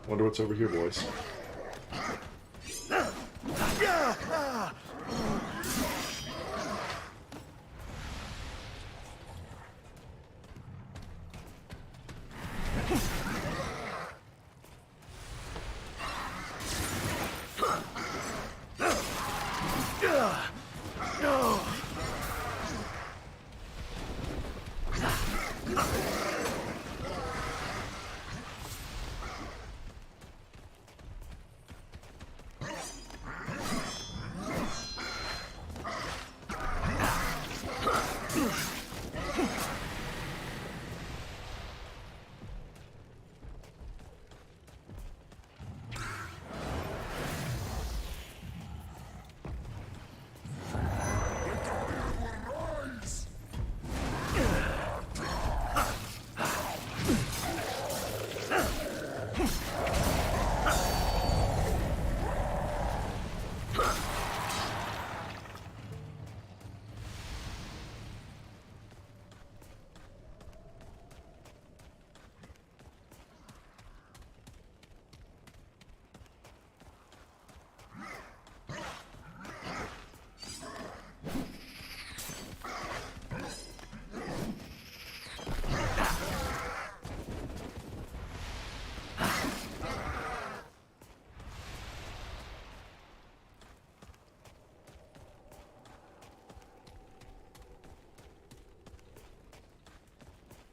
Wonder what's over here, boys.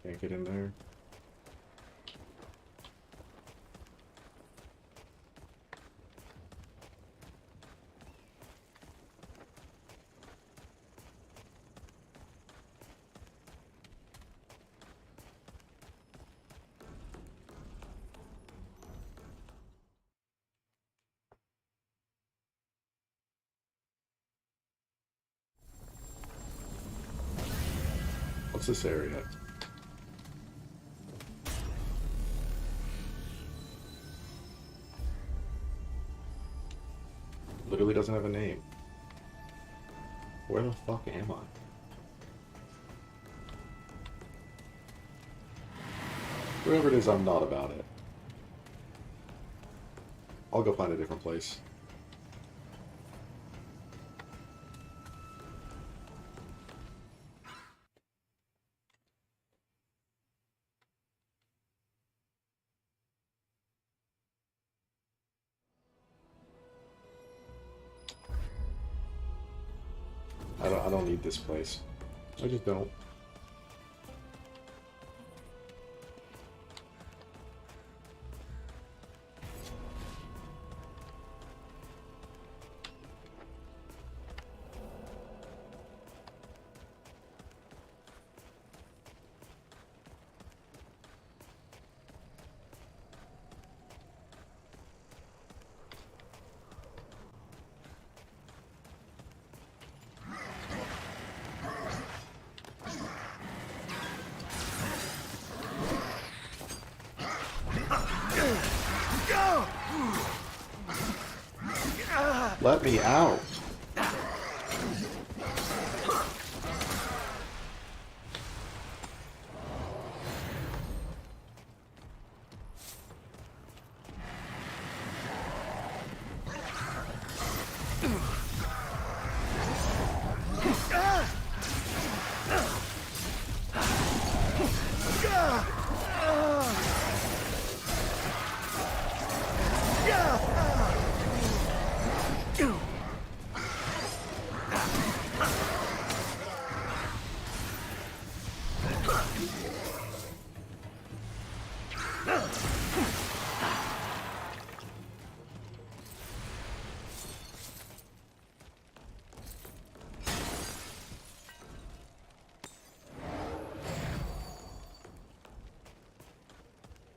Can't get in there. What's this area? Literally doesn't have a name. Where the fuck am I? Wherever it is, I'm not about it. I'll go find a different place. I don't need this place. I just don't. Let me out.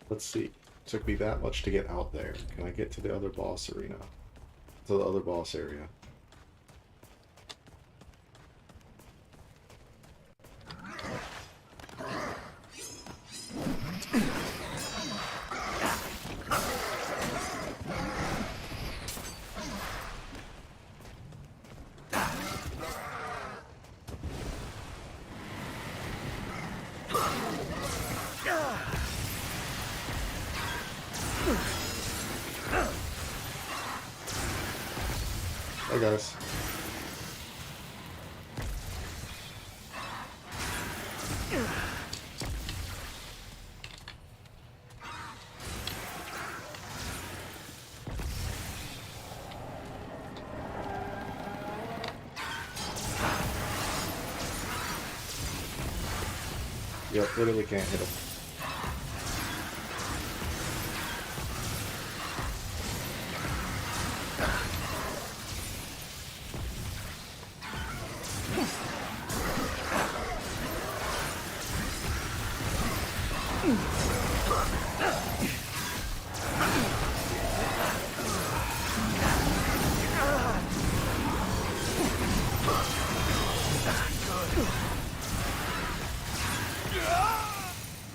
Let's see. Took me that much to get out there. Can I get to the other boss arena? To the other boss area. Hey guys. Yep, literally can't hit him.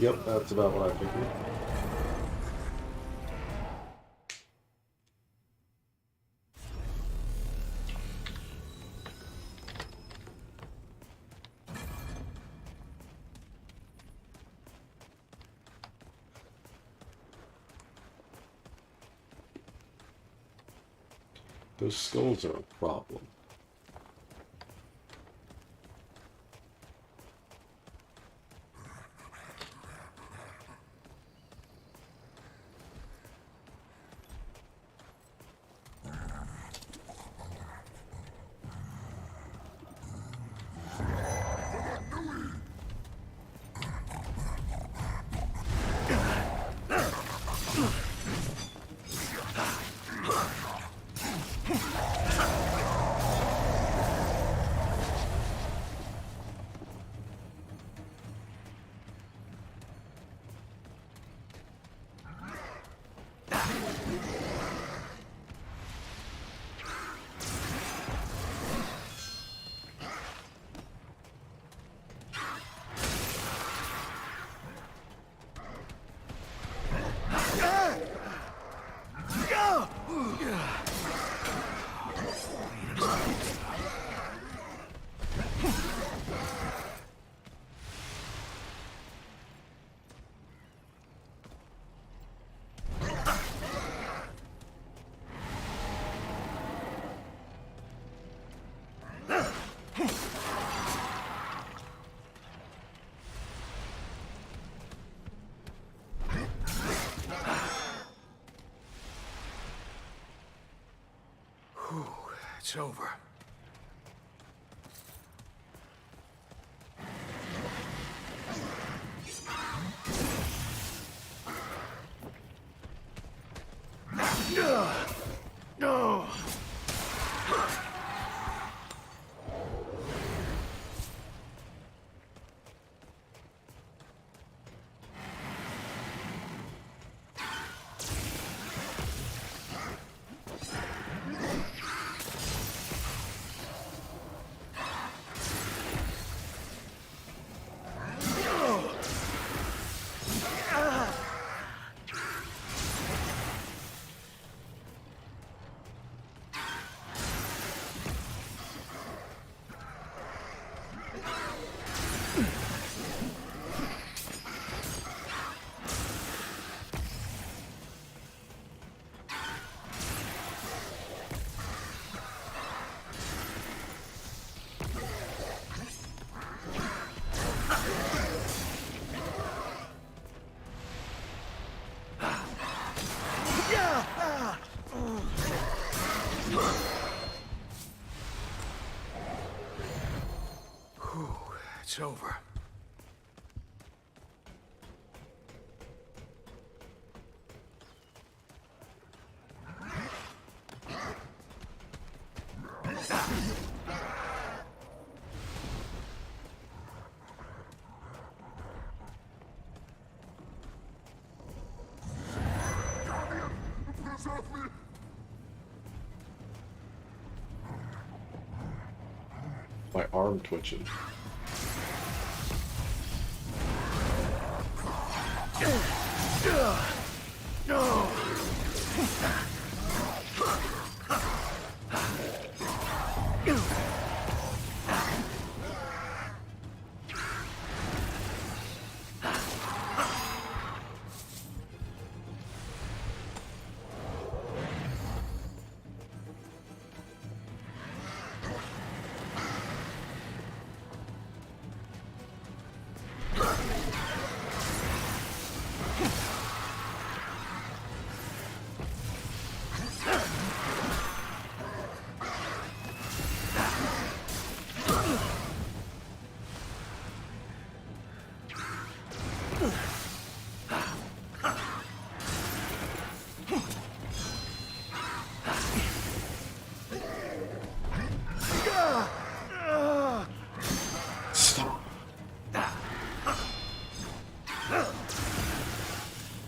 Yep, that's about what I figured. Those skulls are a problem. It's over. No! It's over. My arm twitching. No!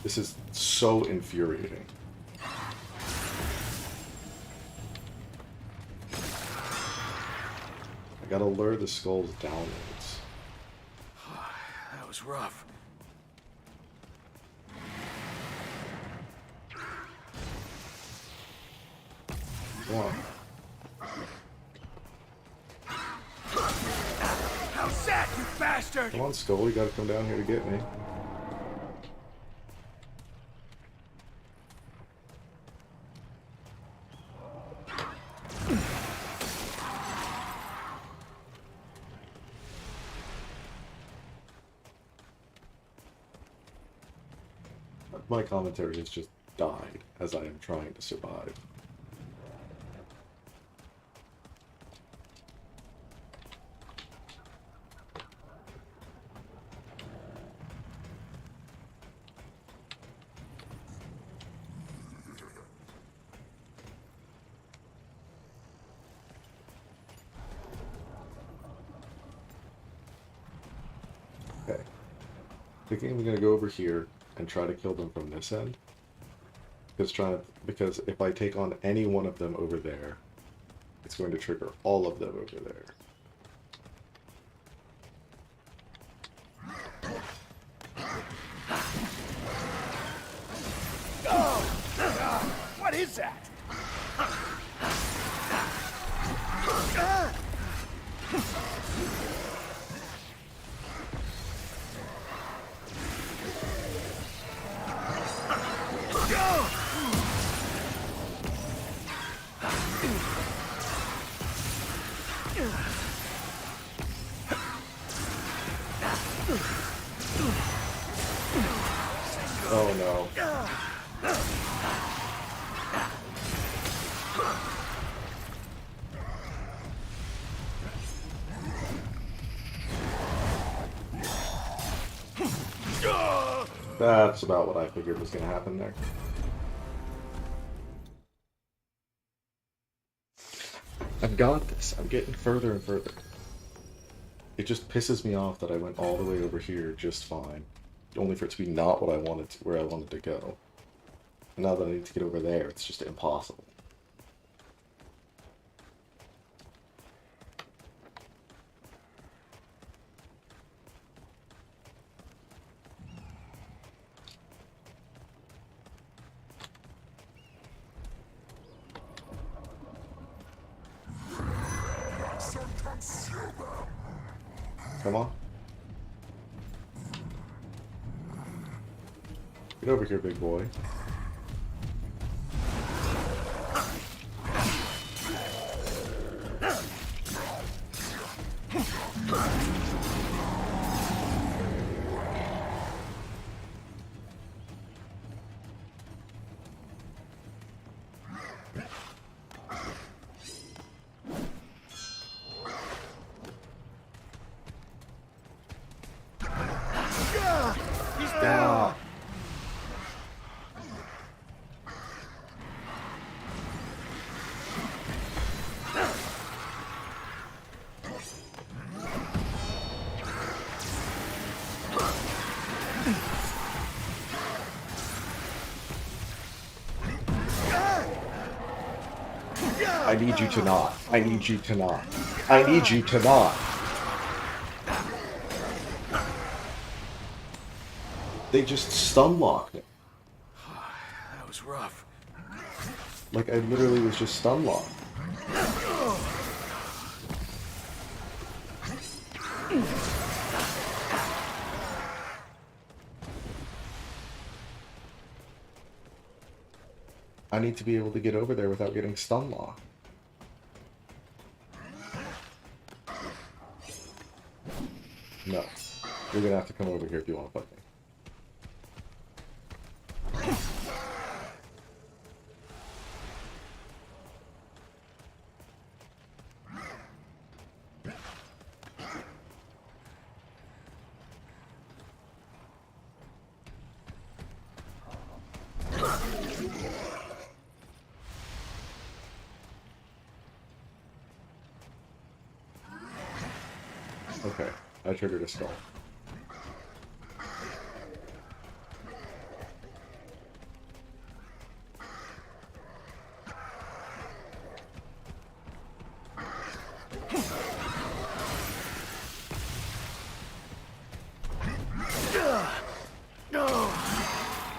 This is so infuriating. I gotta lure the skulls downwards. That was rough. Come on. How's that, you bastard? Come on, Skull, you gotta come down here to get me. My commentary has just died as I am trying to survive. Okay. Thinking I'm gonna go over here and try to kill them from this end. Because if I take on any one of them over there, it's going to trigger all of them over there. What is that? Oh no. That's about what I figured was going to happen there. I've got this. I'm getting further and further. It just pisses me off that I went all the way over here just fine, only for it to be not what I wanted to, where I wanted to go. And now that I need to get over there, it's just impossible. Come on. Get over here, big boy. He's down! I need you to not. I need you to not. I need you to not. They just stun locked me. That was rough. Like, I literally was just stun locked. I need to be able to get over there without getting stun locked. No. You're gonna have to come over here if you want to fight me. Okay, I triggered a skull.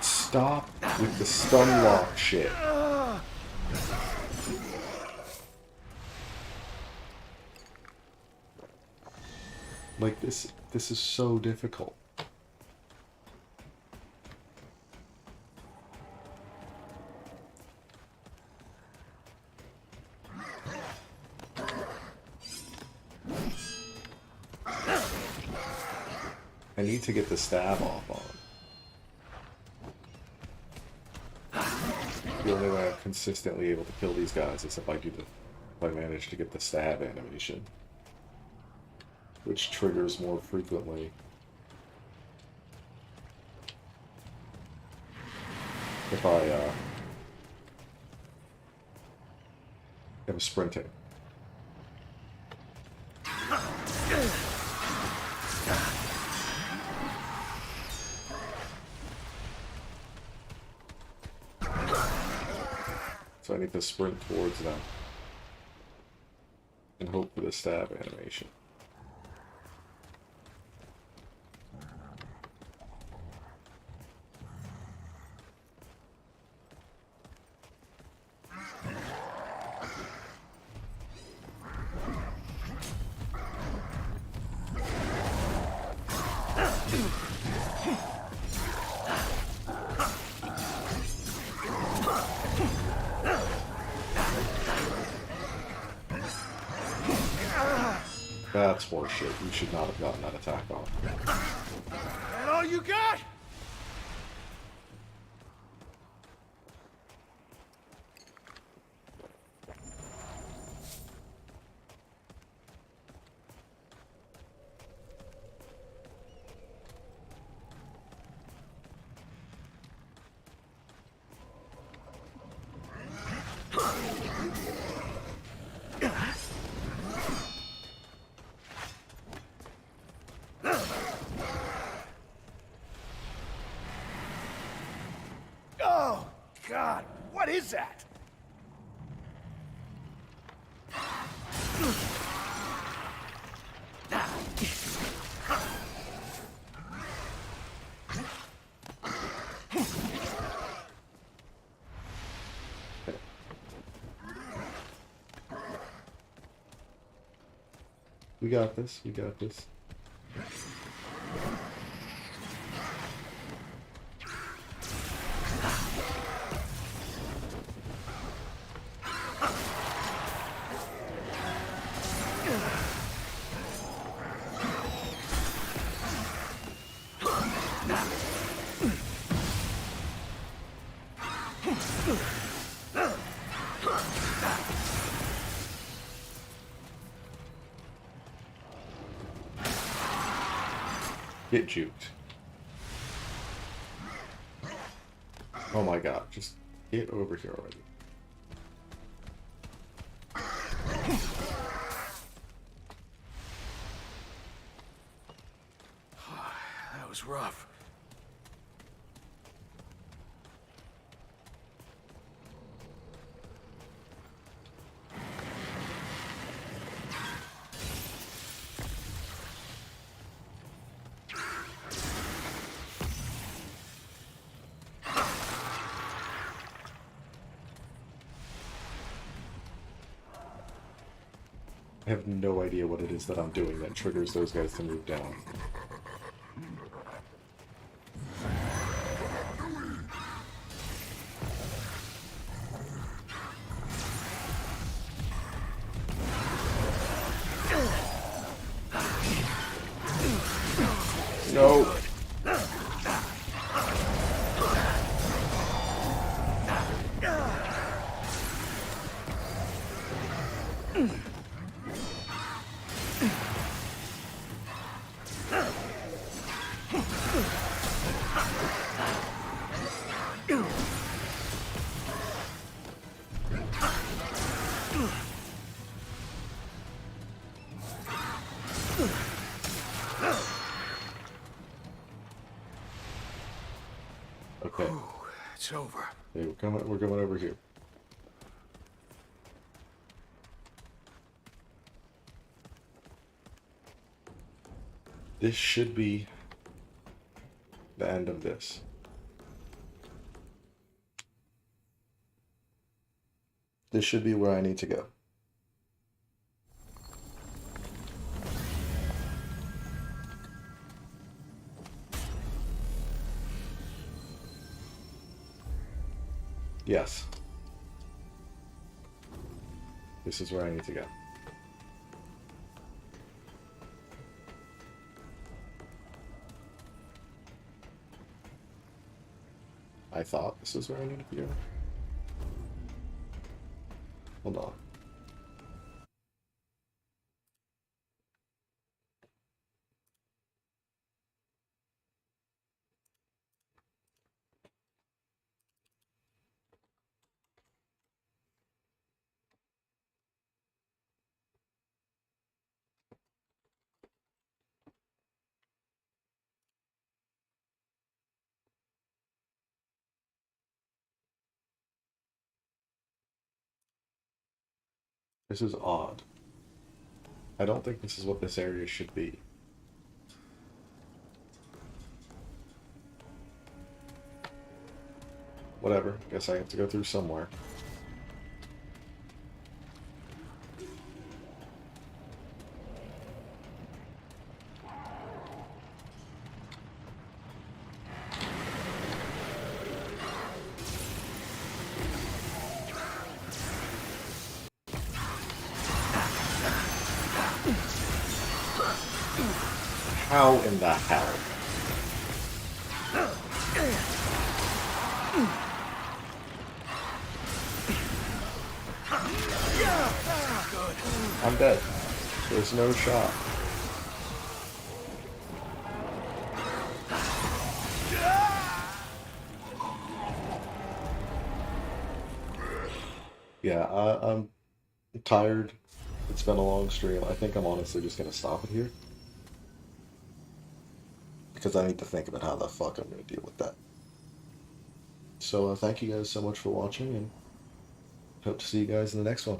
Stop with the stun lock shit. Like, this is so difficult. I need to get the stab off on him. The only way I'm consistently able to kill these guys is if I manage to get the stab animation, which triggers more frequently if I am sprinting. So I need to sprint towards them and hope for the stab animation. That's horseshit. You should not have gotten that attack off. That all you got? Oh, God, what is that? We got this. We got this. Get juked. Oh my god, just get over here already. That was rough. I have no idea what it is that I'm doing that triggers those guys to move down. No! Okay. It's over. Hey, we're coming over here. This should be the end of this. This should be where I need to go. Yes. This is where I need to go. I thought this is where I needed to go. Hold on. This is odd. I don't think this is what this area should be. Whatever. Guess I have to go through somewhere. How in the hell? I'm dead. There's no shot. Yeah, I'm tired. It's been a long stream. I think I'm honestly just gonna stop it here. Because I need to think about how the fuck I'm gonna deal with that. So thank you guys so much for watching, and hope to see you guys in the next one.